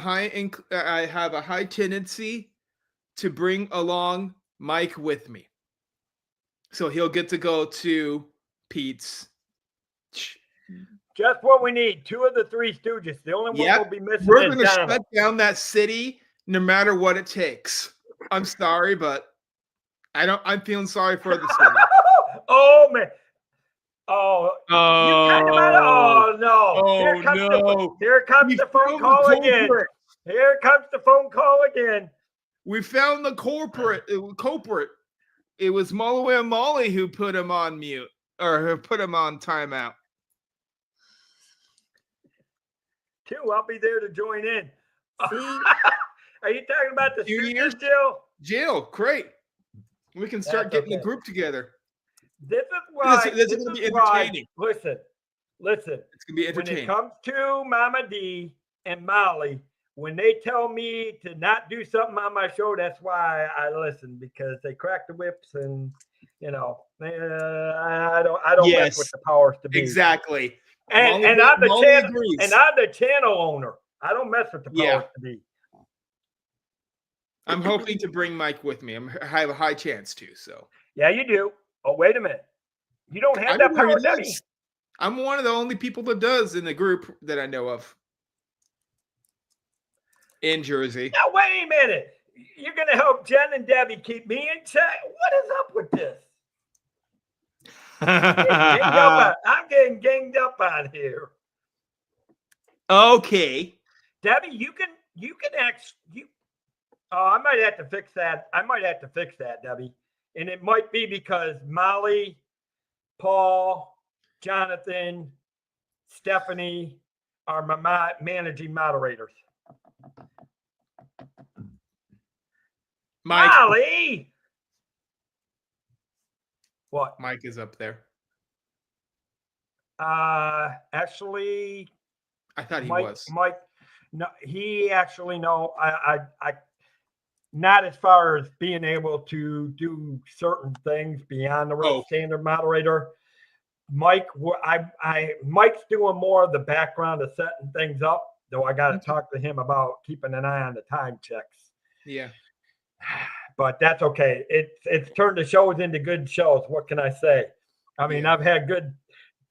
I have a high tendency to bring along Mike with me. So he'll get to go to Pete's. Just what we need. 2 of the 3 Stooges. The only one Yep. we'll be missing We're is going to Donald. shut down that city no matter what it takes. I'm sorry, but I'm feeling sorry for the city. Oh man. Oh, you kind of oh no. Oh, no. Here comes We the phone found call the again. culprit. Here comes the phone call again. We found the culprit. It was Molly and Molly who put him on mute or who put him on timeout. 2, I'll be there to join in. See? Are you talking about the 2 Stooges, years? Jill? Jill, great. We can start That's getting the okay. group together. This is why. This is gonna be why- entertaining. Listen. It's going to be When it entertaining. comes to Mama D and Molly, when they tell me to not do something on my show, that's why I listen, because they crack the whips and I don't Yes. mess with the powers to be. Exactly. And Molly- I'm the Molly channel agrees. and I'm the channel owner. I don't mess with the Yeah. powers to be. I'm hoping to bring Mike with me. I have a high chance to. So Yeah, you do. Oh, wait a minute. You don't have I that know where power, he Debbie. lives. I'm one of the only people that does in the group that I know of in Jersey. Now, wait a minute. You're going to help Jen and Debbie keep me in check? What is up with this? I'm getting ganged up on here. Okay. Debbie, you can I might have to fix that. Debbie. And it might be because Molly, Paul, Jonathan, Stephanie are my managing moderators. Mike. Molly! What? Mike is up there. Actually, I thought he Mike, was. Mike, no, he actually no. I not as far as being able to do certain things beyond the real Oh. standard moderator. Mike, Mike's doing more of the background of setting things up. Though I got to talk to him about keeping an eye on the time checks. Yeah. But that's okay. It's turned the shows into good shows. What can I say? I mean, Yeah. I've had good.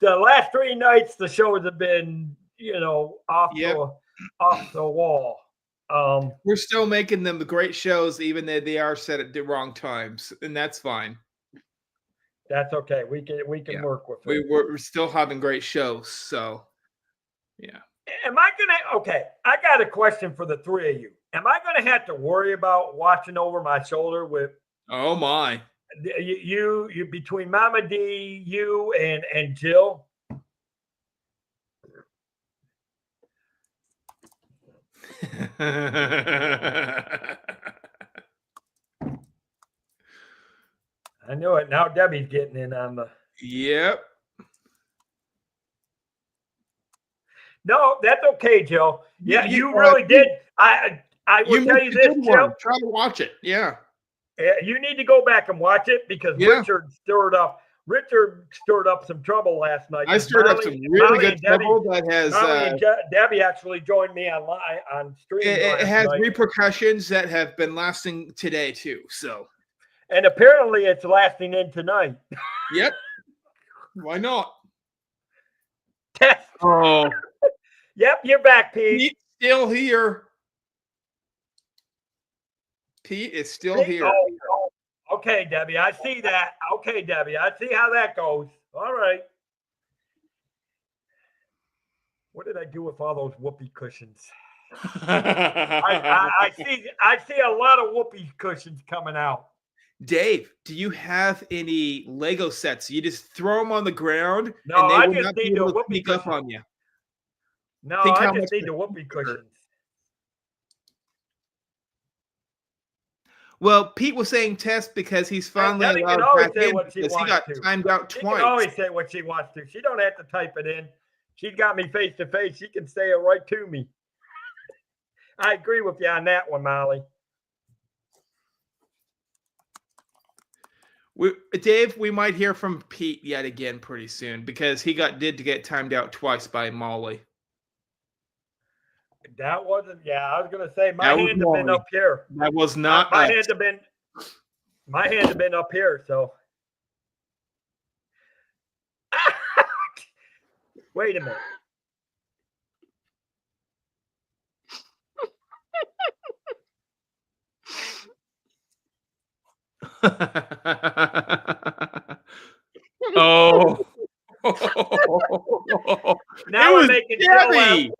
The last 3 nights, the shows have been, off Yep. the wall. We're still making them the great shows, even though they are set at the wrong times, and that's fine. That's okay. We can Yeah. work with it. We're still having great shows, so yeah. Am I gonna? Okay, I got a question for the 3 of you. Am I gonna have to worry about watching over my shoulder with Oh my. you between Mama D, you and Jill? I knew it. Now Debbie's getting in on the. Yep. No, that's okay, Joe. Yeah, You- you really did. I will tell missed you a this, good Joe. one. Try to watch it. Yeah. You need to go back and watch it because Yeah. Richard stirred up some trouble last night. I 'cause stirred up Molly- some really Molly good and Debbie- trouble that has Molly and Debbie actually joined me on stream. it last has night. repercussions that have been lasting today too. So, And apparently it's lasting in tonight. yep. Why not? Test. Oh, Yep, you're back, Pete. Pete's still here. Pete is still here. Oh, okay, Debbie, I see that. Okay, Debbie, I see how that goes. All right. What did I do with all those whoopee cushions? I see a lot of whoopee cushions coming out. Dave, do you have any Lego sets? You just throw them on the ground, No, and they I will just not be need the able to whoopee sneak up cushion. on you. No, Think I how just much need they the whoopee cushions. Well, Pete was saying test because he's finally Debbie can allowed always back say in what she because he wants got to. timed out She twice. can always say what she wants to. She don't have to type it in. She's got me face to face. She can say it right to me. I agree with you on that one, Molly. Dave, we might hear from Pete yet again pretty soon because he did get timed out twice by Molly. That wasn't. Yeah, I was gonna say my That was hands have been Molly. up here. That was not My us. hands have been up here. So wait a minute. Oh. Now It we're was making Joe laugh. Debbie.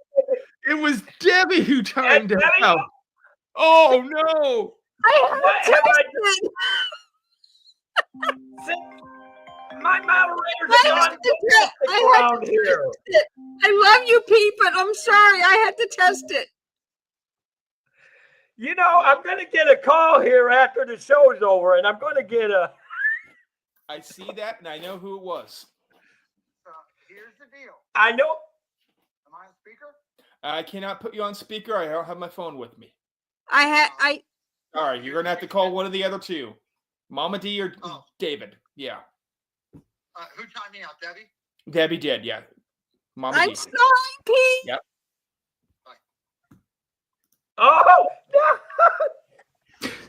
It was Debbie who timed Debbie? it out. Oh no. What have I I My moderators I are have on to test- I have around to here. test it. I love you, Pete, but I'm sorry. I had to test it. You know, I'm gonna get a call here after the show's over, and I'm gonna get a. I see that and I know who it was. Here's the deal. I know. Am I on speaker? I cannot put you on speaker. I don't have my phone with me. I All right, you're gonna have to call one of the other two, Mama D or Oh. David. Yeah, Who timed me out, Debbie? Debbie did. Yeah, Mama I'm D. sorry, Pete. Yep. Oh,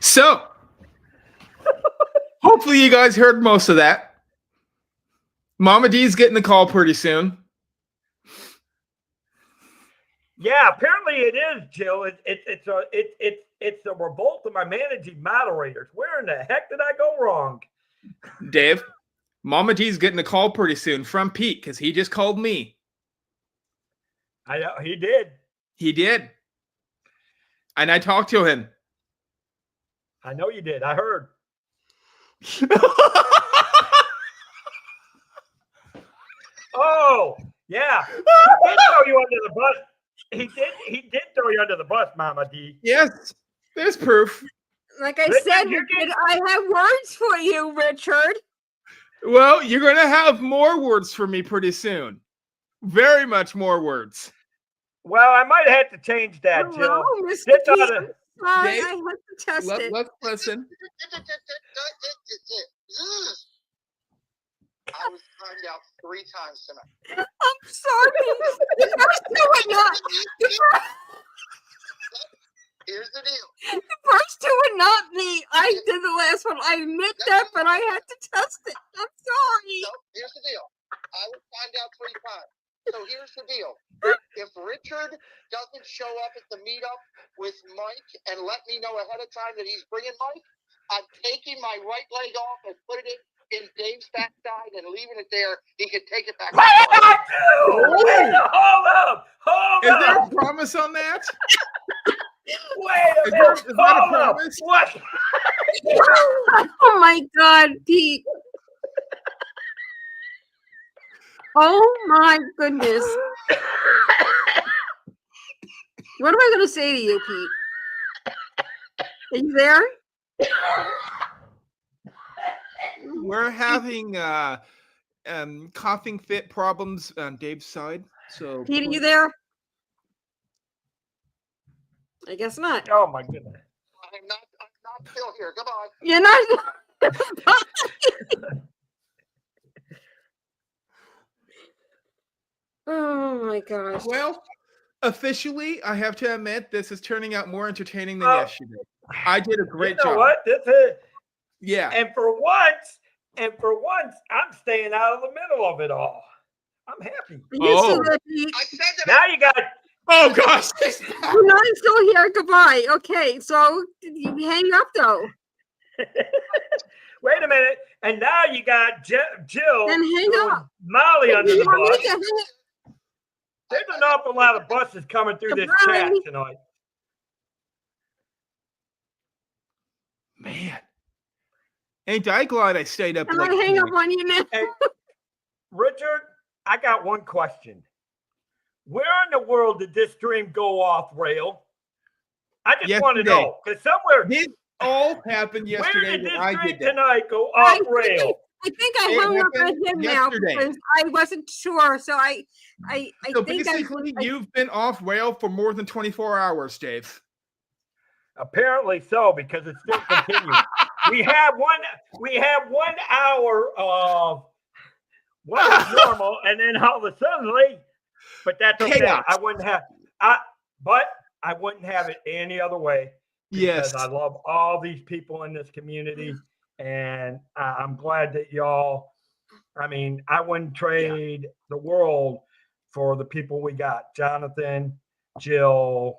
So, hopefully you guys heard most of that. Mama D's getting the call pretty soon. yeah. Apparently, it is, Jill. It's a revolt of my managing moderators. Where in the heck did I go wrong? Dave, Mama D's getting a call pretty soon from Pete because he just called me. I know he did. He did. And I talked to him. I know you did. I heard. Oh, yeah. He did throw you under the bus. He did throw you under the bus, Mama D. Yes, there's proof. Like I Richard, said, you're getting- I have words for you, Richard. Well, you're going to have more words for me pretty soon. Very much more words. Well, I might have to change that, Jill. Hello, Mr. Sit Pete. on I'm it. sorry, Dave, I had to test it. Let's listen. I was timed out 3 times tonight. I'm sorry. The first two were not. Here's the deal. The first two were not me. I did the last one. I admit that, but I had to test it. I'm sorry. So here's the deal. I was timed out 3 times. So here's the deal. If Richard doesn't show up at the meetup with Mike and let me know ahead of time that he's bringing Mike, I'm taking my right leg off and putting it in Dave's backside and leaving it there. He can take it back. Wait, hold up. Hold Is there up. a promise on that? Wait a Is minute. that a Hold up. promise? What? Oh my God, Pete. Oh my goodness. What am I going to say to you, Pete? Are you there? We're having coughing fit problems on Dave's side. So Pete, are you there? I guess not. Oh my goodness. I'm not still here. Goodbye. You're not. Oh my gosh. Well, officially, I have to admit this is turning out more entertaining than Oh. yesterday. I did a great You know job. what? This is, Yeah. and for once, I'm staying out of the middle of it all. I'm happy. You Oh. still there, Pete? I said that. Now you got. Oh gosh. You're not still here. Goodbye. Okay, so you hang up though. Wait a minute, and now you got Jill Then hang throwing up. Molly under You the want me bus. to hang- There's an awful lot of buses coming through this Goodbye. chat tonight. Man. Ain't I glad I stayed up I'm late. gonna hang up tonight. on you now. Hey, Richard, I got one question. Where in the world did this stream go off rail? I just want to Yesterday. know, because somewhere, This all happened where yesterday did when this I stream did that. tonight go I off think- rail? I think I It hung up on happened him now yesterday. because I wasn't sure. So I So think basically, I you've been off rail for more than 24 hours, Dave. Apparently so, because it's still continuing. we have 1 hour of what is normal, and then all of a sudden, but that's okay. Chaos. I wouldn't have it any other way. Yes. Because I love all these people in this community, and I'm glad that y'all. I mean, I wouldn't trade the world for the people we got: Jonathan, Jill.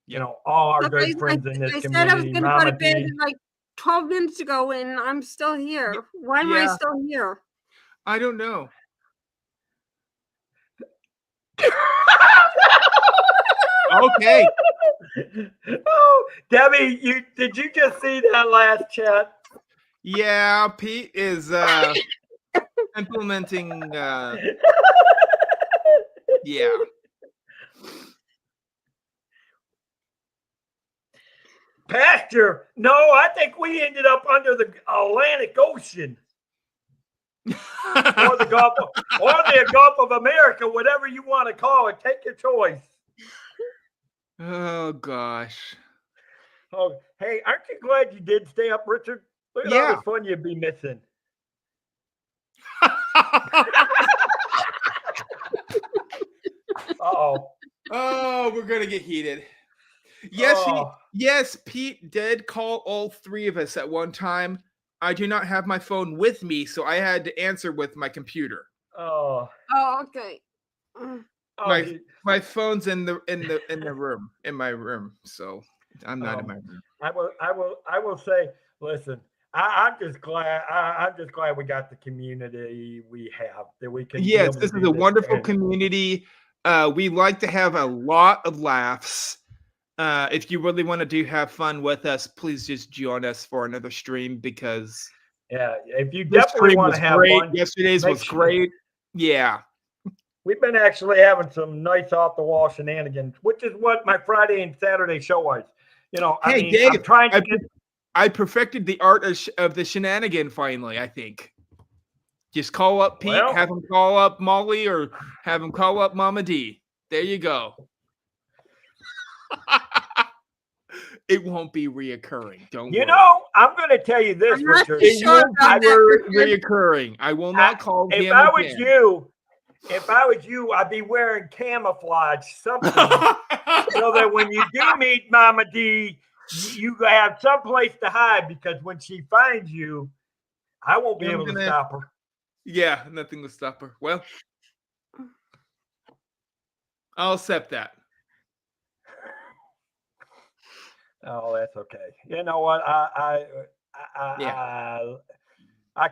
You know, all our Look, good friends in this I said I was community. going to go Mama to bed D. like 12 minutes ago, and I'm still here. Why am I Yeah. still here? I don't know. Okay. Oh, Debbie, did you just see that last chat? Yeah, Pete is implementing yeah. Pasture? No, I think we ended up under the Atlantic Ocean or the Gulf of America, whatever you want to call it. Take your choice. Oh gosh. Oh, hey, aren't you glad you did stay up, Richard? Look at all Yeah. the fun you'd be missing. Uh-oh. Oh, we're gonna get heated. Yes, Oh. yes, Pete did call all three of us at one time. I do not have my phone with me, so I had to answer with my computer. Oh. Oh, okay. Mm. Oh, My- you- My phone's in the room, in my room, so I'm not in my room. I will say, listen, I'm just glad. I'm just glad we got the community we have that we can. be Yes, able to this is do a wonderful and- community. We like to have a lot of laughs. If you really want to have fun with us, please just join us for another stream because Yeah, if you this definitely stream want was to have great. fun, Yesterday's make was sure- great. Yeah. we've been actually having some nice off the wall shenanigans, which is what my Friday and Saturday show was. You know, I Hey, mean, I'm Dave, trying to get. I perfected the art of the shenanigan finally, I think. Just call up Pete, Well- have him call up Molly, or have him call up Mama D. There you go. It won't be reoccurring. Don't You worry. know, I'm going to tell you this, I'm not Richard. It sure won't about be that, Richard. reoccurring. I will not call If him I was again. you, I'd be wearing camouflage something so that when you do meet Mama D, you have someplace to hide because when she finds you, I won't be I'm able to gonna- stop her. Yeah, nothing to stop her. Well, I'll accept that. Oh, that's okay. You know what? I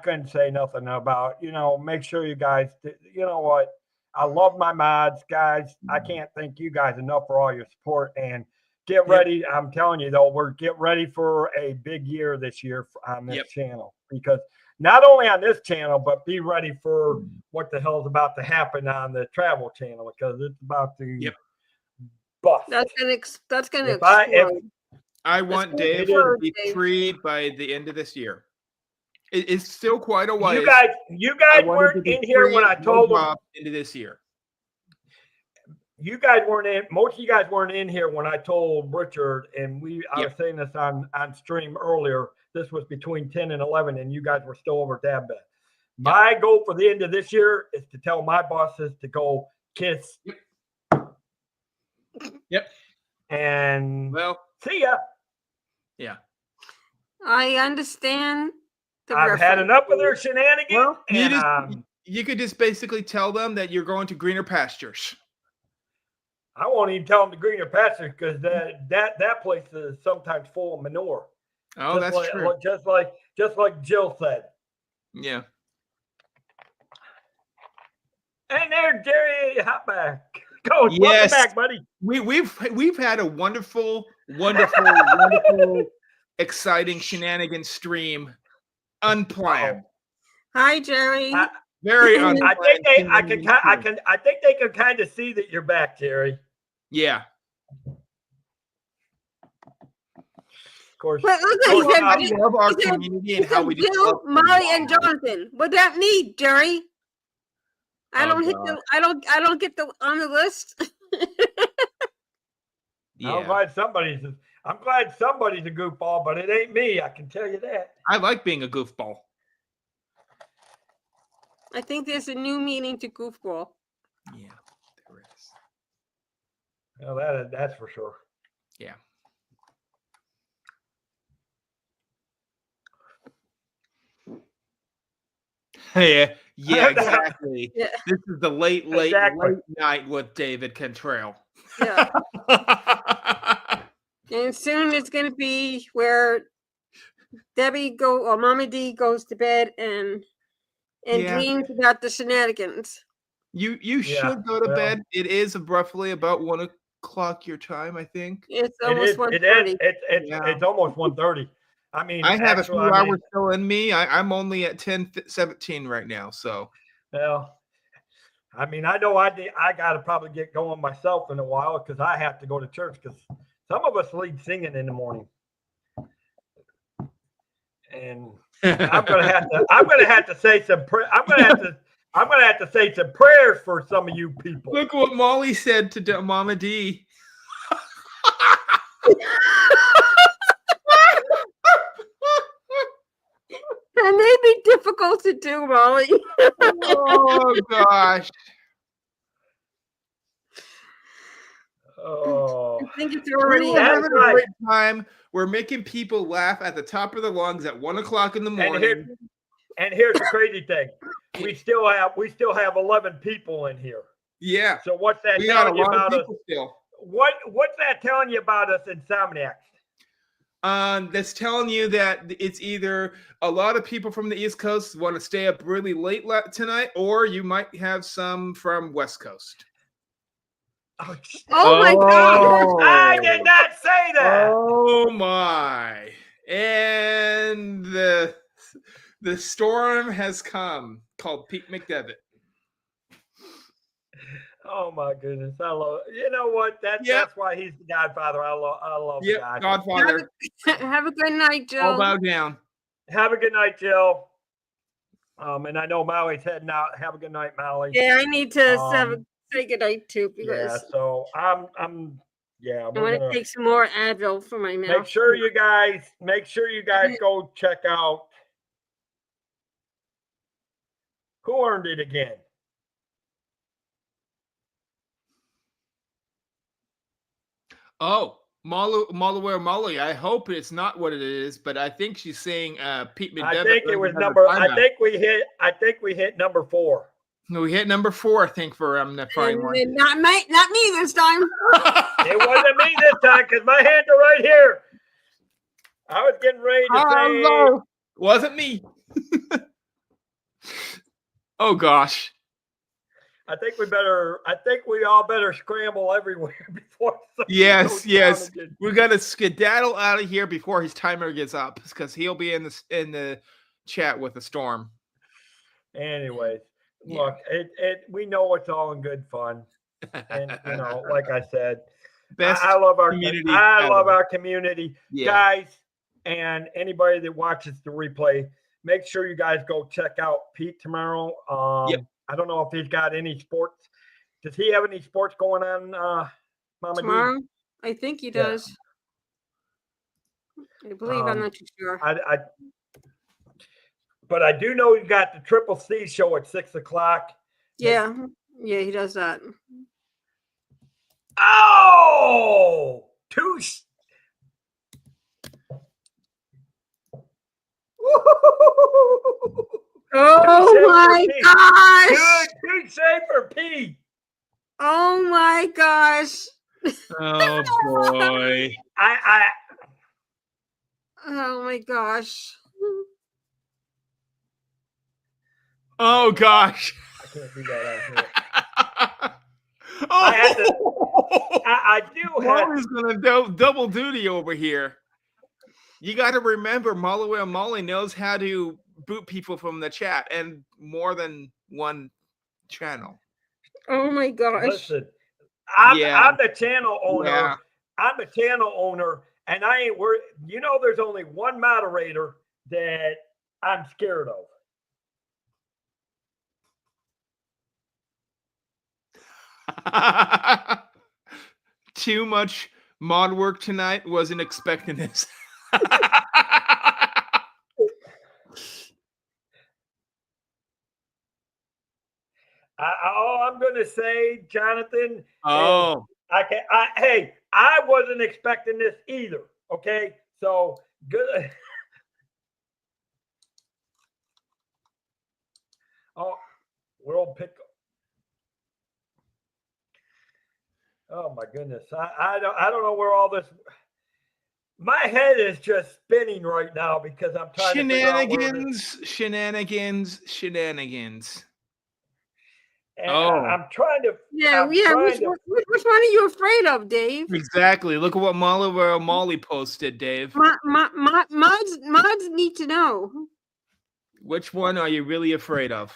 couldn't say nothing about, make sure you guys, you know what? I love my mods, guys. I can't thank you guys enough for all your support and get ready. I'm telling you though, get ready for a big year this year on this channel because not only on this channel, but be ready for what the hell's about to happen on the travel channel because it's about to bust. That's gonna If I- if- explode. I want gonna Dave be to hard, be Dave. freed by the end of this year. It's still quite a ways. You guys I wanted to weren't be in here when free, I no told them. job into this year. You guys weren't in. Most of you guys weren't in here when I told Richard, and I Yeah. was saying this on stream earlier. This was between 10 and 11, and you guys were still over dad bed. My goal for the end of this year is to tell my bosses to go kiss. Yep. And Well, see ya. yeah. I understand. I've had enough of their shenanigans. Well, and you could just basically tell them that you're going to greener pastures. I won't even tell them to greener pastures because that place is sometimes full of manure. Oh, that's true. Just like Jill said. Yeah. And there's Jerry Hotback. Coach, Yes. welcome back, buddy. We've had a wonderful, wonderful, exciting shenanigans stream, unplanned, Hi, Jerry. very I unplanned. think they shenanigans. I think they can kind of see that you're back, Jerry. Yeah. Of course. Well, look Oh, at he said, wow. We love our he said- community he and how said we Jill, develop. Molly, and Jonathan. What that mean, Jerry? I Oh, don't hit God. the. I don't get the on the list. I'm glad somebody's a goofball, but it ain't me. I can tell you that. I like being a goofball. I think there's a new meaning to goofball. Yeah, there is. Well, that's for sure. Yeah. Yeah, exactly. Yeah. This is the late Exactly. night with David Cantrell. Yeah. And soon it's going to be where Debbie or Mama D goes to bed and Yeah. dreams about the shenanigans. You Yeah, should go to well. bed. It is roughly about 1:00 your time, I think. It's It almost is. 1:30. Yeah. It's almost 1:30. I mean, I have a actually, few I mean, hours still in me. I'm only at 10:17 right now, so well, I mean, I know I got to probably get going myself in a while because I have to go to church because some of us lead singing in the morning. And I'm gonna have to say some I'm gonna have to say some prayers for some of you people. look what Molly said to Mama D. That may be difficult to do, Molly. Oh gosh. Oh, I think it's We already were That's having a right. great time. We're making people laugh at the top of their lungs at 1:00 in the morning. and here's the crazy thing: we still have 11 people in here. Yeah, So what's that we got a telling you lot of about us? people still. What's that telling you about us Insomniacs? That's telling you that it's either a lot of people from the East Coast want to stay up really late tonight, or you might have some from West Coast. Oh my God. I did not say that. Oh my! And the storm has come, called Pete McDevitt. Oh my goodness! I love. You know what? Yep. That's why he's the Godfather. I love the Yep, guy. Godfather. Have a good night, All Jill. bow down. Have a good night, Jill. And I know Mally's heading out. Have a good night, Mally. Yeah, I need to Um, say good night too Yeah. because So I'm. I We're want to gonna take some more Advil for my mouth. make sure you guys go check out. Who earned it again? Oh, Malaware Molly. I hope it's not what it is, but I think she's saying Pete McDevitt. I think it was another number. timeout. I think we hit number 4. No, we hit number 4, I think, for the fine And one. then not me this time. It wasn't me this time because my hands are right here. I was getting ready to say. Hello. Wasn't me. Oh gosh. I think we all better scramble everywhere before. something Yes, goes yes. down again. We're gonna skedaddle out of here before his timer gets up, because he'll be in the chat with the storm. Anyways, Yeah. look, we know it's all in good fun, and like I said, Best I love our community I love ever. our community, Yeah. guys, and anybody that watches the replay. Make sure you guys go check out Pete tomorrow. Yep. I don't know if he's got any sports. Does he have any sports going on, Mama D? Tomorrow, I think he Yeah. does. I believe. I'm not too sure. But I do know you got the Triple C show at 6:00. Yeah, yeah, he does that. Oh, two. Oh my gosh! Good save for Pete. Oh my gosh! Oh boy. Oh my gosh! Oh gosh. I can't do that out here. Oh, I had to- I do have. Molly's gonna double duty over here. You got to remember, Molly knows how to boot people from the chat and more than one channel. Oh my gosh! Listen, I'm Yeah. the channel owner. Yeah. I'm the channel owner, and I ain't worried. You know, there's only one moderator that I'm scared of. Too much mod work tonight. Wasn't expecting this. All I'm going to say, Jonathan, Oh, hey, I wasn't expecting this either. Okay, so good. Oh, world pick. Oh my goodness, I don't know where all this. My head is just spinning right now because I'm trying to figure out where this- shenanigans. and Oh. I'm trying to. Yeah, I'm yeah. trying Which to- one are you afraid of, Dave? Exactly. Look at what Molly posted, Dave. Mods need to know. Which one are you really afraid of?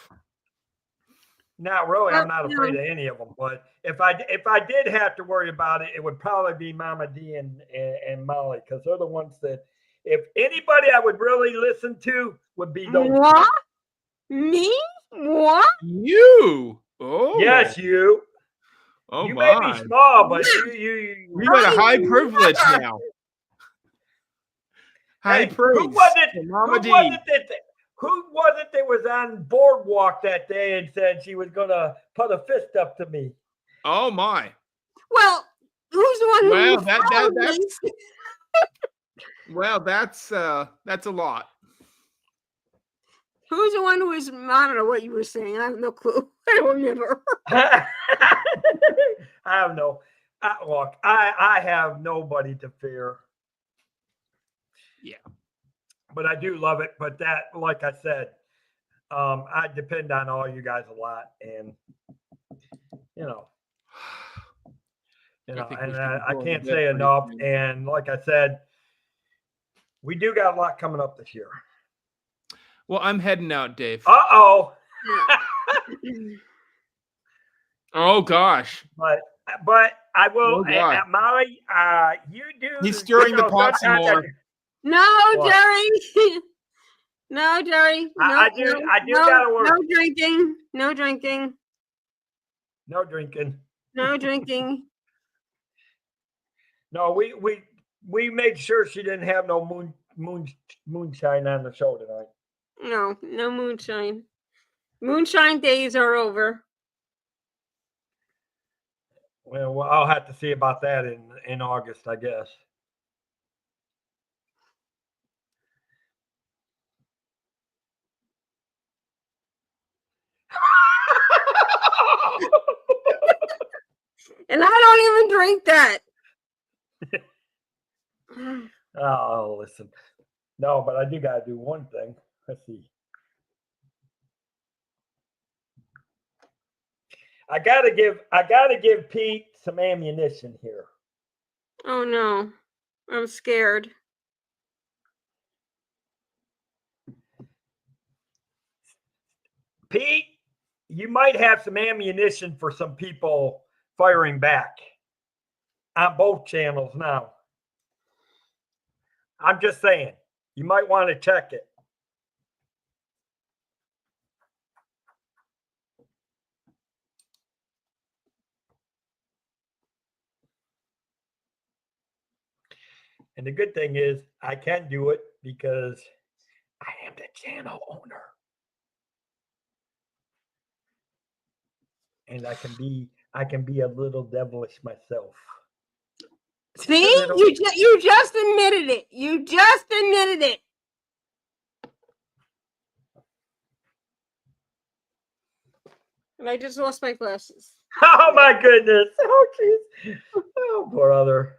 Not really. I'm not Yeah. afraid of any of them. But if I did have to worry about it, it would probably be Mama D and Molly, because they're the ones that, if anybody I would really listen to, would be those. What? Me? What? You. Oh. Yes, you. Oh You may my. be small, but you. You got a high privilege now. High Hey, praise. who was it? for Who Mama was D. it that was on Boardwalk that day and said she was gonna put a fist up to me? Oh my. Well, who's the one who Well, followed me? that's a lot. Who's the one who was? I don't know what you were saying. I have no clue. I don't remember. I have no. Look, I have nobody to fear. Yeah. But I do love it. But that, like I said, I depend on all you guys a lot, and you know, I think we and should be I going to can't bed say pretty enough. soon. And like I said, we do got a lot coming up this year. Well, I'm heading out, Dave. Uh-oh. Oh gosh. But I will, Oh, God. Molly. You do. He's stirring the pot some sometimes more. No, What? Jerry. No, Jerry. No, I do gotta work. No drinking. No drinking. No drinking. No drinking. No, we made sure she didn't have no moonshine on the show tonight. No, no moonshine. Moonshine days are over. Well, I'll have to see about that in August, I guess. And I don't even drink that. Oh, listen. No, but I do gotta do one thing. Let's see. I gotta give Pete some ammunition here. Oh no. I'm scared. Pete, you might have some ammunition for some people firing back. on both channels now. I'm just saying, you might want to check it. And the good thing is I can do it because I am the channel owner. And I can be a little devilish myself. See, little- you just admitted it. You just admitted it. And I just lost my glasses. Oh my goodness. Oh jeez. Oh brother.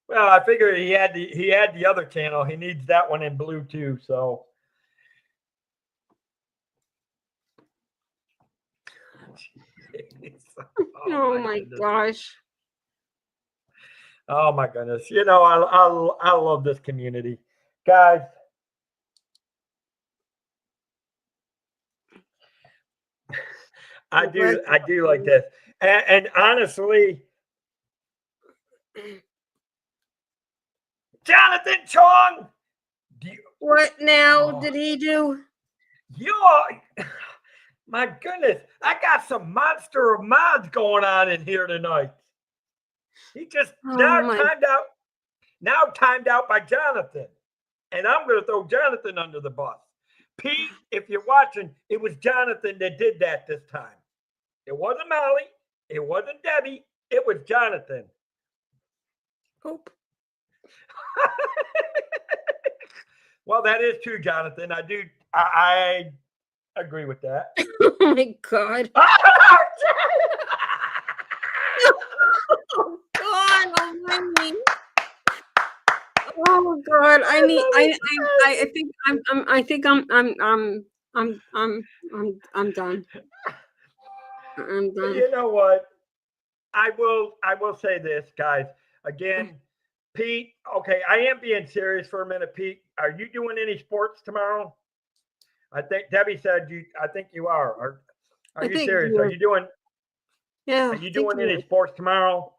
Well, I figured he had the other channel. He needs that one in blue too, so Oh my goodness. gosh. Oh my goodness. You know, I love this community. Guys. I do like this. And honestly, Jonathan Chong, What now Oh. did he do? my goodness, I got some monster of mods going on in here tonight. He just Oh now my- timed out by Jonathan. And I'm going to throw Jonathan under the bus. Pete, if you're watching, it was Jonathan that did that this time. It wasn't Molly. It wasn't Debbie. It was Jonathan. Hope. Well, that is true, Jonathan. I agree with that. Oh my god. Oh god almighty. Oh god. I think I'm done. I'm done. You know what? I will say this, guys. Again, Pete, okay, I am being serious for a minute, Pete. Are you doing any sports tomorrow? I think Debbie said I think you are. Are you think serious? you Are are. you doing Yeah. Are you doing any sports tomorrow?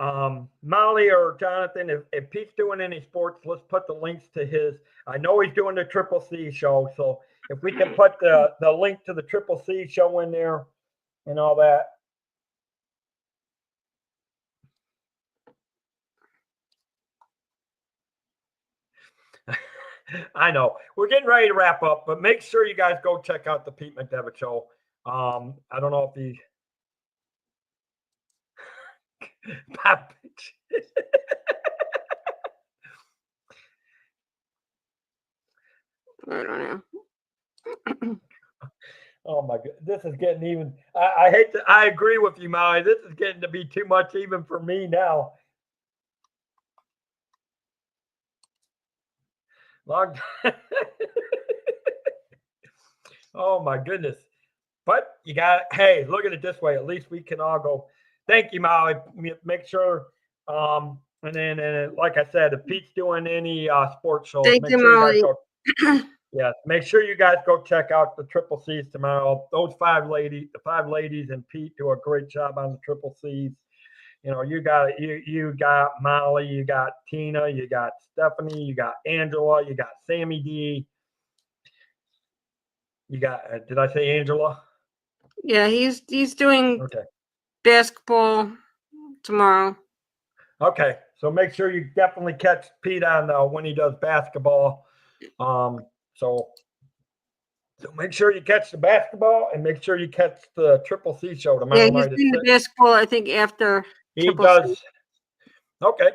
Molly or Jonathan, if Pete's doing any sports, let's put the links to his. I know he's doing the Triple C show, so if we can put the link to the Triple C show in there and all that. I know we're getting ready to wrap up, but make sure you guys go check out the Pete McDevitt show. I don't know if he. I don't know. Oh my god, this is getting even. I hate to. I agree with you, Molly. This is getting to be too much even for me now. Long time. Oh my goodness. But you got, hey, look at it this way. At least we can all go. Thank you, Molly. Make sure. And then like I said, if Pete's doing any sports shows, Thank make you, sure you guys Molly. go. Yeah, make sure you guys go check out the Triple C's tomorrow. Those the five ladies and Pete do a great job on the Triple C's. You know, you got Molly, you got Tina, you got Stephanie, you got Angela, you got Sammy D. You got did I say Angela? Yeah, he's doing Okay. basketball tomorrow. Okay. So make sure you definitely catch Pete on when he does basketball. So make sure you catch the basketball and make sure you catch the Triple C show tomorrow Yeah, night. he's doing the basketball, I think, after. He Triple does. C. Okay.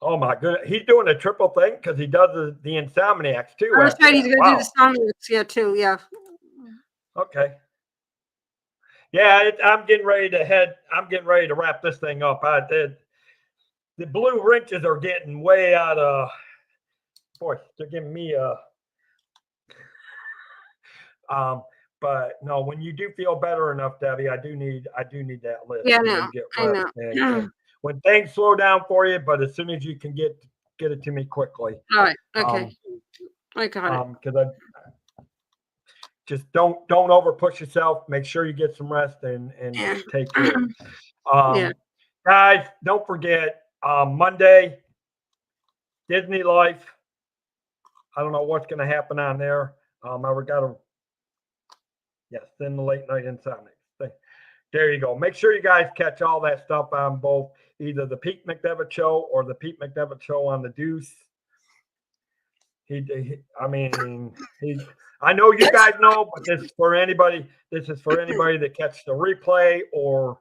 Oh my goodness, he's doing a triple thing because he does the Insomniacs too. Oh, that's after right. He's that. going to Wow. do the Somniacs, yeah, too. Yeah. Okay. Yeah, I'm getting ready to head. I'm getting ready to wrap this thing up. The blue wrenches are getting way out of. Boy, they're giving me a. But no, when you do feel better enough, Debbie, I do need that list. Yeah, You I know. know, get I know. rest and when things slow down for you, but as soon as you can get it to me quickly. All right. Okay. I got it. Because just don't over push yourself. Make sure you get some rest and Yeah. take care. Yeah. Guys, don't forget Monday, Disney Life. I don't know what's going to happen on there. I got to, yes, then the late night insomnia thing. There you go. Make sure you guys catch all that stuff on both either the Pete McDevitt show or the Pete McDevitt show on the Deuce. I know you guys know, but this is for anybody. This is for anybody that catch the replay or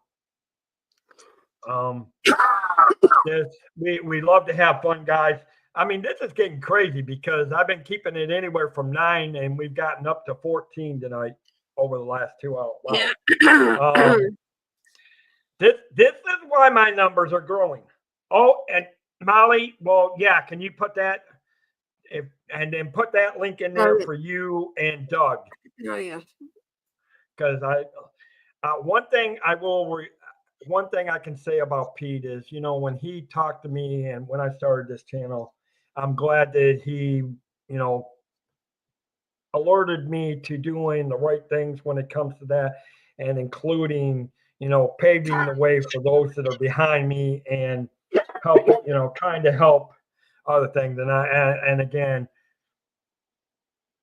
we love to have fun, guys. I mean, this is getting crazy because I've been keeping it anywhere from 9 and we've gotten up to 14 tonight over the last 2 hours. Wow. Yeah. This is why my numbers are growing. Oh, and Molly, well, yeah, can you put that and then put that link in there for you and Doug? Oh yeah. Because one thing I can say about Pete is, when he talked to me and when I started this channel, I'm glad that he, alerted me to doing the right things when it comes to that, and including, paving the way for those that are behind me and helping, trying to help other things. And again,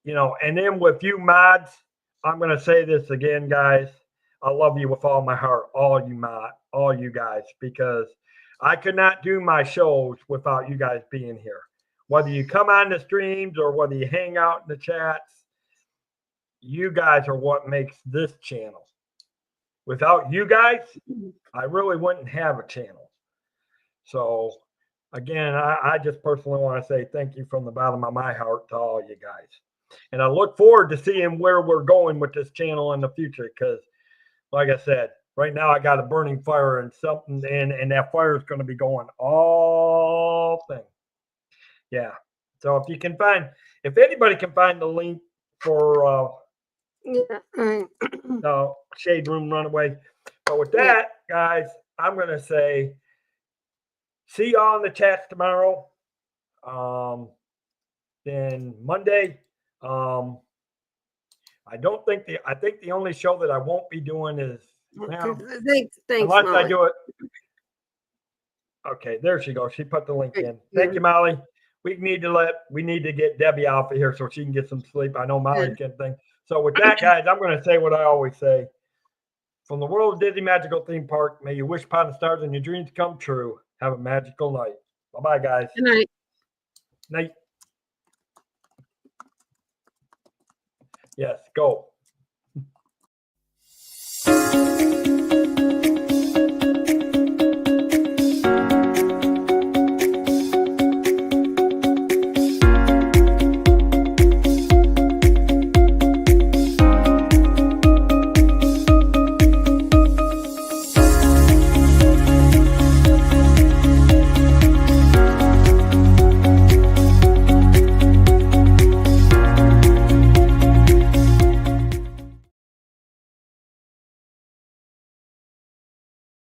and then with you mods, I'm going to say this again, guys. I love you with all my heart, all you guys, because I could not do my shows without you guys being here. Whether you come on the streams or whether you hang out in the chats, you guys are what makes this channel. Without you guys, I really wouldn't have a channel. So again, I just personally want to say thank you from the bottom of my heart to all you guys. And I look forward to seeing where we're going with this channel in the future, because like I said, right now I got a burning fire and something, and that fire is going to be going all thing. Yeah. So if anybody can find the link for Shade Room Runaway. But with that, guys, I'm going to say, see y'all in the chats tomorrow. Then Monday, I think the only show that I won't be doing is, Thanks, unless Molly. I do it. Okay, there she goes. She put the link in. Thank you, Molly. We need to get Debbie off of here so she can get some sleep. I know Molly's getting things. So with that, guys, I'm going to say what I always say. From the World of Disney Magical Theme Park, may you wish upon the stars and your dreams come true. Have a magical night. Bye-bye, guys. Good night. Night. Yes, go.